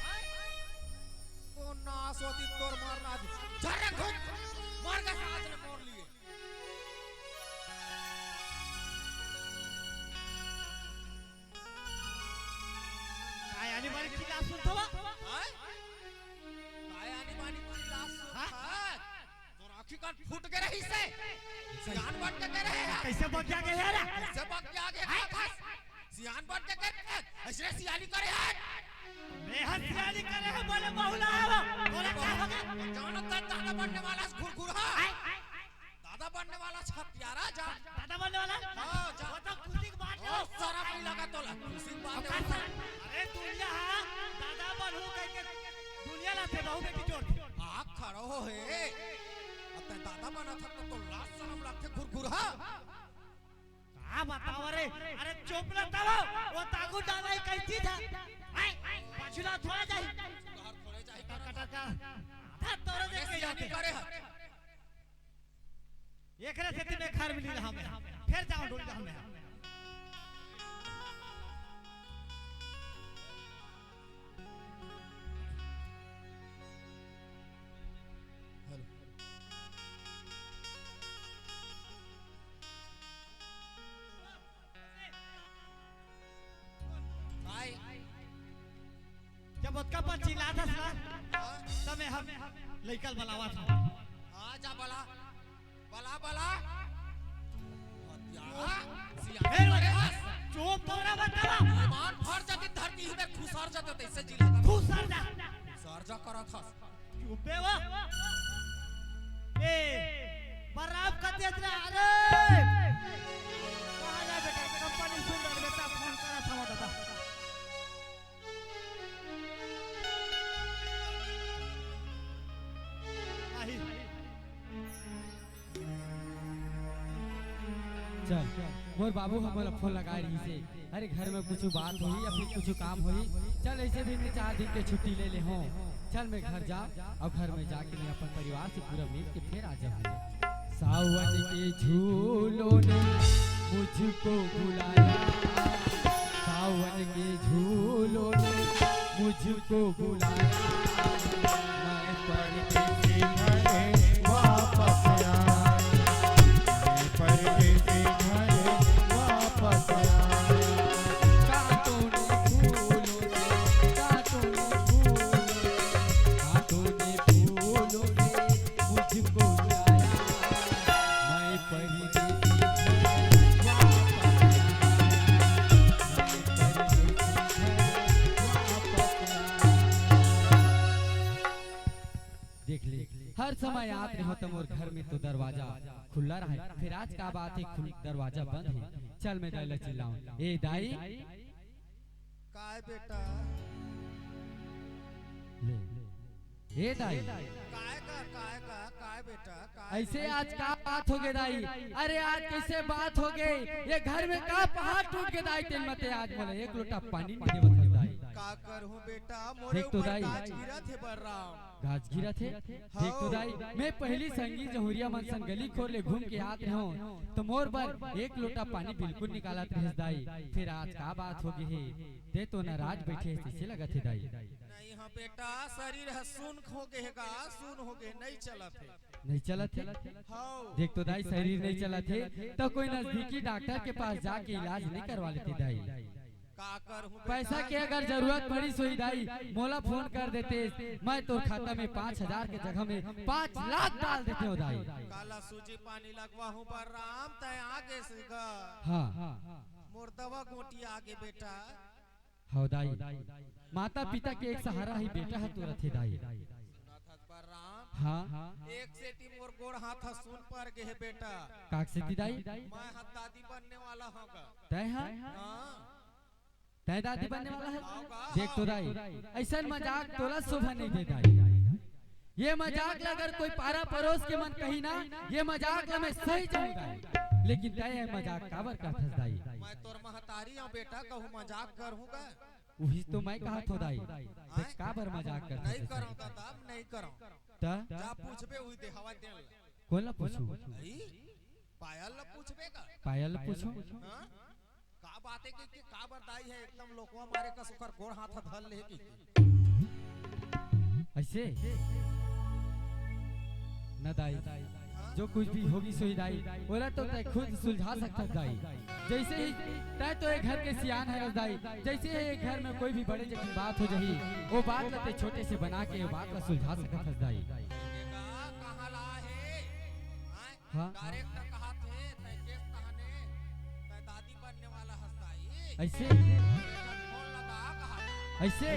तो नाश होती तोर मारना दी जरे घुट मार के साथ ने मोर लिए काय आणि बारी की लास सुनतो बा हैं काय आनी मानी की लाश है तोर आंखी कान फूट के रही से सियान बन के कह रहे हैं कैसे बग गया रे रे कैसे बग के आगे खास सियान बन के कह रहे हैं ऐसे सियानी करे हैं बेहद सियानी करे है बोले बहुला है बोले क्या हो गया जानत दादा बनने वाला घुरघुरा दादा बनने वाला छा प्यारा जा दादा बनने वाला हां जा वो तो खुशी की बात है और सारा नहीं लगा तोला खुशी की बात है अरे दुनिया दादा बनू कह के दुनिया ला से बहू बेटी जोड़ आग खड़ो हो है अब दादा बना था तो लाश शर्म लगते घुरघुरा का बताओ रे अरे चुप ना तलो वो तागु डाला कैसी था पाछुला थोड़ा जाई बाहर थोड़े जाए कटा का था तोरे देख के जाते करे है एकरे से में खार मिली रहा मैं फिर जाओ डोल जा हमें भाई जब उसका पर चिल्ला था समय हम लइकल बलावा था आ जा बला बला बला हत्या सिया चुप तोरा बतावा ईमान फर जाती धरती में खुसर जाते तैसे जिला का खुश सर जा सरजा करा था चुप बेवा ए बराब का देत रे अरे कहां जा बेटा कंपनी सुन रहा बेटा फोन करा था दादा आई चल मोर बाबू हमला फोन लगा रही से अरे घर में कुछ बात हुई या फिर कुछ काम हुई चल ऐसे भी मैं 4 दिन के छुट्टी ले ले हूँ चल मैं घर जा और घर में जाके मैं अपन परिवार से पूरा मिल के फिर आ जाऊंगा सावन के झूलों ने मुझको बुलाया सावन के झूलों ने मुझको बुलाया मैं परदेसी घरे वापस आया परदेसी घरे वापस आया कांटों ने फूलों से कांटों ने फूलों से मुझको बुलाया मैं परदेसी देख ले हर समय याद रहो तुम और घर में तो दरवाजा खुला रहा है फिर आज का बात है दरवाजा बंद है चल मैं दाई चिल्लाऊं ए दाई काय बेटा ले ए दाई काय बेटा काय ऐसे आज का बात हो गई दाई अरे आज कैसे बात हो गई ये घर में का पहाड़ टूट के दाई तेल मते आज बोले एक लोटा पानी नहीं देवत है दाई का करूं बेटा मोरे देख तो ऊपर दाई। गाज गिरा थे बर्राम घास गिरा थे देख तो दाई मैं पहली संगी जहुरिया मनसन गली खोर ले घूम के आत रहो तो मोर पर एक लोटा पानी बिल्कुल निकाला थे दाई फिर आज का बात हो गई है दे तो नाराज बैठे ऐसे लगा थे दाई नहीं हां बेटा शरीर है सुन हो गएगा सुन हो गए नहीं चलत है नहीं चला थे हां देख तो दाई शरीर नहीं चला थे तो कोई नजदीकी डॉक्टर के पास जाके इलाज नहीं करवा लेते दाई का करूं पैसा की अगर जरूरत पड़ी सोई दाई मोला फोन कर देते मैं तो खाता में 5000 के जगह में 5 लाख डाल देते हो दाई काला सूजी पानी लगवा हूं बर्राम तय आगे से गा हाँ मोर दवा गोटी आगे बेटा हो दाई माता पिता के एक सहारा ही बेटा है तो रथे दाई सुनाथत बर्राम हाँ एक सेटी मोर गोड़ हाथ सुन पर गे है बेटा काक से दाई मैं हाथ दादी बनने वाला हूंगा तय हाँ हां तय दादी बनने वाला है। होगा। देख तो दाई ऐसा मजाक तोला शोभा नहीं दे दाई। ये मजाक ला अगर कोई पारा परोस के मन कही ना ये मजाक ला मैं सही जाऊंगा लेकिन तय मजाक काबर करथस दाई। मैं तोर महतारी हूं बेटा कहूं मजाक करूंगा वही तो मैं कहा थो दाई देख काबर मजाक करथस नहीं करूं तब नहीं करूं ता जा पूछबे हुई दे हवा दे कौन ला पूछू आई पायल ला पूछबे का पायल ला पूछू हां का बात है कि का बताई है एकदम लोगवा मारे का सुकर गोड़ हाथ धल ले की ऐसे न दाई जो कुछ भी होगी सोई दाई बोला तो तय खुद सुलझा सकता दाई। जैसे ही तय तो एक घर के सियान है दाई जैसे ही एक घर में कोई भी बड़े जैसी बात हो जाही वो बात ला छोटे से बना के वो बात ला सुलझा सकता दाई। कहां ला है हां डायरेक्ट कहा थे तय केस कहाने तय दादी बनने वाला हंसदाई ऐसे फोन लगा कहा ऐसे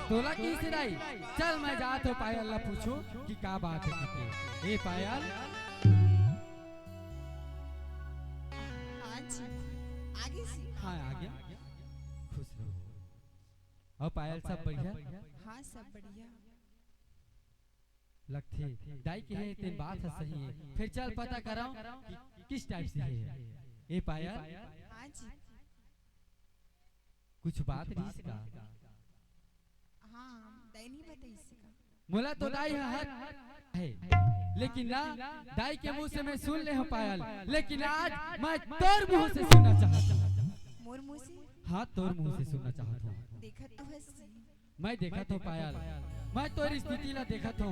तोला की से दाई चल मैं जात हो पायल ला पूछू कि का बात है कि ए पायल हाँ जी आगे से हाँ आ गया खुश रहो। और पायल सब बढ़िया हाँ सब बढ़िया। लगते दाई की है तेन बात है सही है फिर चल पता कराओ कि किस टाइप से है ए पायल हाँ जी कुछ बात नहीं इसका हाँ दाई नहीं बताई इसका। मोला तो दाई है लेकिन ना दाई के मुंह से मैं सुन ले हूं पायल लेकिन आज मैं तोर मुंह से सुनना चाहता हूं। मोर मुंह से हाँ तोर मुंह से सुनना चाहता हूं। देखा तो है मैं देखा तो पायल मैं तोर स्थिति ला देखा था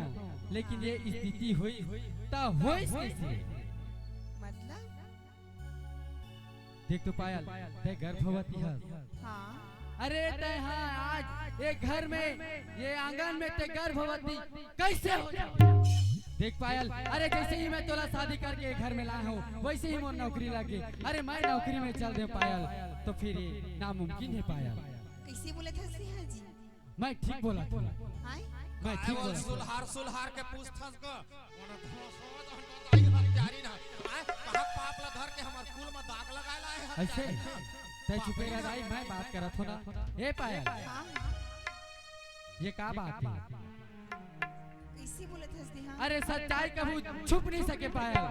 लेकिन ये स्थिति हुई ता होई कैसे मतलब देख तो पायल ते गर्भवती है। हाँ अरे ते हाँ आज एक घर में ये आंगन में ते गर्भवती कैसे हो जाए? देख पायल अरे जैसे ही मैं तोला शादी करके घर में लाया हूँ वैसे ही मोर नौकरी लगे अरे मैं नौकरी में चल दे पायल तो फिर ये नामुमकिन है पायल। कैसे बोले थे सिंहा जी मैं ठीक बोला था हाँ मैं ठीक बोला था। सुलहार के पूछथस को ओना धोसो दाई हत्यारी ना कहां पाप ला धर के हमर कुल में दाग लगायला है ऐसे ते चुपे रह दाई मैं बात करत हो ना ए पायल हाँ ये का बात है कैसे बोले थे सिंहा अरे सच्चाई कभी छुप नहीं सके पायल।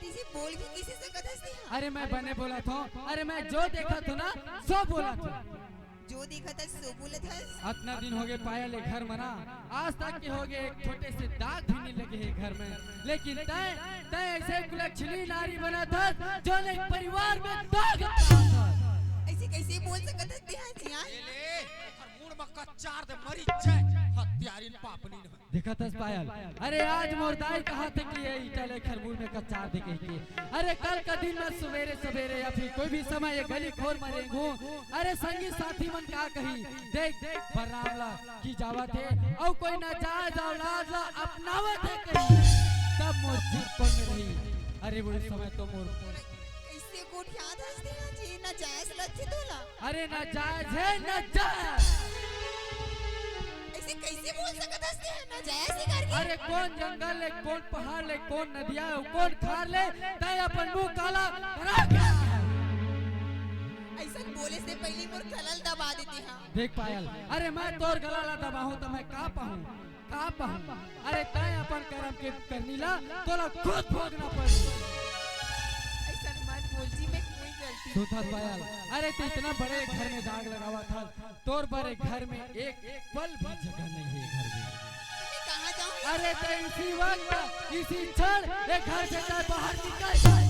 किसी बोल भी किसी से कथा सिंहा अरे मैं बने बोला था अरे मैं जो देखा था ना सो बोला था जो देखा था सो बोले था। इतना दिन हो गए पायल एक घर मना आज तक के हो गए एक छोटे से दाग भी नहीं लगे है घर में लेकिन तय तय ऐसे कुलच्छनी नारी बना था जो एक परिवार में दाग था। ऐसे कैसे बोल सकता है सिंहा जी हाँ ले ओकर मुंह में कच्चार दे मरी जाए हत्यारी पापनी न देखा था पायल अरे आज मोरदाई कहा थे कि ये इटले खरबूल में कच्चार दे कही अरे कल का दिन में सवेरे सवेरे या फिर कोई भी समय ये गली खोर मरेंगू अरे संगी साथी मन का कही देख बरामला की जावा थे और कोई नाजायज औलाद ला अपनावत है कही तब मोर जीत कौन में रही अरे वो समय तो मोर कैसे गोठिया था सिंहा जी ना जायज लच्छी तोला अरे नाजायज है नाजायज ऐसे कैसे बोल सकता है ना जायज ही करके अरे कौन जंगल ले कौन पहाड़ ले कौन नदियां कौन खार ले तय अपन मुंह काला करा गया ऐसा बोले से पहले मोर कलल दबा देती हाँ देख पायल अरे मैं तोर गला ला दबाहूं तो मैं का पाऊं अरे तय अपन कर्म के करनी ला तोला खुद भोगना पड़ी। ऐसा मत बोल जी मैं कोई गलती सुधा पायल अरे तो इतना बड़े घर में दाग लगावा था तोर बड़े घर में एक पल भी जगह नहीं है घर में मैं कहाँ जाऊँ अरे तो इसी वक्त इसी क्षण एक घर से तय बाहर निकल जाए।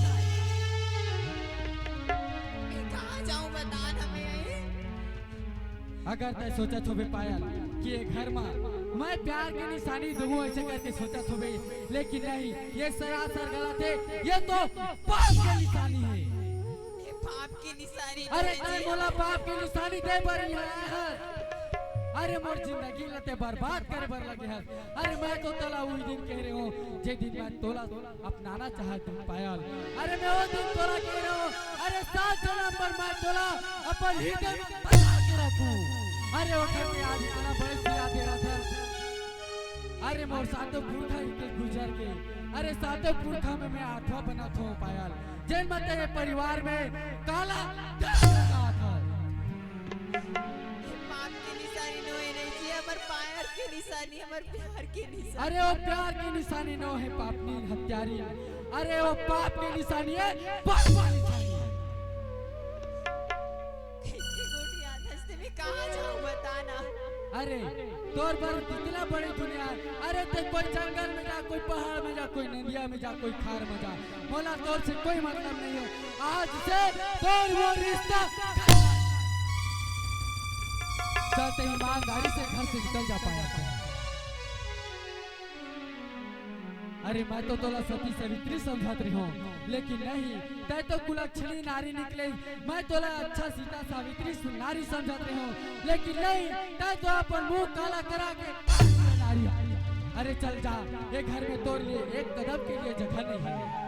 मैं कहाँ जाऊँ बता हमें अगर तय सोचा तो पायल कि ये घर में मैं प्यार की निशानी दूं ऐसे करके सोचा तो लेकिन नहीं ये सरासर गलत है ये तो पाप की निशानी है। ये पाप की निशानी अरे तय बोला पाप की निशानी दे पर है अरे मोर जिंदगी लते बर्बाद करे बर लगे है। अरे मैं तो तला उस दिन कह रहे हूँ जे दिन मैं तोला अपनाना चाहता हूँ पायल अरे मैं वो दिन तोला कह रहा हूँ अरे 7 जन्म पर मैं तोला अपन हृदय में बना के रखूं। अरे वो घर में आज इतना बड़े सिया दे रहा था अरे मोर सातों पुरखा के गुजर के अरे सातों पुरखा में मैं 8वां बना था पायल जैन मत परिवार में काला था पाप की निशानी नो है नहीं जी हमर पायर की निशानी हमर प्यार की निशानी अरे वो प्यार की निशानी नो है पापनी हत्यारी, अरे वो पाप की निशानी है पाप की निशानी है। इतनी गोटी आदत से मैं कहाँ जाऊँ बताना। अरे तोर पर कितना बड़ी दुनिया है, अरे ते कोई जंगल में जा, कोई पहाड़ में जा, कोई नदिया में जा, कोई खार में जा, मोला तोर से कोई मतलब नहीं है। आज से तोर वो रिश्ता चलते ईमानदारी से घर से निकल जा पाया। अरे मैं तो तोला सती सावित्री समझत रही हूँ, लेकिन नहीं, तय तो कुलक्षणी नारी निकले। मैं तोला अच्छा सीता सावित्री नारी समझत रही हूँ, लेकिन नहीं, तय तो अपन मुंह काला करा के नारी। अरे चल जा, ये घर में तोड़ लिए एक कदम के लिए जगह नहीं है।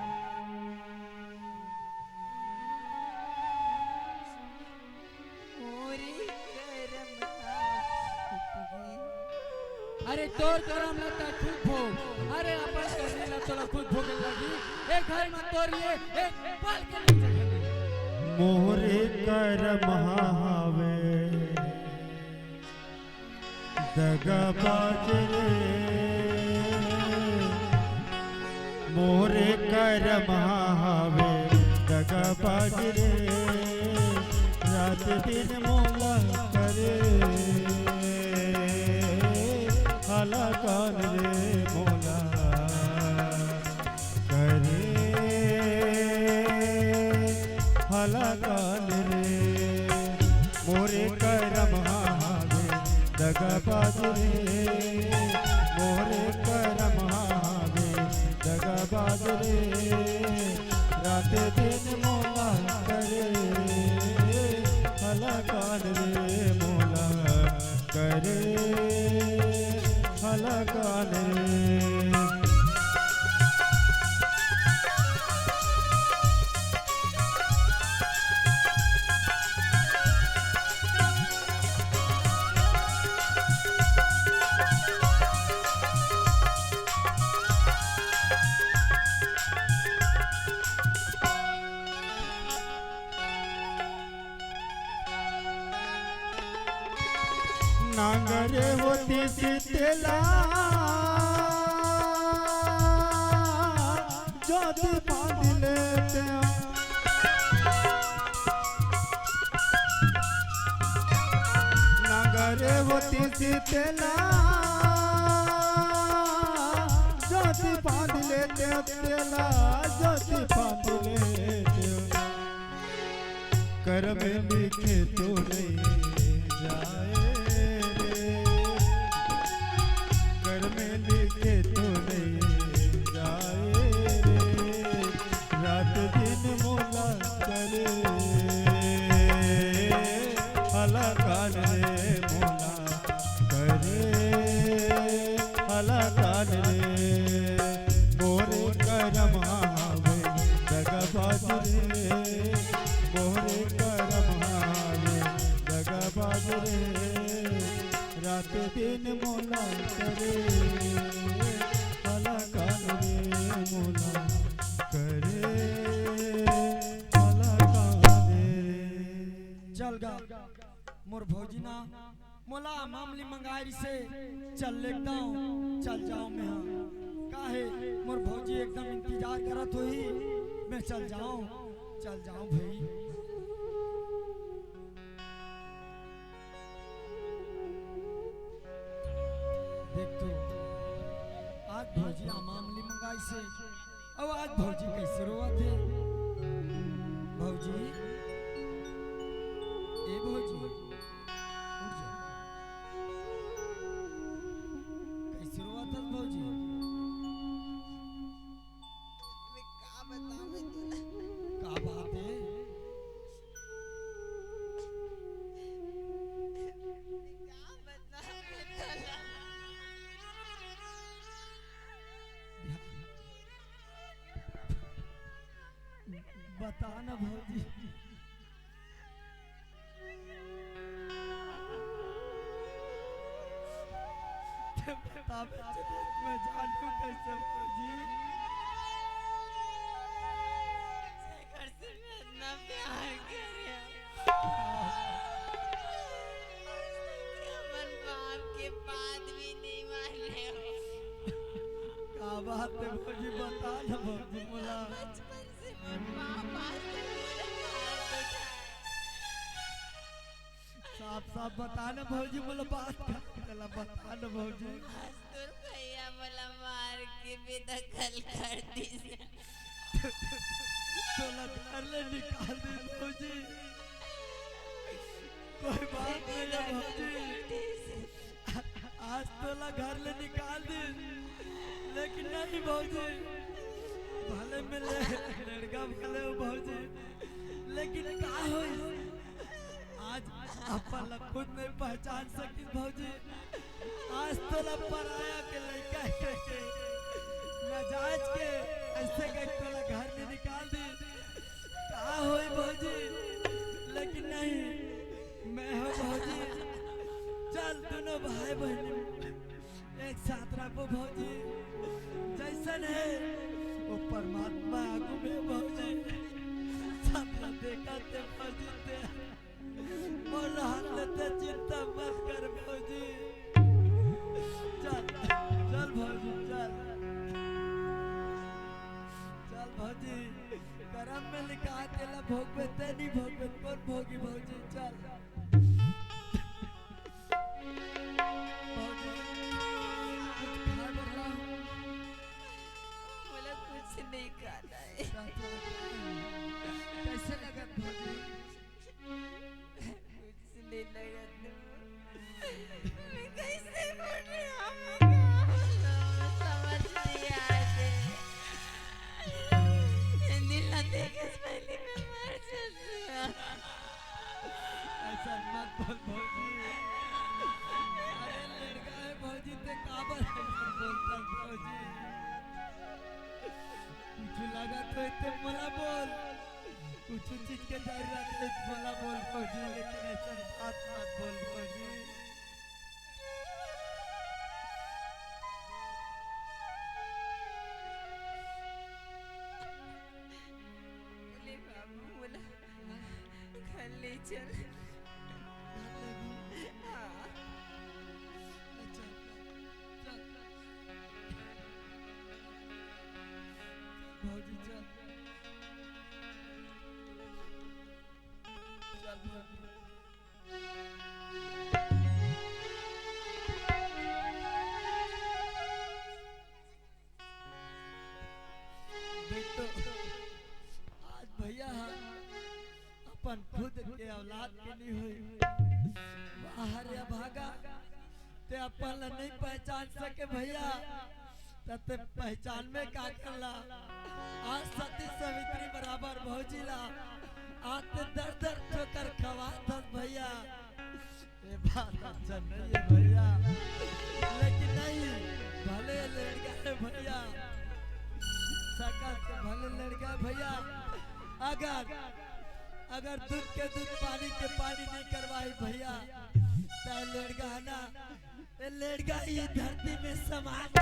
अरे तोर करम लगता खुद भोग, अरे अपन करने लग तोला खुद भोगे लगी। एक घर में तोड़ लिए एक पल के लिए जगह नहीं। मोरे कर महावे दगाबाज रे, मोरे कर महावे दगाबाज रे, रात दिन मोला करे हला कान रे मोला करे हला कान रे, मोरे करम हावे दगाबाज रे, मोरे करम हावे दगाबाज रे, रात दिन मोला करे हला कान रे मोला करे हला कान रे। नांगरे होती शीतला ज्योति बांध लेते, नांगरे होती शीतला ज्योति बांध लेते, तेला ज्योति बांध लेते, कर में लिखे तो नहीं जाए, लिखे तो नहीं जाए रे, रात दिन मोला करे हला कान रे मोला करे हला कान रे, मोरे करम हावे दगाबाज रे, मोरे करम हावे दगाबाज रे, रात दिन मोला करे हला कान रे मोला करे हला कान रे। चल गा मोर भौजी ना मोला मामली मंगाई से चल लेता हूँ, चल जाऊँ मैं। हाँ काहे मोर भौजी एकदम इंतजार करत हुई, मैं चल जाऊँ भाई। देख तो आज भौजी मामली मंगाई से, अब आज भौजी कैसे रोवत है। भौजी ए भौजी उठ जा, कैसे रोवत है भौजी। मैं क्या बताऊं मैं तुला। का बात है। क्या बताऊं मैं तुला। बता ना भौजी। बता मैं जानूं कैसे भौजी। शेखर से मैं इतना प्यार कर रहा बात है भौजी बता ना भौजी मोला बचपन से मैं माँ पास से मुझे साफ साफ बता ना भौजी मोला बात चला बता ना भौजी मास्टर भैया मला मार के बेदखल कर दी तोला घर ले निकाल दे भौजी कोई बात नहीं है भौजी आज तोला घर ले निकाल दे लेकिन नहीं भौजी भले मिले लड़का भले हो भौजी लेकिन का होई आज अपन खुद नहीं पहचान सकी भौजी आज तोला पराया के लड़का के नाजायज के ऐसे के तोला घर में निकाल दी का होई भौजी लेकिन नहीं मैं हो भौजी चल दोनों भाई बहन एक साथ रहो भौजी जैसन है वो परमात्मा आगू में भौजी सपना देखा ते भौजी ते मोर हाथ लेते चिंता मत कर भौजी चल चल भौजी चल चल भौजी करम में लिखा तेला भोगवे ते नहीं भोगवे कौन भोगी भौजी चल भौजी कुछ खा बता बोला कुछ नहीं खाना है कैसे लगा भौजी कुछ नहीं लगा मैं कैसे बोल रही हूँ समझ नहीं आ रही दिल ना देखे पहले मैं मर जाती हूँ ऐसा मत बोल भौजी अरे लड़का है भौजी ते काबर ऐसा बोलता भौजी कुछ लगा तो इतने मला बोल कुछ चीज के जरूरत है मला बोल भौजी लेकिन ऐसा बात मत बोल भौजी बोले बाबू बोला घर ले चल हाँ चल चल भौजी चल चल भौजी बेटो आज भैया अपन खुद के औलाद के नहीं हुई बाहर या भागा ते अपन ला नहीं पहचान सके भैया ते पहचान में का करला आज सती सावित्री बराबर भौजीला आज ते दर दर ठोकर खवा दस भैया ये बात अच्छा नहीं है भैया लेकिन नहीं भले लड़का है भैया सकल से भले लड़का है भैया अगर दूध के दूध पानी के पानी नहीं करवाई भैया तो लड़का है ना लड़का ये धरती में समान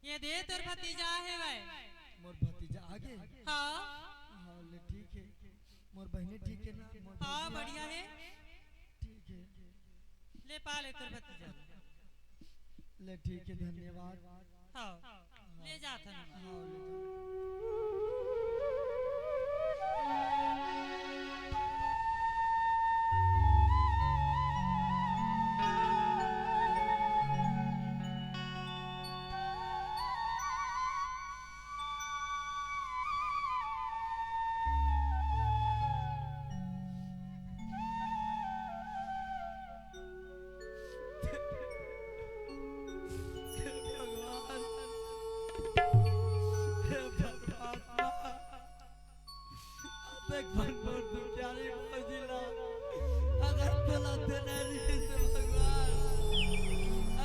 ये दे तोर भतीजा है भाई मोर भतीजा आगे हाँ हाँ ले ठीक है मोर बहनी ठीक है ना मोर हाँ भौजी, बढ़िया है ठीक है ले पा ले तेरे भतीजा ले ठीक है धन्यवाद हाँ ले जा था हाँ ले जाओ। देख भगवान तू प्यारी भौजीला अगर तोला देना रही से भगवान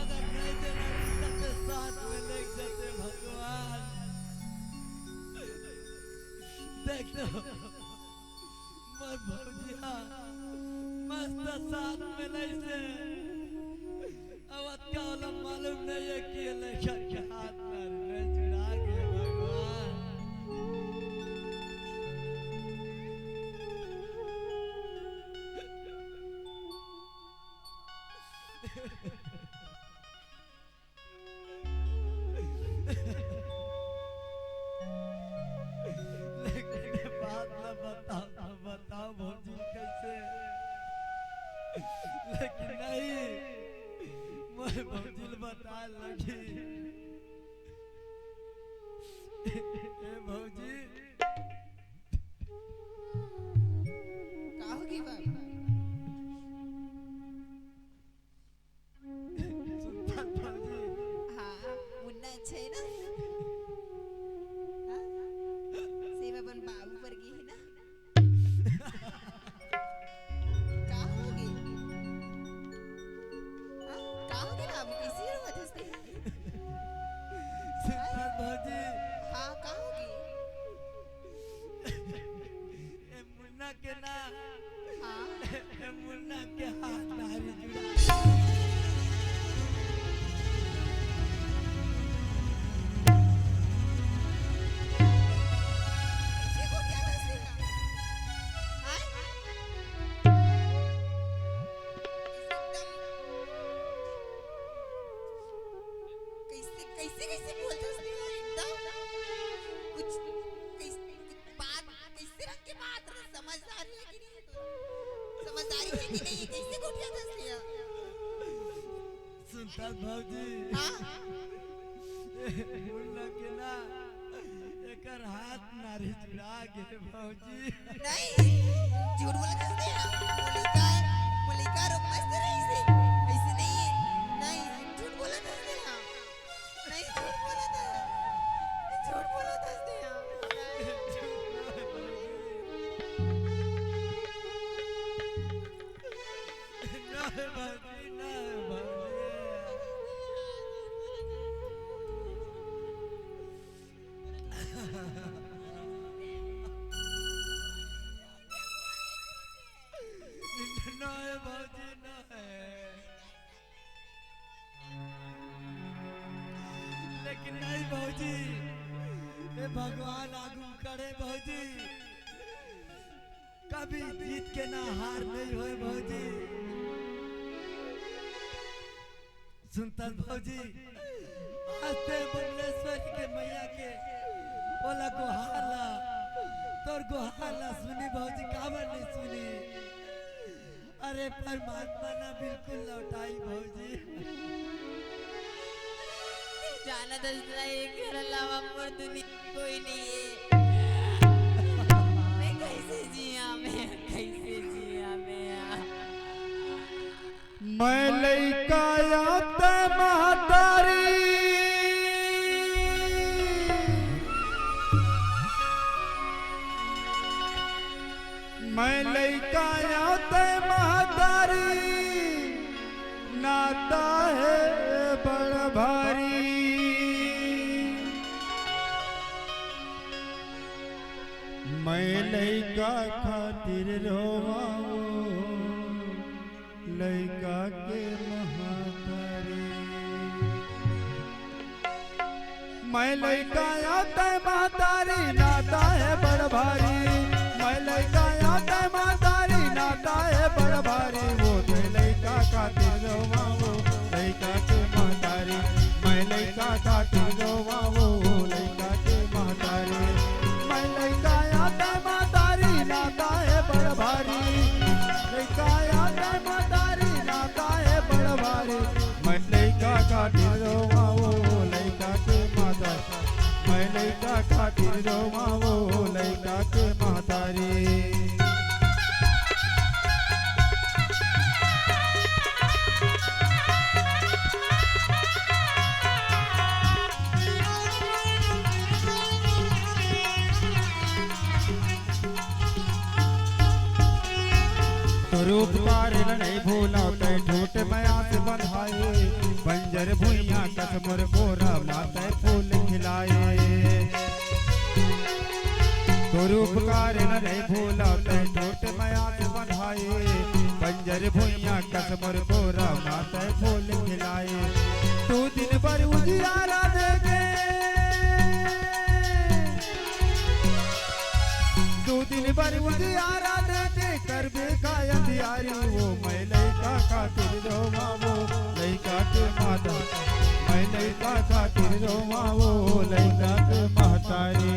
अगर नहीं देना रही तो साथ में लेके जाते भगवान देख तो मोर भौजिया मस्त साथ में नहीं से अब क्या वाला मालूम नहीं है कि ये लड़का के हाथ में नहीं जुड़ा के भगवान लेकिन ये बात ना बताओ भौजी कैसे लेकिन नहीं मैं भौजी बता लगी ए भौजी का होगी बाबा सुनता भौजी हाँ मुन्ना अच्छा है ना हाँ? सेवा बन बाबू पर गई है ना का होगी हाँ? का होगी बाबू कैसी रोवत हंसते सुनता भौजी हाँ का होगी ए मुन्ना के ना हाँ ए मुन्ना के हाथ नारी जुड़ा कैसे को क्या हंसते हैं हाँ? कैसे कैसे कैसे बोलते हंसते हैं एकदम कुछ कैसे बात कैसे रंग के बात समझदारी है कि नहीं तो समझदारी है कि नहीं कैसे को क्या हंसते हैं सुनता भौजी हाँ मुन्ना के ना एकर हाथ नारी जुड़ा गे भौजी नहीं झूठ बोले हंसते हैं मलिका रो मस्त रही से ऐसे नहीं है नहीं झूठ बोला हंसते हैं नहीं झूठ बोला हंसते हैं ना भौजी ना भौजी ना है भौजी ना है लेकिन नहीं भौजी ये भगवान आगू करे भौजी कभी जीत के ना हार नहीं होए भौजी सुनता भौजी आज ते बुलेश्वरी के मैया के बोला गोहारला तोर गोहारला सुनी भौजी काबर नहीं सुनी अरे परमात्मा ना बिल्कुल लौटाई भौजी जाना दसला एक घर अलावा पर दुनिया कोई नहीं है मैं कैसे जिया मैं लइका याते महतारी मैं लइका याते महतारी नाता है बड़ भारी मैं लइका खातिर रोवाओ लइका के महातारी मैं लइका आता महातारी नाता है बड़ भारी आता मातारी नाता है बड़ भारी वो तो लइका खातिर रोवा वो लइका के मातारी मैं लइका खातिर रोवा वो लइका के मातारी मैं लइका आता मातारी नाता है बड़ भारी लइका आता मातारी नाता है बड़ भारी मैं लइका खातिर रोवा वो लइका के मातारी मैं लइका खातिर रोवा वो लइका के मातारी रूप तारे नहीं भूला तै झूठ माया से बंधाए बंजर भुइया कसमर गोरा माता फूल खिलाए रूप कार्य नहीं भूला तै झूठ माया से बंधाए बंजर भुइया कसमर गोरा माता फूल खिलाए तू दिन भर उजियारा देगे तू दिन भर उजियारा देगे कर बेका अंधियारी वो मैं लइका खातिर रोवा वो लइका के माता मैं लइका खातिर रोवा वो लइका के महतारी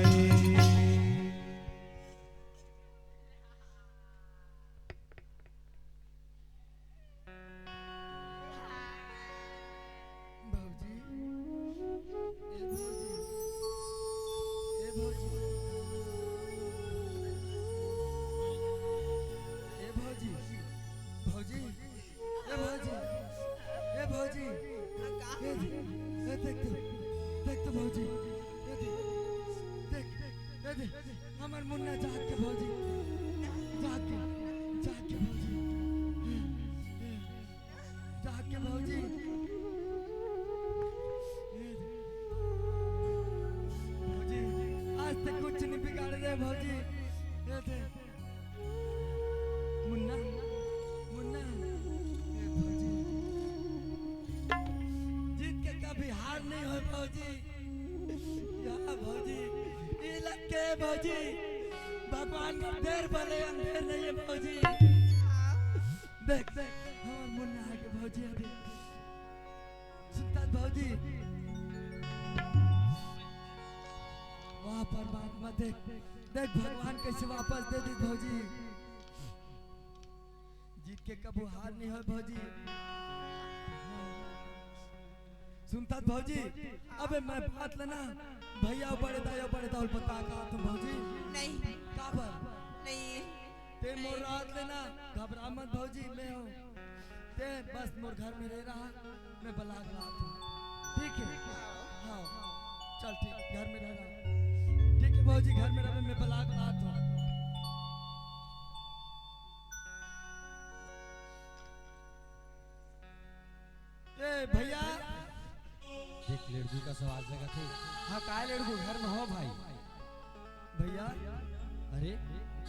हमार मुन्ना जाग के भौजी जाग के भौजी जाग के भौजी भौजी आज तक कुछ नहीं बिगाड़ रहे भौजी मुन्ना मुन्ना भौजी जीत के कभी हार नहीं हो भौजी यहाँ भौजी के भौजी भगवान का देर भले अंधेर नहीं है भौजी देख देख हमार मुन्ना आके भौजी अभी सुनता भौजी वाह परमात्मा देख देख भगवान कैसे वापस दे दी भौजी जीत के कबू हार नहीं हो भौजी सुनता भौजी अबे मैं बात लेना भैया बड़े दायो बता का तुम भौजी नहीं काबर नहीं ते मोर रात लेना घबरा मत भौजी मैं हूँ ते बस मोर घर में रह रहा मैं बलाक रात हूँ ठीक है हाँ चल ठीक घर में रह रहा ठीक है भौजी घर में रह मैं बलाक रात हूँ ए भैया देख लड़कू का सवाल लगा थे हाँ काय लड़कू घर में हो भाई भैया अरे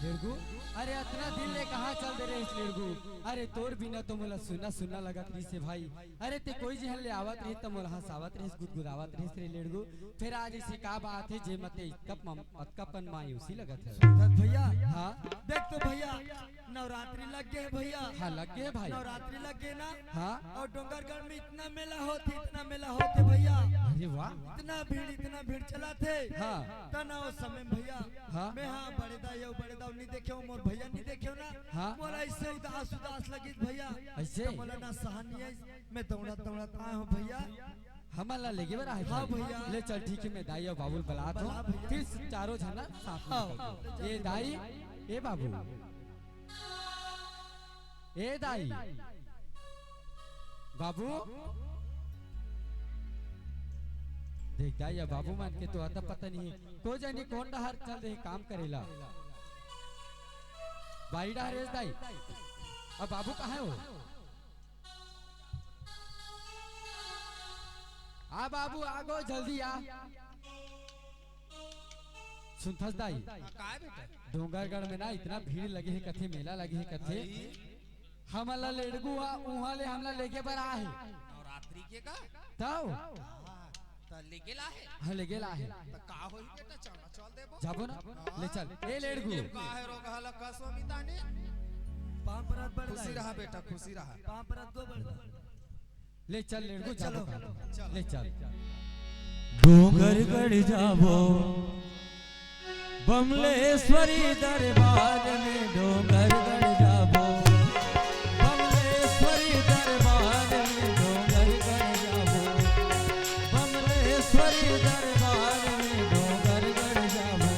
लड़कू अरे इतना दिन ले कहाँ चल दे रहे इस लड़कू अरे तोर बिना तो मोला सुना सुना लगत रही से भाई अरे ते कोई जहन ले आवत रही तो मोला हंसावत रही गुदगुदावत रही रे लड़कू फिर आज इसी का बात है जे मते कपन माई उसी लगत है भैया हाँ देख तो भैया नवरात्रि लग गए भैया हाँ लग गए भाई नवरात्रि लग गए ना हाँ और डोंगरगढ़ में इतना मेला होते भैया अरे वाह इतना भीड़ चला थे हाँ तना उस समय भैया हाँ मैं हाँ बड़े दाऊ नहीं देखे मोर भैया नहीं देखे ना हाँ मोला इससे उदास लगी भैया ऐसे मोला ना सहनी है मैं दौड़ा आया हूँ भैया हमारा लेके बना है हाँ भैया ले चल ठीक है मैं दाई और बाबुल बुलाता हूँ फिर चारों जना साथ में ये दाई ए बाबू ए दाई बाबू देख दाई बाबू मान के तो आता पता नहीं को जानी कौन डहर चल रही काम करेला भाई डहरेस दाई अब बाबू कहाँ हो आ बाबू आगो जल्दी आ सुनथस दाई डोंगरगढ़ में ना इतना भीड़ लगे है कथे मेला लगे है कथे हमला लेडगुआ उहाँ ले हमला लेके बर आ है नवरात्रि के का तब ले गेला है हाँ ले गेला है तो का होई बेटा चल चल देबो जाबो ना ले चल ए लेड़गू का है रो कहला कसमिता ने पांव पर हाथ बढ़ खुशी रहा बेटा खुशी रहा पांव पर हाथ दो बढ़ ले चल लेड़गू चलो। जाबो ले चल डूंगर गढ़ जाबो बमलेश्वरी दरबार में डूंगर गढ़ जाबो बमलेश्वरी दरबार में डूंगर गढ़ जाबो बमलेश्वरी दरबार में डूंगर गढ़ जाबो।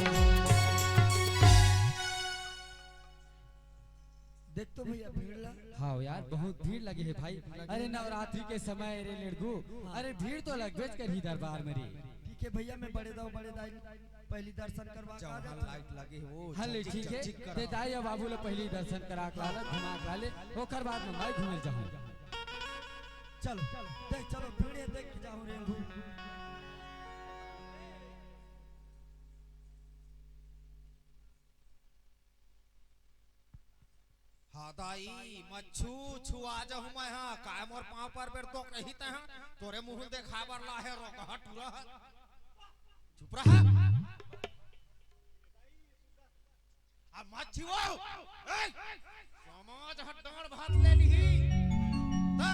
देख तो भैया भीड़ ला हाँ यार बहुत भीड़ लगी है भाई। अरे नवरात्रि के समय रे लेड़गू अरे भीड़ तो लगबेच कर ही दरबार में रे। ठीक है भैया मैं बड़े दाई पहली दर्शन करवा के आ जहाँ जाता लाइट लगी है वो हाँ ले चिक- ठीक है चिक- चिक ते करा। दाई और बाबू लोग पहली दर्शन करा के लाले घुमा के लाले ओकर बाद में मैं घूमे जाऊँ। चलो देख चलो भीड़ है देख के जाऊं रे हाँ दाई मच्छू छुआ जाऊं मैं हाँ काय मोर पाँव पर बेर तो कही ते हाँ तोरे मुंह देखा बर ला है रोक हट रह चुप रहा अब मच्छू ए समाज हट डांड भात ले ली ता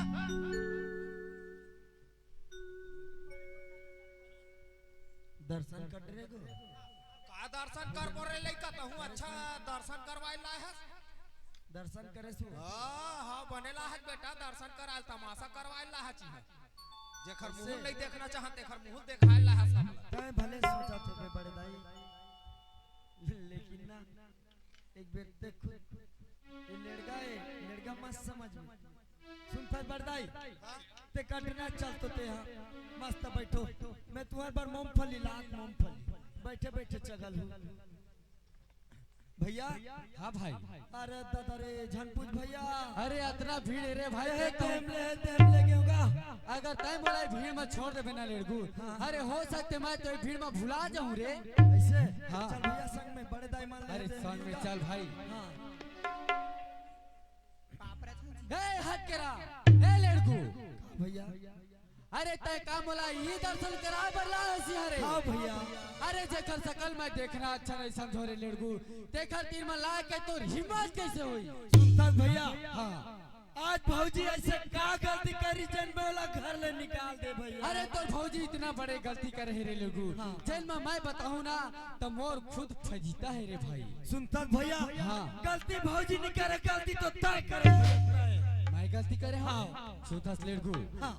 दर्शन कर रे गो का दर्शन कर मोरे लइका त हूं अच्छा दर्शन करवाई ला है दर्शन करे सु हाँ बनेला है बेटा दर्शन कराल तमाशा करवाई ला है चीज जेखर मुंह नहीं देखना चाहत तेखर मुंह देखाई ला है सब तय भले सोचा थे बे बड़े दाई लेकिन ना एक बेर देख ये लड़का मस्त समझ में सुन था बड़े दाई ते कटना चल तो ते हां मस्त बैठो मैं तुम्हारे पर मूंगफली लात मूंगफली बैठे बैठे चगल हूं भैया हाँ भाई अरे दादा रे झनपुज भैया अरे इतना भीड़ है रे भाई अरे तो टाइम लगे होगा अगर टाइम बोला भीड़ में छोड़ दे बिना लेड़गू अरे हो सकते मैं तो भीड़ में भुला जाऊं रे। ऐसे हाँ। चल भैया संग में बड़े दाई मान अरे लेते हैं संग में भैया। चल भाई हाँ बाप रे ए हट करा ए लेड़गू भैया अरे तय काम बोला ये दर्शन करा बरला हसी हरे हाँ भैया अरे जेकर सकल में देखना अच्छा नहीं समझो रे लेड़गू देखर तीर में ला के तो हिम्मत कैसे हुई। सुनता भैया हाँ आज भौजी ऐसे का गलती करी जन बोला घर ले निकाल दे भैया अरे तो भौजी इतना बड़े गलती करे है रे लेड़गू हाँ। जन मैं बताऊं ना तो मोर खुद फजीता है रे भाई। सुनता भैया हाँ। गलती भौजी नहीं करे गलती तो तय करे मैं गलती करे हाँ सुधस लेड़गू हाँ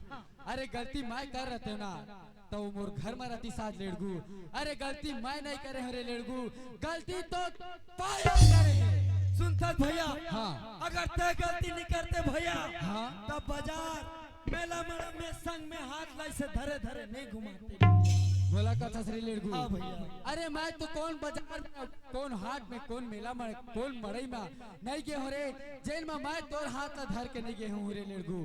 अरे गलती मैं कर रहते हो ना तो मोर घर में रहती साथ लेड़गू अरे गलती मैं नहीं करे हरे लेड़गू गलती तो पायल करे है। सुनता भैया हाँ अगर तय गलती नहीं करते भैया हाँ तब बाजार मेला मेला में संग में हाथ लाई से धरे धरे नहीं घुमाते बोला कथा श्री लेड़गू हाँ भैया अरे मैं तो कौन बाजार में कौन हाट में कौन मेला में कौन मड़ई में नहीं गे हो रे जेल में मैं तोर हाथ ला धर के नहीं गे हूँ रे लेड़गू।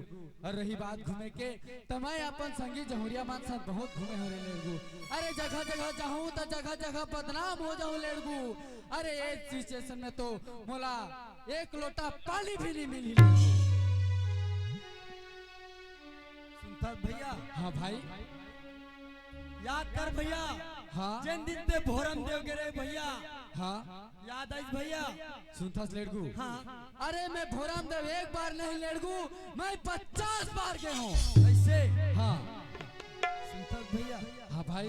और रही बात घूमे के तो मैं अपन संगी जहुरिया मान साथ बहुत घूमे हो रे लेड़गू। अरे जगह जगह जाऊँ तो जगह जगह बदनाम हो जाऊँ लेड़गू। अरे एक सिचुएशन में तो मोला एक लोटा पानी भी नहीं मिली लेड़गू। सुनता भैया हाँ भाई याद कर भैया हाँ जिन दिन ते भोरम देव गिरे भैया हाँ याद आई भैया सुनथस लेड़गू हाँ अरे मैं भोराम देव एक बार नहीं लेड़गू मैं 50 बार के हूँ। ऐसे हाँ सुनता भैया हाँ भाई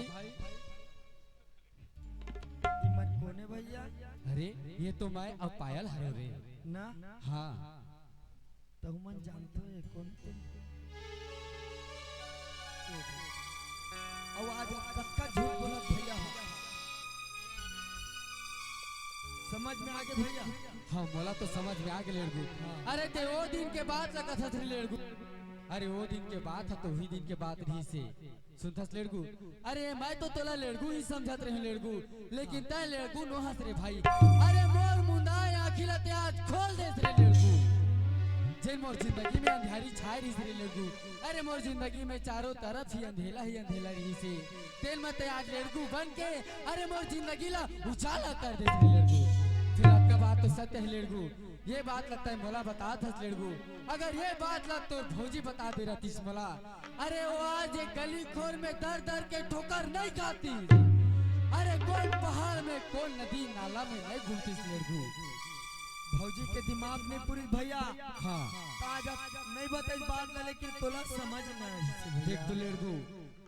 इमन कोने भैया अरे ये तो मैं अब पायल हरो रे ना हाँ तो मन जानते हो कौन थे आवाज कक्का झूठ बोला भैया समझ में आगे भैया हाँ मोला तो समझ में आ गए लेड़गू। अरे ते वो दिन के बाद लगा था लेड़गू अरे वो दिन के बाद था तो वही दिन के बाद रही से सुनथस लेड़गू। अरे मैं तो तोला लेड़गू ही समझत रही लेड़गू लेकिन तय लेड़गू नो हंस रे भाई। अरे मोर मुंडा आखिला ते आज खोल देस रे लेड़गू जे मोर जिंदगी में अंधेरी छाई रही रे लेड़गू। अरे मोर जिंदगी में चारों तरफ ही अंधेला रही से तेल में ते आज लेड़गू बन के अरे मोर जिंदगी ला उजाला कर दे रे लेड़गू। फिर आपका बात तो सत्य है लेड़गू ये बात लगता है मोला बता था लड़गू, अगर ये बात लग तो भौजी बता दे रही थी मोला। अरे वो आज एक गली खोर में दर दर के ठोकर नहीं खाती, अरे कौन पहाड़ में कौन नदी नाला में नहीं घूमती लड़गू। भौजी के दिमाग में पूरी भैया हाँ आज नहीं बताई बात ला, लेकिन तोला समझ में देख तो लड़गू,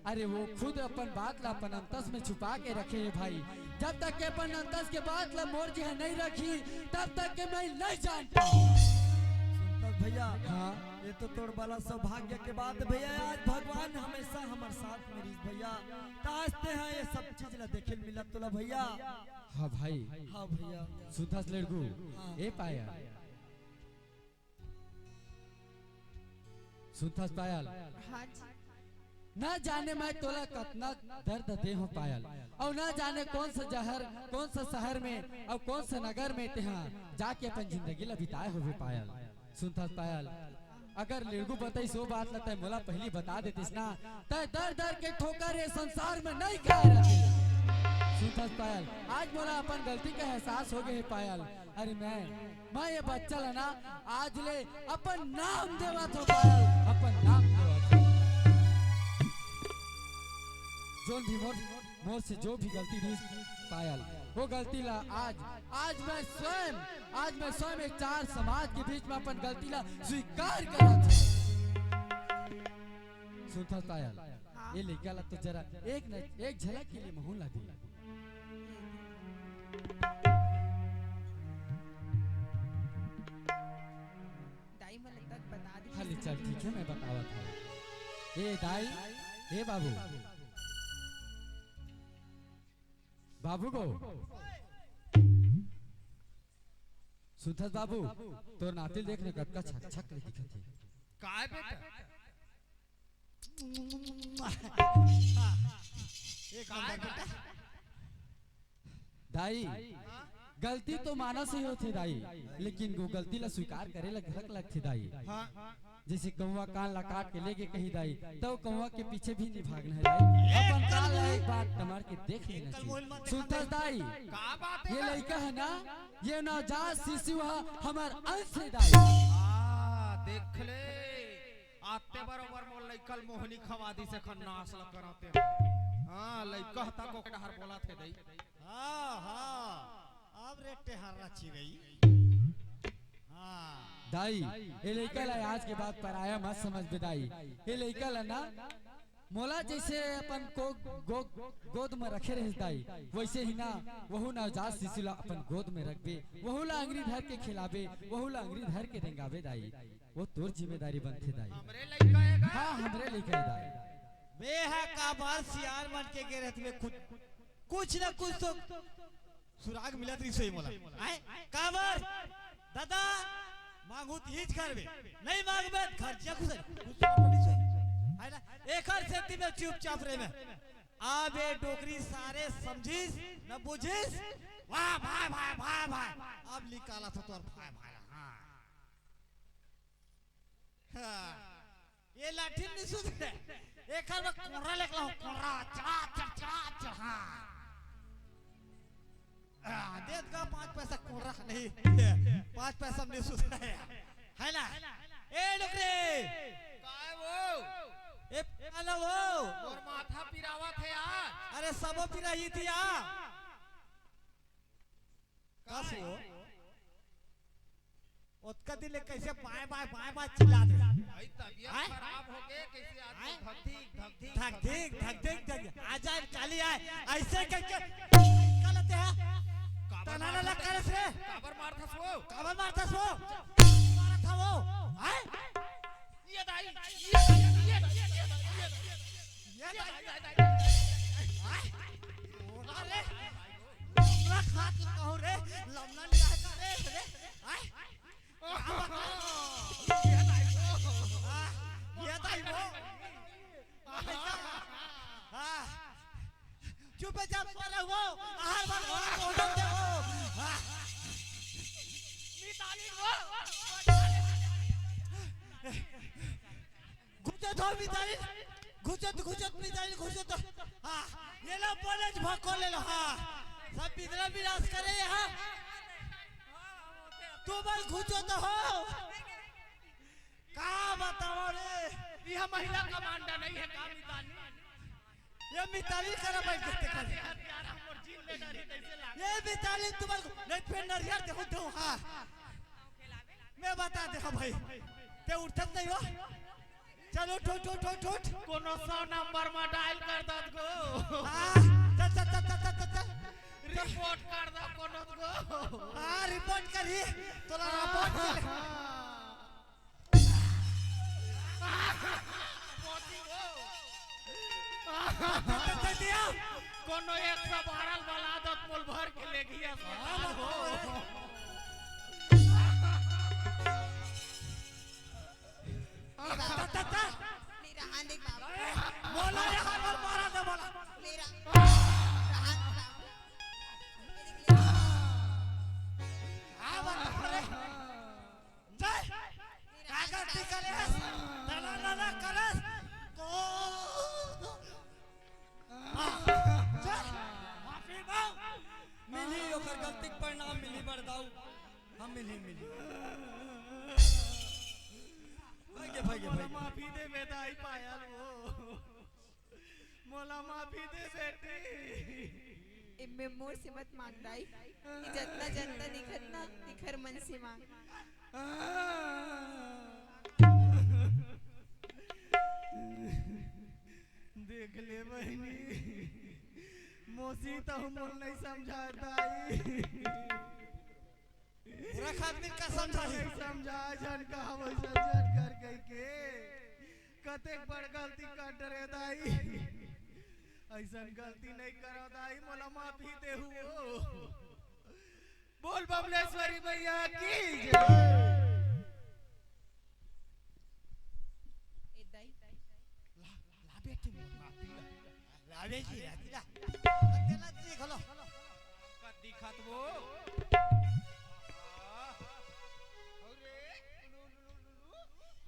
अरे वो खुद अपन बात ला अपन अंतस में छुपा के रखे है भाई। जब तक के अपन अंतस के बात ला मोर जी नहीं रखी तब तक के मैं नहीं जान सुनता भैया। हाँ ये तो तोड़ वाला सौभाग्य के बाद भैया, आज भगवान हमेशा हमारे साथ मेरी भैया ताजते हैं ये सब चीज ला देखे मिला तोला भैया। हाँ भाई हाँ भैया सुधस लड़गू ए पाया सुधस पायल हाँ जी। ना जाने मैं तोला कितना दर्द दे हो पायल, और ना जाने कौन सा जहर कौन सा शहर में और कौन सा नगर में तेहा जाके अपन जिंदगी ला बिताए हो पायल। सुनता पायल अगर लड़गू बताई सो बात लगता है मोला पहली बता देतीस ना, तय दर दर के ठोकर ये संसार में नहीं खाए रहती। सुनता पायल आज मोला अपन गलती का एहसास हो गया है पायल। अरे मैं ये बच्चा ला ना आज ले अपन नाम देवा तो पायल, अपन नाम देवा तो। जो भी मोर से जो भी गलती रही पायल, वो गलती ला आज मैं स्वयं एक चार समाज के बीच में अपन गलती ला स्वीकार करा था। सुनता पायल ये लड़का ला तो जरा एक झलक के लिए महू ला दी। दाई मन तक बता दी। खाली चल ठीक है मैं बतावा था। ए दाई ए बाबू को सुधस बाबू तो नातिल देखने कटका छक छक ले दिखत है। काय बेटा एक नंबर बेटा। दाई गलती तो मानस ही होती दाई, लेकिन वो गलती ला स्वीकार करे लग थी दाई। जैसे कौवा कान ला काट के लेके कही दाई तो कौवा के पीछे भी नहीं भागना है दाई, अपन कान ला एक बार टमार के देख लेना चाहिए। सुनता दाई का बात ये है लड़का है ना, ये नवजात शिशु है हमार अंश है दाई। देख ले आते बरोबर मोर लइकल मोहनी खवादी से खन्ना असला कराते। हां लइका हता को डहर बोला थे दई। हाँ हाँ अब रेटे हर्रा ची गई। हाँ दाई ये लड़का ला आज के बाद पराया मत समझ बे दाई। ये लड़का ला ना मोला जैसे अपन को गोद में रखे रहे दाई, वैसे ही ना वहु नवजात शिशु ला अपन गोद में रखबे, वहु ला अंगरी धर के खिलाबे, वहु ला अंगरी धर के रेंगाबे दाई। वो तोर जिम्मेदारी बनथे दाई। हमरे लइका है हाँ हमरे लड़का है दाई। बे है का बार सियार बन के गे रहत में कुछ ना कुछ तो सुराग मिलत रही सोई मोला। आए काबर दादा मांगू तीज करबे नहीं मांगबे खर्चा कुछ है ना। एकर सेती में चुपचाप रहे में आबे डोकरी सारे समझिस न बुझिस। वाह भाई भाई भाई भाई अब निकाला था तोर भाई भाई। हाँ ये लाठी नहीं सुधरे एकर में कोरा लेकला कोरा चा चा चा चा। हाँ देत का 5 पैसा कोरा नहीं 5 पैसा नहीं सुधरा है ना। ए डोकरी काय वो ए आला वो और माथा पिरावा थे यार। अरे सबो पिराई थी यार। कस वो उसका दिल कैसे बाय बाय चिल्ला दे। भाई तबीयत खराब हो गए कैसे आदमी धक धक आजा काली आए ऐसे करके गलत है। तनाना लग कर से काबर मारथस वो मारा था वो आए ये दाई अरे हमरा खात कहू रे लमना नहीं है का रे आए ये दाई वो हां चुप जा पर वो आहार बार ओडम दे वो मिताली वो घुचत मिताली हां ये लो कॉलेज भको ले लो। हां सब बिदरा विलास करे हां तू बस घुसो तो हो का बताओ रे यह महिला कमांडर नहीं है का मितानी ये मिताली करा भाई कितने कर यार हम और जीन ले डरी कैसे लाग ये मिताली तुम्हारे नहीं पे नरिया देखो तो हां मैं बता देखो भाई ते उठत नहीं हो चलो ठोठ कोनो 100 नंबर में डायल कर दत गो हां चल रिपोर्ट कर दो कोनो गो हां रिपोर्ट करी तोला रिपोर्ट मोती गो दिया कोनो 112 वाला आदत मोल भर के ले गया हो मेरा हाथ देख बाबा बोला रे हर मारा दे बोला मेरा हाथ हां बता रे जय कागज निकले ना करे को माफी मांग मिली ओकर गलती के परिणाम मिली बरदाऊ हम मिली भागे माफी दे बेदाई पायल वो मोला माफी दे बेटी इनमें मोर से मत मांग दाई जितना जनता दिखत ना दिखर मन से मांग देख ले बहनी मोसी तो हम नहीं समझाताई पूरा खातिर का समझाई समझा जन का हम जन कर गई के कतेक बड़ गलती कर डरे दाई ऐसन गलती नहीं करो दाई मोला माफी दे हुओ बोल बबलेश्वरी भैया की जय ए दाई ला बेटी माफी लावे जी ला अकेला जी खलो कद दिखत वो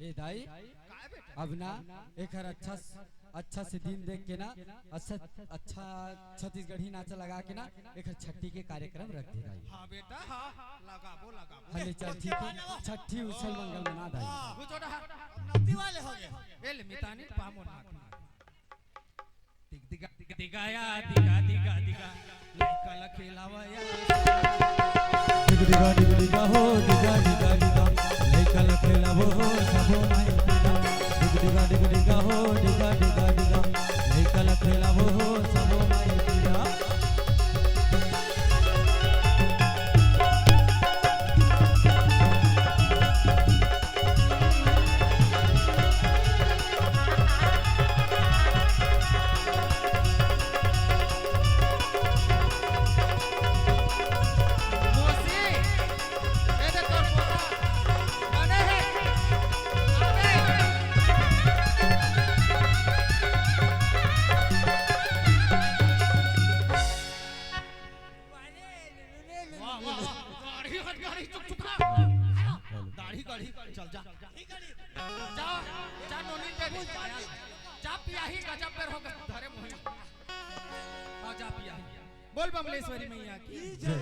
ए दाई अब ना एक हर अच्छा से दिन देख के ना अच्छा छत्तीसगढ़ी नाचा लगा के ना एक छठी के कार्यक्रम रख दे दाई हां बेटा हां लगाबो हले छठी की छठी उछल मंगल मना दाई बुझो डहा नती वाले हो गए एल मितानी पामो ना दिगा लइका खेलावया डिगा हो डिगा लइका लखेला वो सबो नहीं डिगा हो डिगा लइका लखेला वो सबो नहीं पिया मोसी ए दे तोर पोता बने है गाड़ी चुप दाढ़ी चल जा जा नोनी पे जा पियाही गजब पेर हो गए धरे मोही जा पियाही बोल बमलेश्वरी मैया की जय